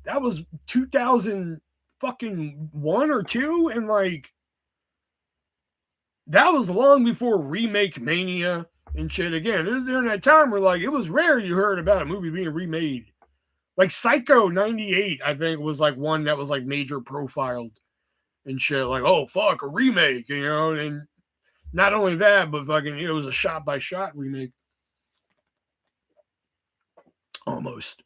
that was 2005 fucking 1 or 2, and like that was long before remake mania and shit. Again, this is during that time where like it was rare you heard about a movie being remade. Like Psycho 98, I think, was like one that was like major profiled and shit. Like, oh fuck, a remake, you know, and not only that, but fucking it was a shot by shot remake. Almost.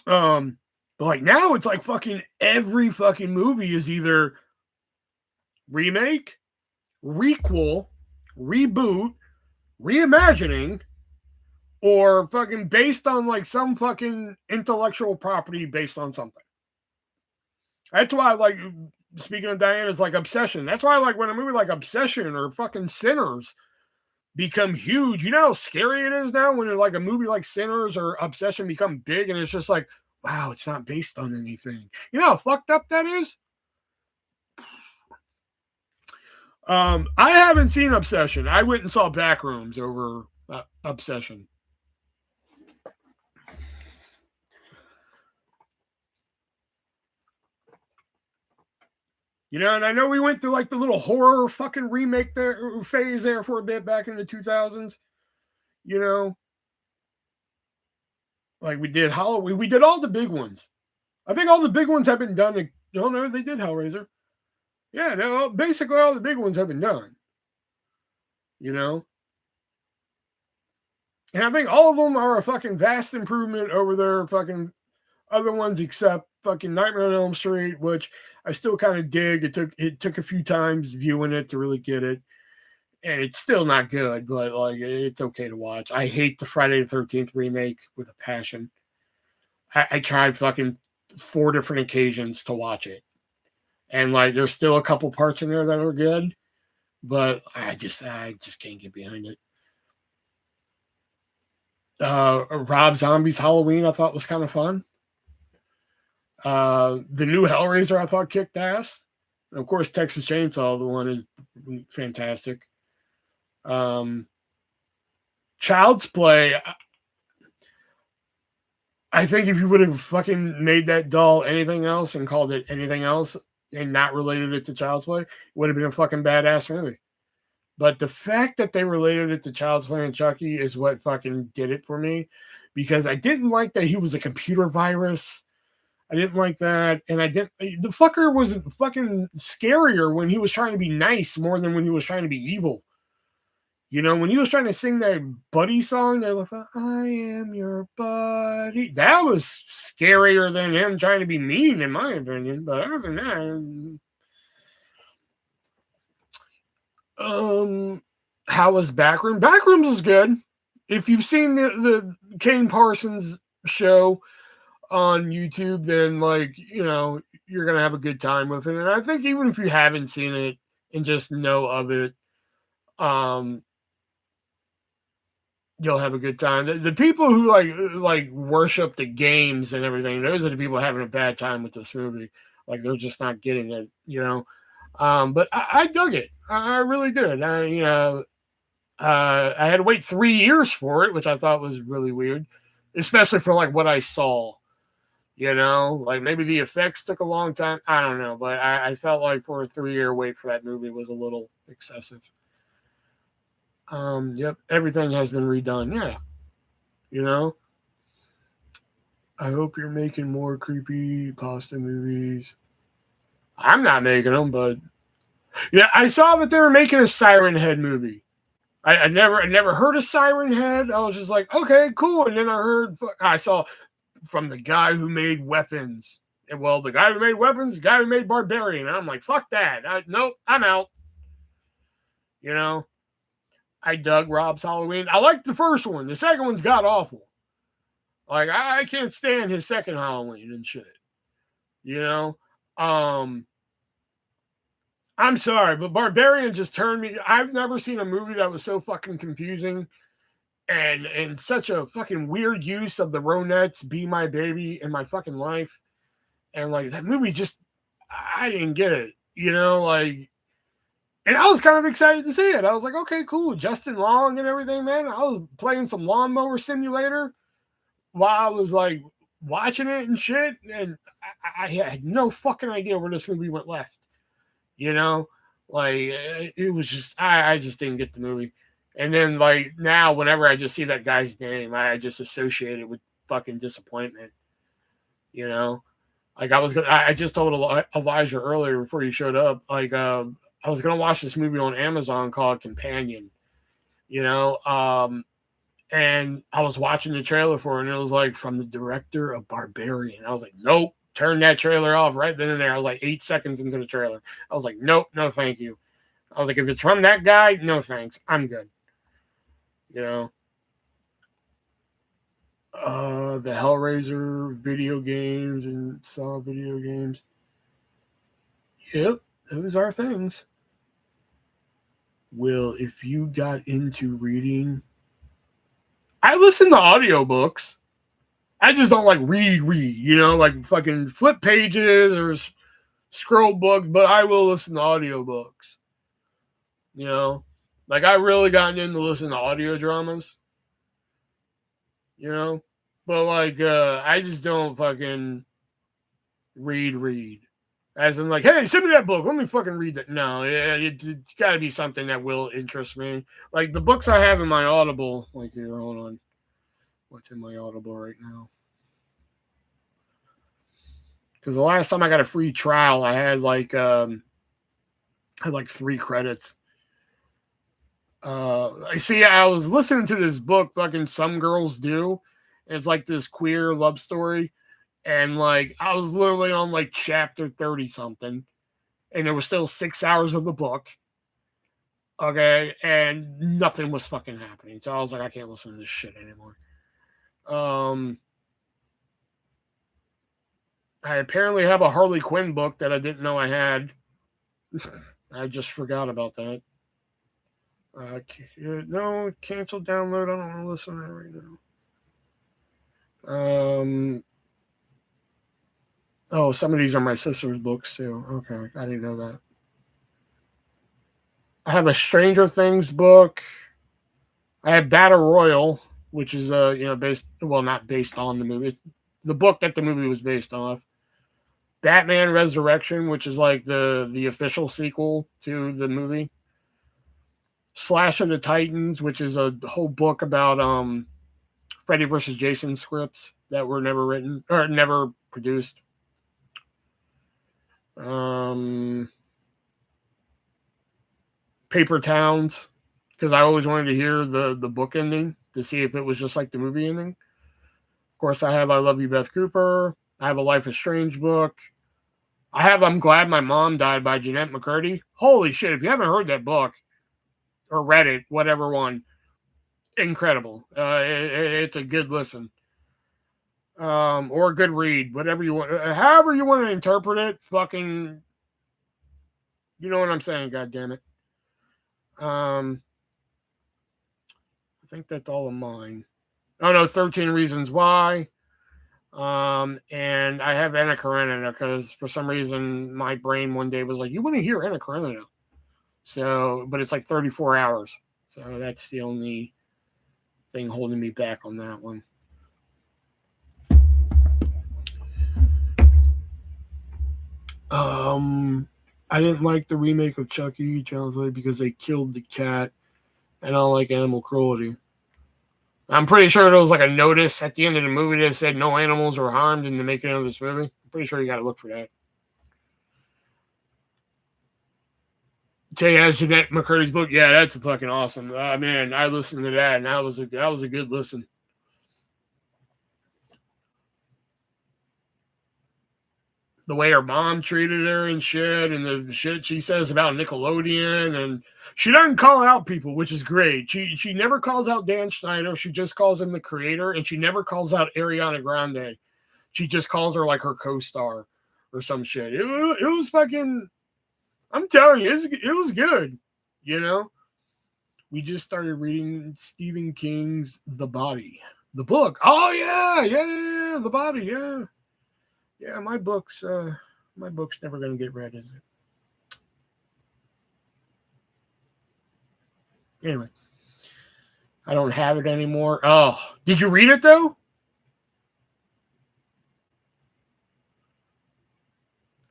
But like now it's like fucking every fucking movie is either remake, requel, reboot, reimagining, or fucking based on like some fucking intellectual property based on something. That's why, like, speaking of Diana's like Obsession, that's why like when a movie like Obsession or fucking Sinners become huge, you know how scary it is now when like a movie like Sinners or Obsession become big and it's just like, wow, it's not based on anything. You know how fucked up that is? I haven't seen Obsession. I went and saw Backrooms over Obsession. You know, and I know we went through like the little horror fucking remake there phase there for a bit back in the 2000s. You know, like we did Halloween, we did all the big ones. I think all the big ones have been done. No, they did Hellraiser. Yeah, basically all the big ones have been done. You know, and I think all of them are a fucking vast improvement over their fucking other ones, except fucking Nightmare on Elm Street, which I still kind of dig. It took a few times viewing it to really get it, and it's still not good, but like it's okay to watch. I hate the Friday the 13th remake with a passion. I tried fucking 4 different occasions to watch it, and like there's still a couple parts in there that are good, but I just can't get behind it. Rob Zombie's Halloween I thought was kind of fun. The new Hellraiser I thought kicked ass. And of course, Texas Chainsaw, the one is fantastic. Child's Play. I think if you would have fucking made that doll anything else and called it anything else and not related it to Child's Play, it would have been a fucking badass movie. But the fact that they related it to Child's Play and Chucky is what fucking did it for me, because I didn't like that he was a computer virus. I didn't like that. And the fucker was fucking scarier when he was trying to be nice more than when he was trying to be evil. You know, when he was trying to sing that buddy song, they was like, I am your buddy. That was scarier than him trying to be mean, in my opinion. But other than that, how was Backrooms? Backrooms is good. If you've seen the Kane Parsons show on YouTube, then like, you know, you're gonna have a good time with it. And I think even if you haven't seen it and just know of it, you'll have a good time. The people who like worship the games and everything, those are the people having a bad time with this movie. Like they're just not getting it, you know. But I dug it. I really did. I had to wait 3 years for it, which I thought was really weird, especially for like what I saw. You know, like maybe the effects took a long time. I don't know, but I felt like for a 3-year wait for that movie was a little excessive. Yep, everything has been redone. Yeah, you know. I hope you're making more creepy pasta movies. I'm not making them, but yeah, I saw that they were making a Siren Head movie. I never heard of Siren Head. I was just like, okay, cool. And then I saw from the guy who made Weapons. And well, the guy who made Weapons, the guy who made Barbarian. And I'm like, fuck that. Nope, I'm out. You know, I dug Rob's Halloween. I liked the first one. The second one's god awful. Like, I can't stand his second Halloween and shit. You know? I'm sorry, but Barbarian just turned me. I've never seen a movie that was so fucking confusing and such a fucking weird use of the Ronettes, Be My Baby in my fucking life. And like that movie just, I didn't get it, you know, like, and I was kind of excited to see it. I was like, okay, cool. Justin Long and everything, man. I was playing some Lawnmower Simulator while I was like watching it and shit, and I had no fucking idea where this movie went left. You know, like it was just I just didn't get the movie. And then like now, whenever I just see that guy's name, I just associate it with fucking disappointment. You know, like I just told Elijah earlier before you showed up. Like I was gonna watch this movie on Amazon called Companion. You know, and I was watching the trailer for it, and it was like from the director of Barbarian. I was like, nope, turn that trailer off right then and there. I was like 8 seconds into the trailer. I was like, nope, no, thank you. I was like, if it's from that guy, no thanks. I'm good. You know, the Hellraiser video games and Saw video games. Yep, those are things. Will, if you got into reading, I listen to audiobooks. I just don't like read, you know, like fucking flip pages or scroll books, but I will listen to audiobooks. You know, like I really gotten into listening to audio dramas. You know, but like I just don't fucking read. As in, like, hey, send me that book. Let me fucking read that. No, it's got to be something that will interest me. Like the books I have in my Audible. Like, here, hold on. What's in my Audible right now? Because the last time I got a free trial, I had like 3 credits. I see. I was listening to this book, fucking Some Girls Do. It's like this queer love story. And like I was literally on like chapter 30 something, and there was still 6 hours of the book. Okay, and nothing was fucking happening. So I was like, I can't listen to this shit anymore. I apparently have a Harley Quinn book that I didn't know I had. I just forgot about that. No, cancel download. I don't want to listen to that right now. Oh, some of these are my sister's books too. Okay, I didn't know that. I have a Stranger Things book. I have Battle Royal, which is based, well, not based on the movie. It's the book that the movie was based off. Batman Resurrection, which is like the official sequel to the movie. Slash of the Titans, which is a whole book about Freddy versus Jason scripts that were never written or never produced. Paper Towns, because I always wanted to hear the book ending to see if it was just like the movie ending. Of course, I have I Love You, Beth Cooper. I have a Life is Strange book. I have I'm Glad My Mom Died by Jeanette McCurdy. Holy shit, if you haven't heard that book or read it, whatever one, incredible. It's a good listen. Or a good read, whatever you want. However you want to interpret it, fucking, you know what I'm saying, God damn it. I think that's all of mine. Oh no, 13 Reasons Why. And I have Anna Karenina because for some reason my brain one day was like, you want to hear Anna Karenina? So, but it's like 34 hours. So that's the only thing holding me back on that one. I didn't like the remake of Chucky because they killed the cat. I don't like animal cruelty. I'm pretty sure there was like a notice at the end of the movie that said no animals were harmed in the making of this movie. I'm pretty sure you got to look for that. Tay has Jeanette McCurdy's book. Yeah, that's fucking awesome. Man, I listened to that, and that was a good listen. The way her mom treated her and shit, and the shit she says about Nickelodeon, and she doesn't call out people, which is great. She never calls out Dan Schneider. She just calls him the creator, and she never calls out Ariana Grande. She just calls her like her co-star or some shit. It was fucking. I'm telling you, it was good. You know, we just started reading Stephen King's The Body, the book. Oh yeah, The Body, yeah. Yeah, my book's never gonna get read, is it? Anyway, I don't have it anymore. Oh, did you read it though?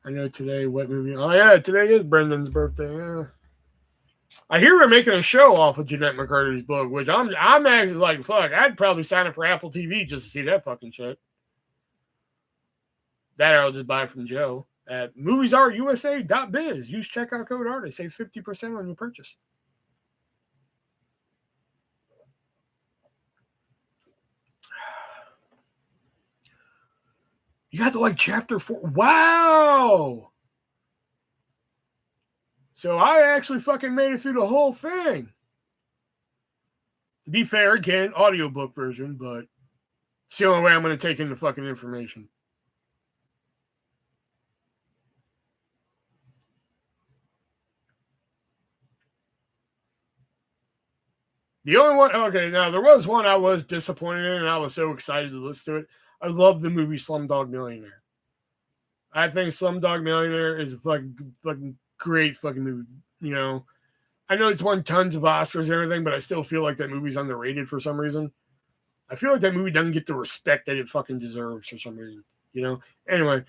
I know today what movie. Oh yeah, today is Brendan's birthday. Yeah. I hear they're making a show off of Jeanette McCurdy's book, which I'm actually like, fuck, I'd probably sign up for Apple TV just to see that fucking shit. That I'll just buy from Joe at moviesartusa.biz. Use checkout code ARTIST. Save 50% on your purchase. You got to like chapter 4. Wow. So I actually fucking made it through the whole thing. To be fair, again, audiobook version, but it's the only way I'm going to take in the fucking information. The only one, okay, now there was one I was disappointed in, and I was so excited to listen to it. I love the movie Slumdog Millionaire. I think Slumdog Millionaire is a fucking great fucking movie. You know, I know it's won tons of Oscars and everything, but I still feel like that movie's underrated for some reason. I feel like that movie doesn't get the respect that it fucking deserves for some reason. You know. Anyway,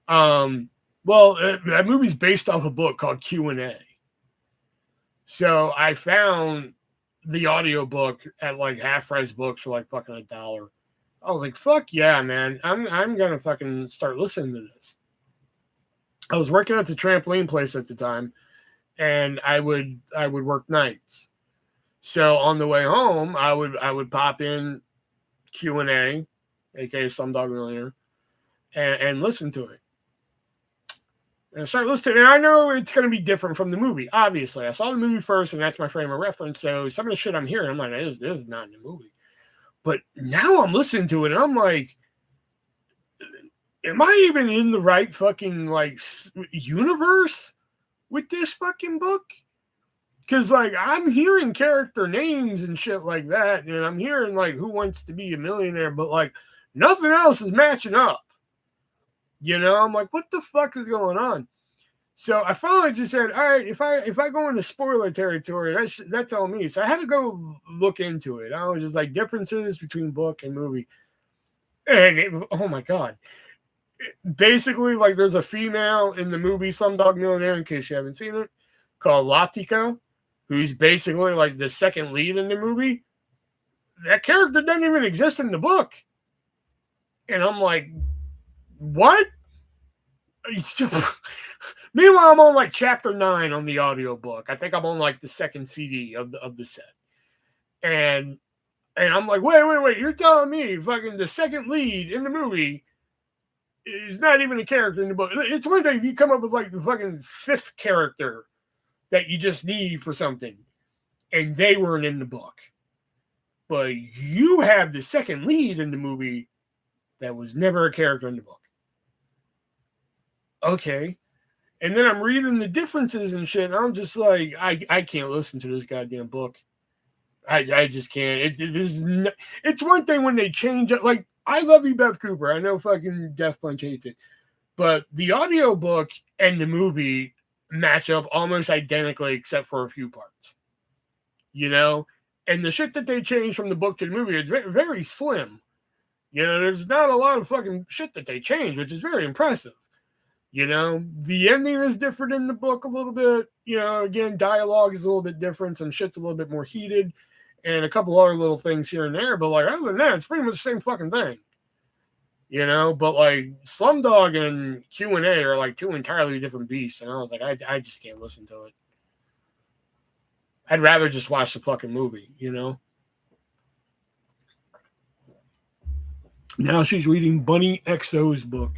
well, that movie's based off a book called Q&A. So I found the audiobook at like half price books for like fucking $1. I was like, fuck yeah, man. I'm gonna fucking start listening to this. I was working at the trampoline place at the time, and I would work nights. So on the way home, I would pop in Q&A, aka Slumdog Millionaire, and listen to it. And I started listening, and I know it's going to be different from the movie. Obviously, I saw the movie first, and that's my frame of reference. So some of the shit I'm hearing, I'm like, this is not in the movie. But now I'm listening to it, and I'm like, am I even in the right fucking like universe with this fucking book? Because like I'm hearing character names and shit like that, and I'm hearing like Who Wants to Be a Millionaire, but like nothing else is matching up. You know, I'm like, what the fuck is going on? So I finally just said, all right, if I go into spoiler territory, that's on me. So I had to go look into it. I was just like differences between book and movie. And oh my God. Basically, like there's a female in the movie Slumdog Millionaire, in case you haven't seen it, called Latika, who's basically like the second lead in the movie. That character doesn't even exist in the book. And I'm like, what? Meanwhile, I'm on like chapter 9 on the audiobook. I think I'm on like the second CD of the set. And I'm like, wait, you're telling me fucking the second lead in the movie is not even a character in the book. It's one thing if you come up with like the fucking 5th character that you just need for something, and they weren't in the book. But you have the second lead in the movie that was never a character in the book. Okay. And then I'm reading the differences and shit, and I'm just like, I can't listen to this goddamn book. I just can't. It's one thing when they change it. Like, I love you, Beth Cooper. I know fucking Death Punch hates it. But the audiobook and the movie match up almost identically except for a few parts. You know? And the shit that they changed from the book to the movie is very, very slim. You know, there's not a lot of fucking shit that they change, which is very impressive. You know, the ending is different in the book a little bit. You know, again, dialogue is a little bit different. Some shit's a little bit more heated. And a couple other little things here and there. But, like, other than that, it's pretty much the same fucking thing. You know, but, like, Slumdog and Q&A are, like, 2 entirely different beasts. And I was like, I just can't listen to it. I'd rather just watch the fucking movie, you know? Now she's reading Bunny XO's book.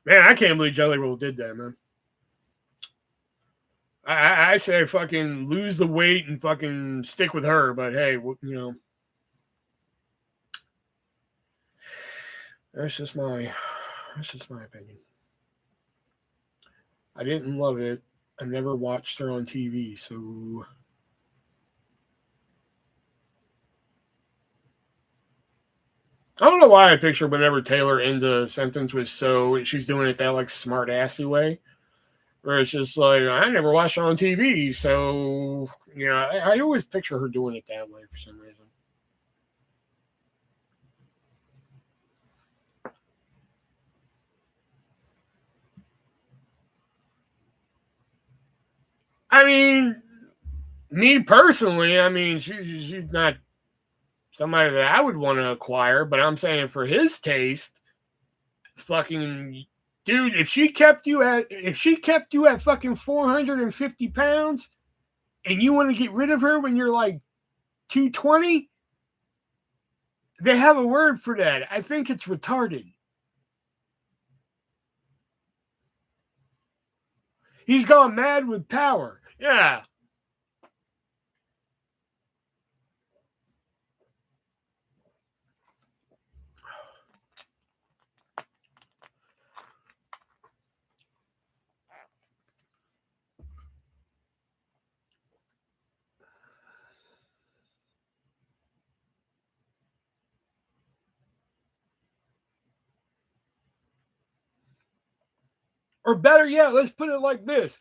Man, I can't believe Jelly Roll did that, man. I say fucking lose the weight and fucking stick with her, but hey, you know, that's just my opinion. I didn't love it. I never watched her on TV, so I don't know why I picture whenever Taylor ends a sentence with "so," she's doing it that like smart assy way. Where it's just like, I never watched her on TV, so, you know, I always picture her doing it that way for some reason. I mean, me personally, I mean, she's not somebody that I would want to acquire, but I'm saying for his taste, fucking dude, if she kept you at fucking 450 pounds and you want to get rid of her when you're like 220, they have a word for that. I think it's retarded. He's gone mad with power. Yeah. Or better yet, let's put it like this.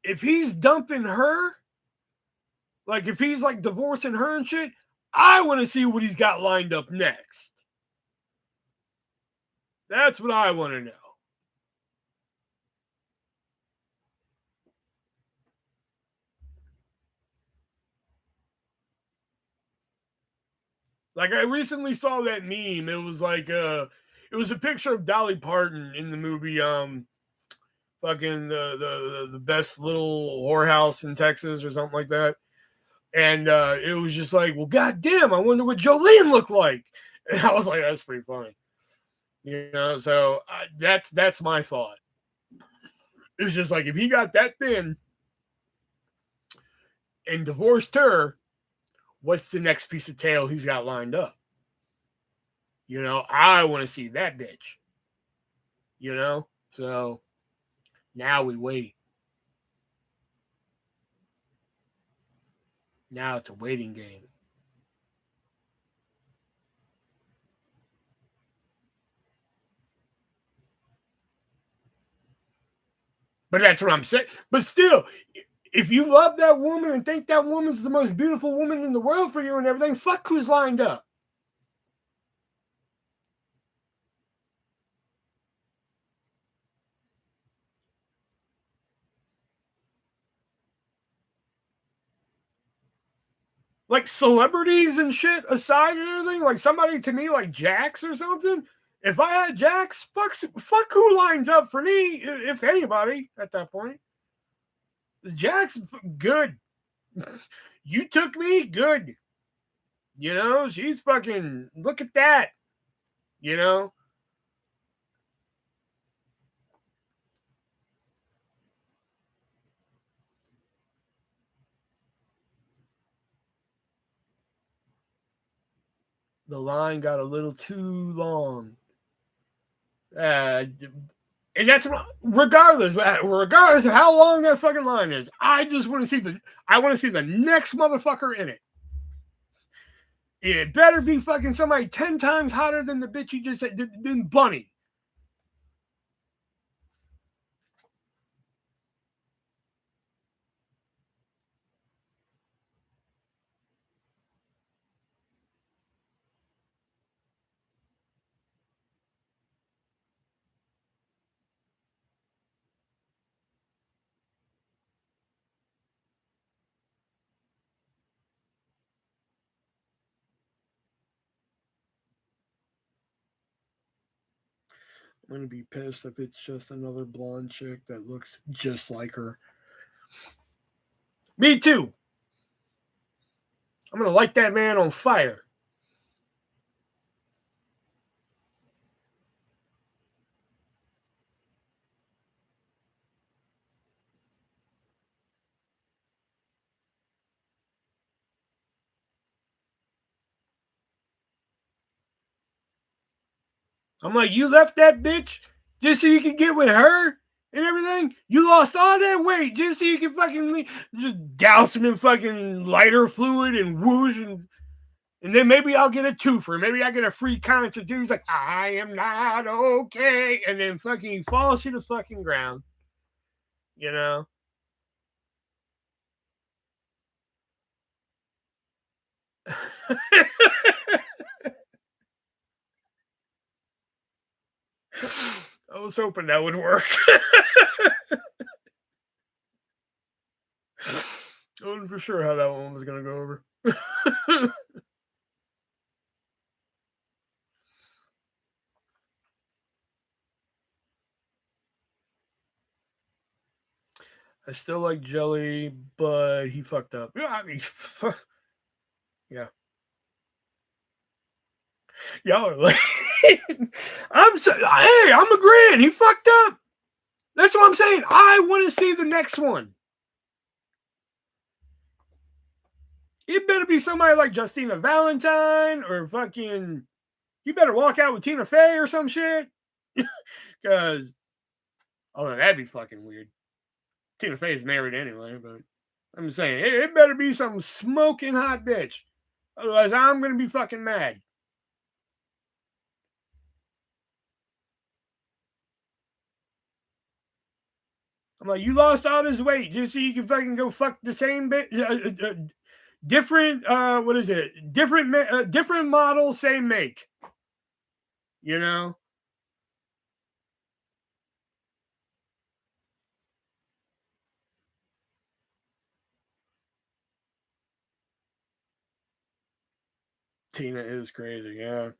If he's dumping her, like if he's like divorcing her and shit, I want to see what he's got lined up next. That's what I want to know. Like I recently saw that meme. It was like it was a picture of Dolly Parton in the movie fucking the best little whorehouse in Texas or something like that. And it was just like, well, goddamn, I wonder what Jolene looked like. And I was like, that's pretty funny. You know, so that's my thought. It's just like if he got that thin and divorced her, what's the next piece of tail he's got lined up? You know, I want to see that bitch. You know, so now we wait. Now it's a waiting game. But that's what I'm saying. But still, if you love that woman and think that woman's the most beautiful woman in the world for you and everything, fuck who's lined up. Like celebrities and shit aside and everything, like somebody to me like Jax or something. If I had Jax, fuck who lines up for me, if anybody at that point. Jax, good. You took me, good. You know, she's fucking, look at that. You know? The line got a little too long. And that's regardless of how long that fucking line is. I just want to see the next motherfucker in it. It better be fucking somebody 10 times hotter than the bitch you just said, than Bunny. I'm going to be pissed if it's just another blonde chick that looks just like her. Me too. I'm going to light that man on fire. I'm like, you left that bitch just so you could get with her and everything? You lost all that weight just so you could fucking just douse him in fucking lighter fluid and whoosh and then maybe I'll get a twofer. Maybe I get a free concert. Dude's like, I am not okay. And then fucking falls to the fucking ground. You know? I was hoping that would work. wasn't for sure how that one was going to go over. I still like Jelly, but he fucked up. Yeah, I mean, yeah. Y'all are like, I'm agreeing. He fucked up. That's what I'm saying. I want to see the next one. It better be somebody like Justina Valentine or fucking. You better walk out with Tina Fey or some shit. Because, oh, that'd be fucking weird. Tina Fey's married anyway, but I'm just saying, it better be some smoking hot bitch. Otherwise, I'm going to be fucking mad. I'm like, you lost all this weight just so you can fucking go fuck the same bitch. Different, what is it? Different model, same make. You know? Tina is crazy, yeah.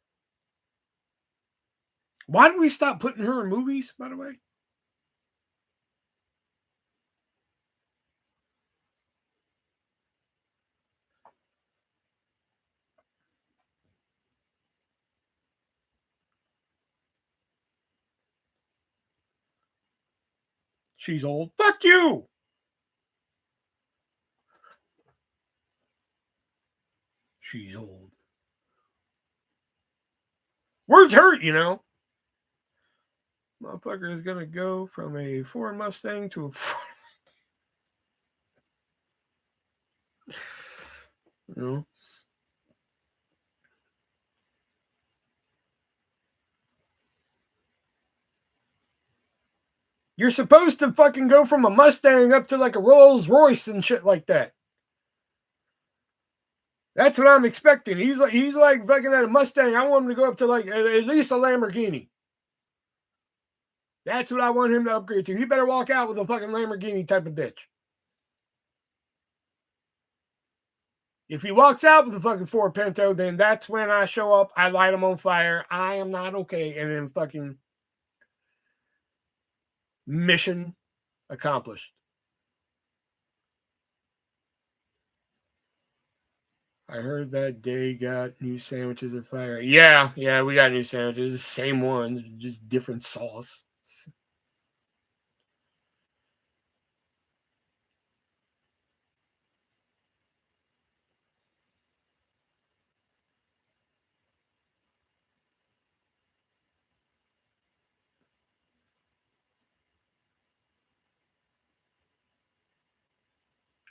Why did we stop putting her in movies, by the way? She's old. Fuck you! She's old. Words hurt, you know? Motherfucker is gonna go from a Ford Mustang to a Ford. You know? You're supposed to fucking go from a Mustang up to like a Rolls Royce and shit like that. That's what I'm expecting. He's like fucking at a Mustang. I want him to go up to like at least a Lamborghini. That's what I want him to upgrade to. He better walk out with a fucking Lamborghini type of bitch. If he walks out with a fucking Ford Pinto, then that's when I show up. I light him on fire. I am not okay. And then fucking mission accomplished. I heard that they got new sandwiches at Fire. Yeah, we got new sandwiches. Same ones, just different sauce.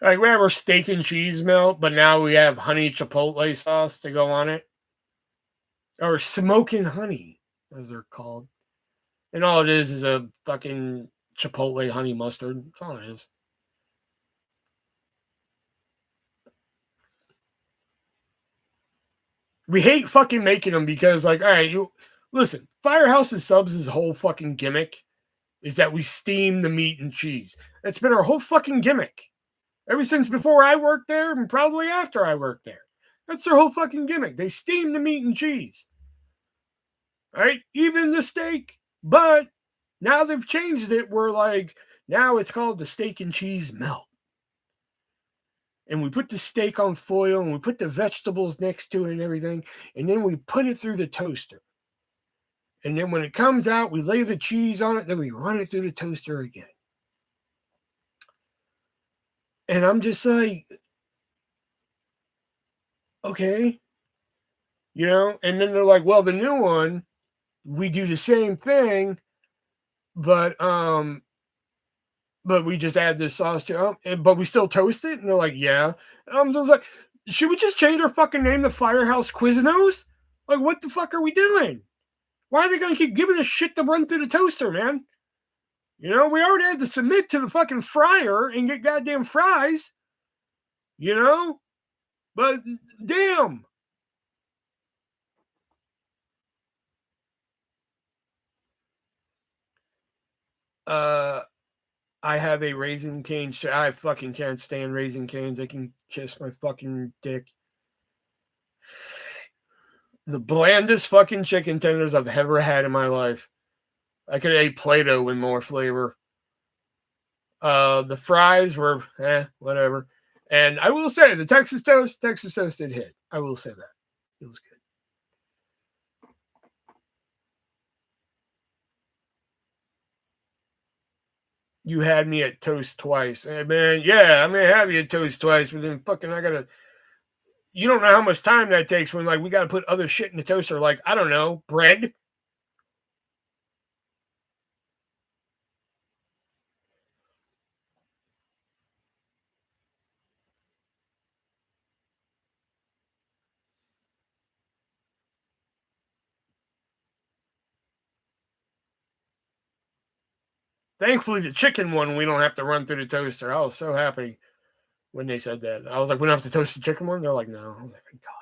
Like we have our steak and cheese melt, but now we have honey chipotle sauce to go on it. Or smoking honey, as they're called. And all it is a fucking chipotle honey mustard. That's all it is. We hate fucking making them because, like, all right, you listen, Firehouse's Subs' whole fucking gimmick is that we steam the meat and cheese. That's been our whole fucking gimmick. Ever since before I worked there and probably after I worked there. That's their whole fucking gimmick. They steam the meat and cheese. All right? Even the steak. But now they've changed it where, like, now it's called the steak and cheese melt. And we put the steak on foil and we put the vegetables next to it and everything. And then we put it through the toaster. And then when it comes out, we lay the cheese on it. Then we run it through the toaster again. And I'm just like, okay. You know? And then they're like, well, the new one, we do the same thing, but we just add this sauce to it, but we still toast it. And they're like, yeah. And I'm just like, should we just change our fucking name to Firehouse Quiznos? Like, what the fuck are we doing? Why are they going to keep giving us shit to run through the toaster, man? You know, we already had to submit to the fucking fryer and get goddamn fries. You know? But damn. I have a Raising Cane. I fucking can't stand Raising Canes. They can kiss my fucking dick. The blandest fucking chicken tenders I've ever had in my life. I could have ate Play-Doh with more flavor. The fries were whatever. And I will say the Texas toast did hit. I will say that. It was good. You had me at toast twice. Hey, man, yeah, I'm gonna have you at toast twice, but then fucking I gotta, you don't know how much time that takes when like we gotta put other shit in the toaster, like, I don't know, bread. Thankfully, the chicken one we don't have to run through the toaster. I was so happy when they said that. I was like, we don't have to toast the chicken one. They're like, no. I was like, thank God.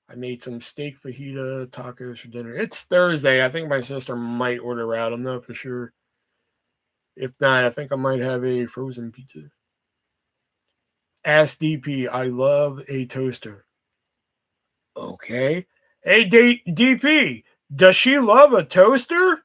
I made some steak fajita tacos for dinner. It's Thursday. I think my sister might order out. I'm not for sure. If not, I think I might have a frozen pizza. Ask DP. I love a toaster. Okay. Hey, DP. Does she love a toaster?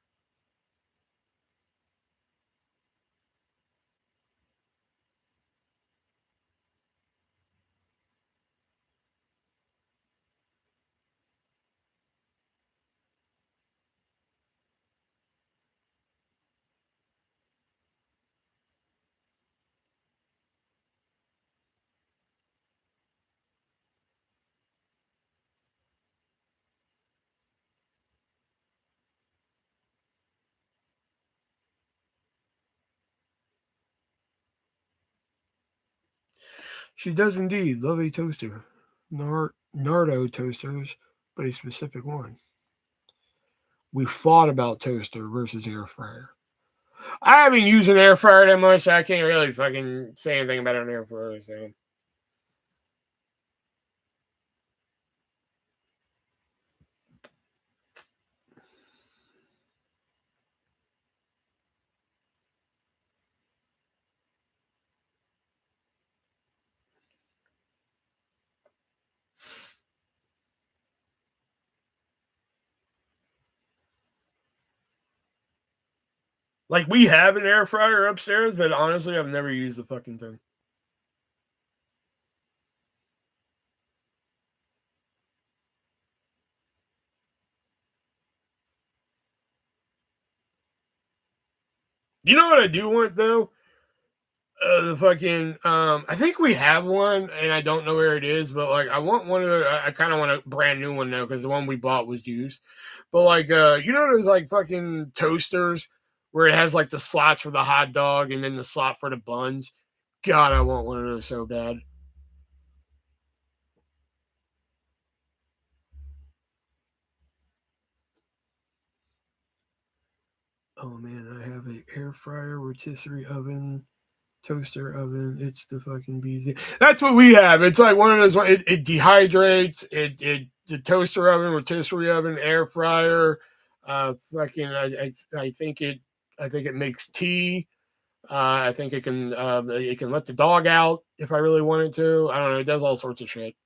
She does indeed love a toaster. Nardo toasters, but a specific one. We fought about toaster versus air fryer. I haven't used an air fryer that much, so I can't really fucking say anything about an air fryer. So. Like, we have an air fryer upstairs, but honestly, I've never used the fucking thing. You know what I do want, though? The fucking, I think we have one, and I don't know where it is, but, like, I want one of the, I kind of want a brand new one, though, because the one we bought was used. But, like, you know those, like, fucking toasters where it has, like, the slots for the hot dog and then the slot for the buns? God, I want one of those so bad. Oh man, I have an air fryer, rotisserie oven, toaster oven. It's the fucking bees. That's what we have. It's like one of those. It dehydrates. The toaster oven, rotisserie oven, air fryer. Fucking. I think it. I think it makes tea. I think it can. It can let the dog out if I really wanted to. I don't know. It does all sorts of shit.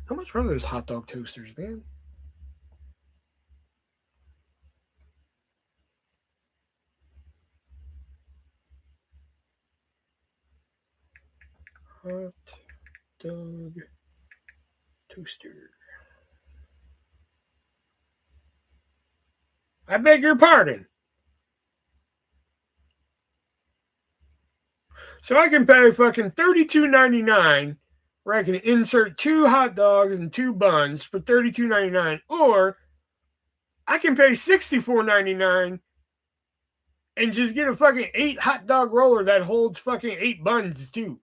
How much are those hot dog toasters, man? Hot dog toaster. I beg your pardon. So I can pay fucking $32.99 where I can insert 2 hot dogs and 2 buns for $32.99, or I can pay $64.99 and just get a fucking 8 hot dog roller that holds fucking 8 buns too.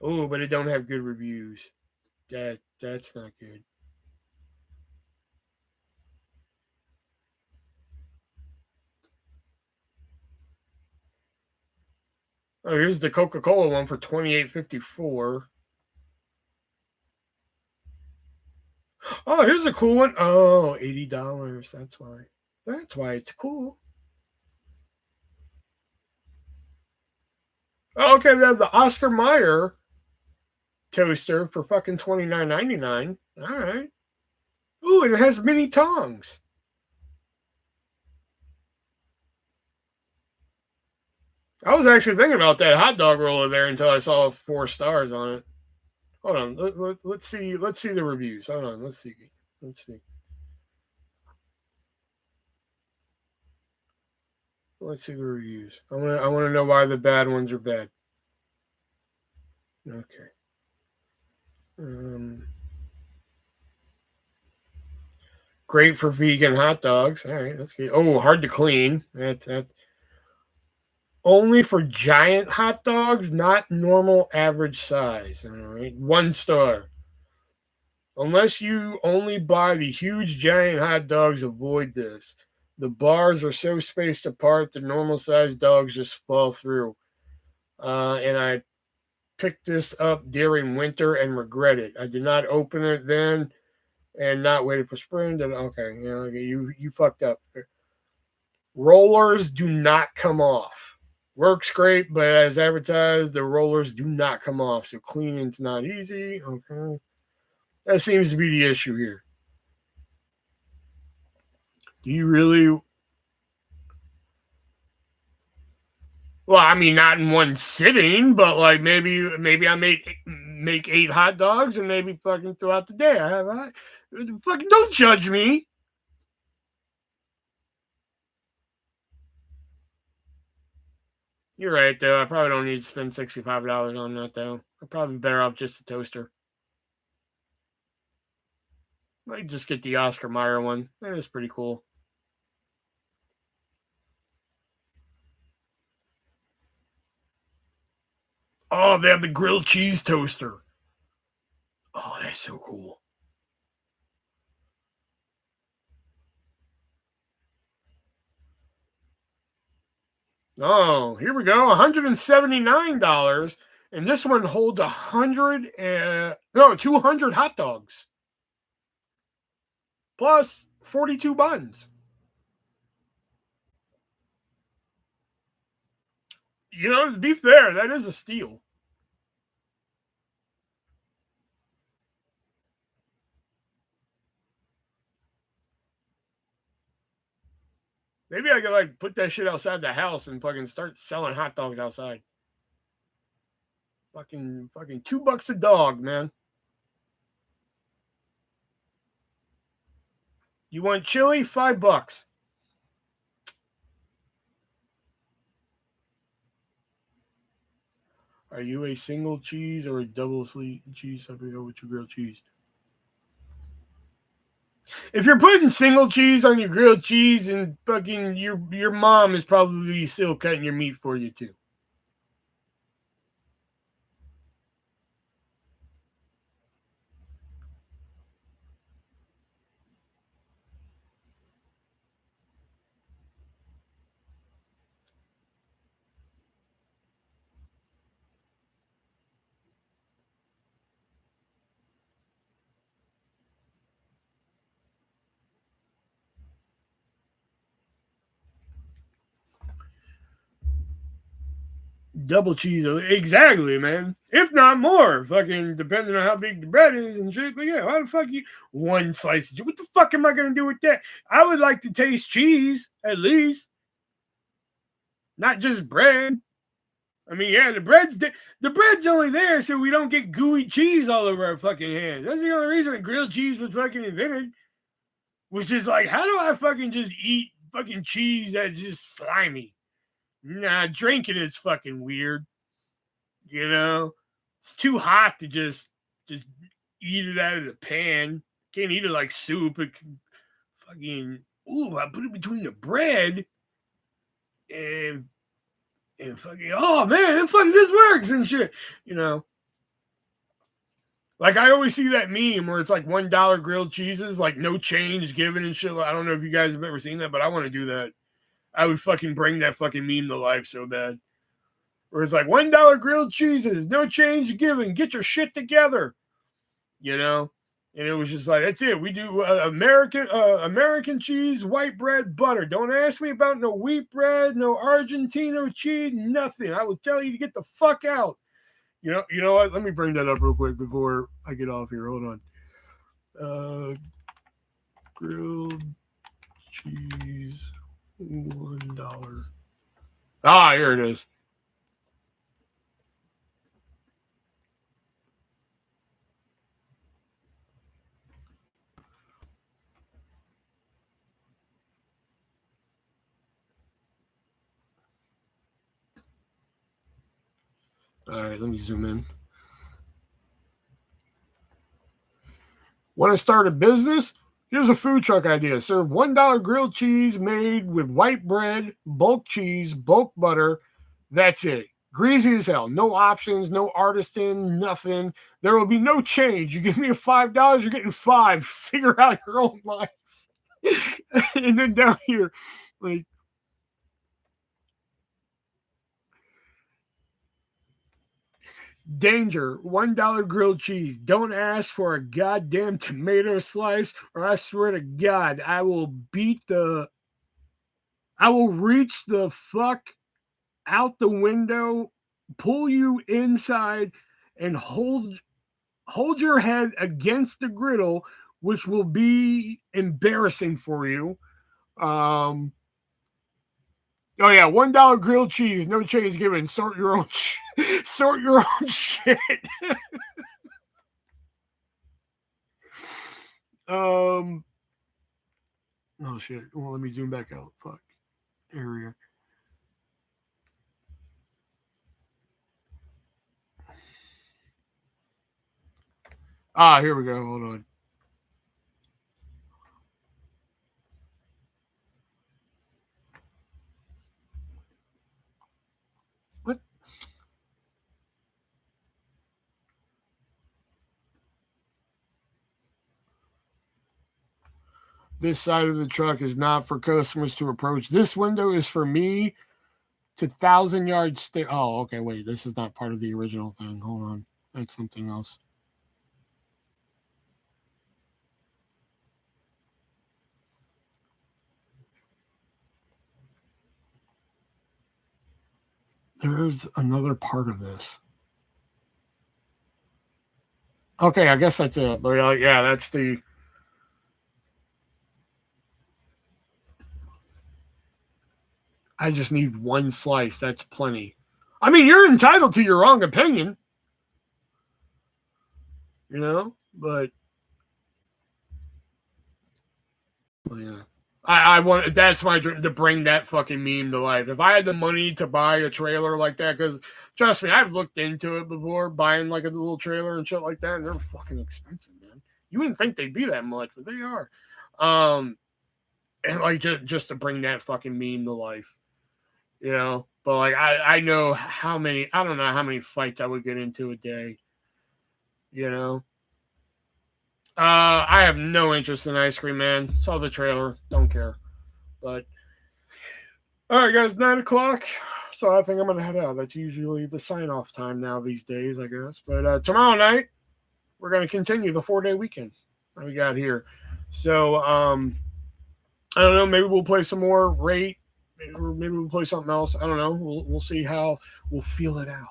Oh, but it don't have good reviews. That's not good. Oh, here's the Coca-Cola one for $28.54. Oh, here's a cool one. Oh, $80. That's why. That's why it's cool. Oh, okay, we have the Oscar Mayer toaster for fucking $29.99. All right. Ooh, and it has mini tongs. I was actually thinking about that hot dog roller there until I saw 4 stars on it. Hold on. Let's see. Let's see the reviews. Hold on. Let's see. Let's see. Let's see the reviews. I want to know why the bad ones are bad. Okay. Great for vegan hot dogs. All right, that's good. Oh, hard to clean. That's only for giant hot dogs, not normal average size. All right, 1 star. Unless you only buy the huge giant hot dogs, avoid this. The bars are so spaced apart, the normal sized dogs just fall through. And I picked this up during winter and regret it. I did not open it then and not waited for spring. Okay, you fucked up. Rollers do not come off. Works great, but as advertised, the rollers do not come off. So cleaning's not easy. Okay. That seems to be the issue here. Do you really? Well, I mean, not in one sitting, but like maybe I make 8 hot dogs and maybe fucking throughout the day I have fucking don't judge me. You're right though. I probably don't need to spend $65 on that though. I'm probably better off just a toaster. Might just get the Oscar Mayer one. That is pretty cool. Oh, they have the grilled cheese toaster. Oh, that's so cool. Oh, here we go. $179. And this one holds 200 hot dogs. Plus 42 buns. You know, to be fair, that is a steal. Maybe I could like put that shit outside the house and fucking start selling hot dogs outside. Fucking $2 a dog, man. You want chili? $5. Are you a single cheese or a double cheese? I forget what your grilled cheese. If you're putting single cheese on your grilled cheese, and fucking your mom is probably still cutting your meat for you too. Double cheese, exactly, man. If not more, fucking depending on how big the bread is and shit. But yeah, why the fuck you 1 slice? What the fuck am I gonna do with that? I would like to taste cheese at least, not just bread. I mean, yeah, the bread's only there so we don't get gooey cheese all over our fucking hands. That's the only reason grilled cheese was fucking invented. Which is like, how do I fucking just eat fucking cheese that's just slimy? Nah, drinking it's fucking weird. You know, it's too hot to just eat it out of the pan. Can't eat it like soup. It can fucking I put it between the bread and fucking man, it fucking this works and shit. You know, like I always see that meme where it's like $1 grilled cheeses, like no change given and shit. I don't know if you guys have ever seen that, but I want to do that. I would fucking bring that fucking meme to life so bad. where it's like $1 grilled cheeses, no change given, get your shit together, you know. And it was just like, that's it. We do American cheese, white bread, butter. Don't ask me about no wheat bread, no Argentino cheese, nothing. I will tell you to get the fuck out. You know what? Let me bring that up real quick before I get off here. Hold on. Grilled cheese, $1. Ah, here it is. All right, let me zoom in. Want to start a business? Here's a food truck idea. Serve $1 grilled cheese made with white bread, bulk cheese, bulk butter. That's it. Greasy as hell. No options, no artisan, nothing. There will be no change. You give me a $5, you're getting 5. Figure out your own life. And then down here, like, danger, $1 grilled cheese. Don't ask for a goddamn tomato slice, or I swear to God, I will reach the fuck out the window, pull you inside, and hold your head against the griddle, which will be embarrassing for you. Oh yeah, $1 grilled cheese, no change given. Sort your own sort your own shit. Oh shit. Well, let me zoom back out. Fuck. Area. Ah, here we go. Hold on. What? This side of the truck is not for customers to approach. This window is for me to 1,000-yard stay. Oh, okay. Wait, this is not part of the original thing. Hold on. That's something else. There's another part of this. Okay, I guess that's it. But yeah, that's the. I just need one slice. That's plenty. I mean, you're entitled to your wrong opinion, you know, but well, yeah. I want, that's my dream, to bring that fucking meme to life. If I had the money to buy a trailer like that, because trust me, I've looked into it before, buying like a little trailer and shit like that, and they're fucking expensive, man. You wouldn't think they'd be that much, but they are. And like just to bring that fucking meme to life, you know. But like I know how many, I don't know how many fights I would get into a day, you know. I have no interest in ice cream, man. Saw the trailer, don't care. But all right, guys, 9:00. So I think I'm gonna head out. That's usually the sign-off time now these days, I guess. But tomorrow night we're gonna continue the 4-day weekend that we got here. So I don't know. Maybe we'll play some more rate, or maybe we'll play something else. I don't know. We'll see how we'll feel it out.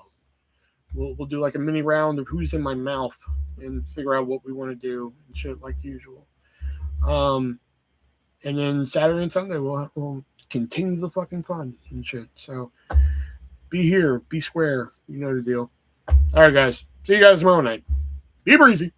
We'll do like a mini round of who's in my mouth and figure out what we want to do and shit like usual. And then Saturday and Sunday we'll continue the fucking fun and shit. So be here, be square. You know the deal. All right, guys. See you guys tomorrow night. Be breezy.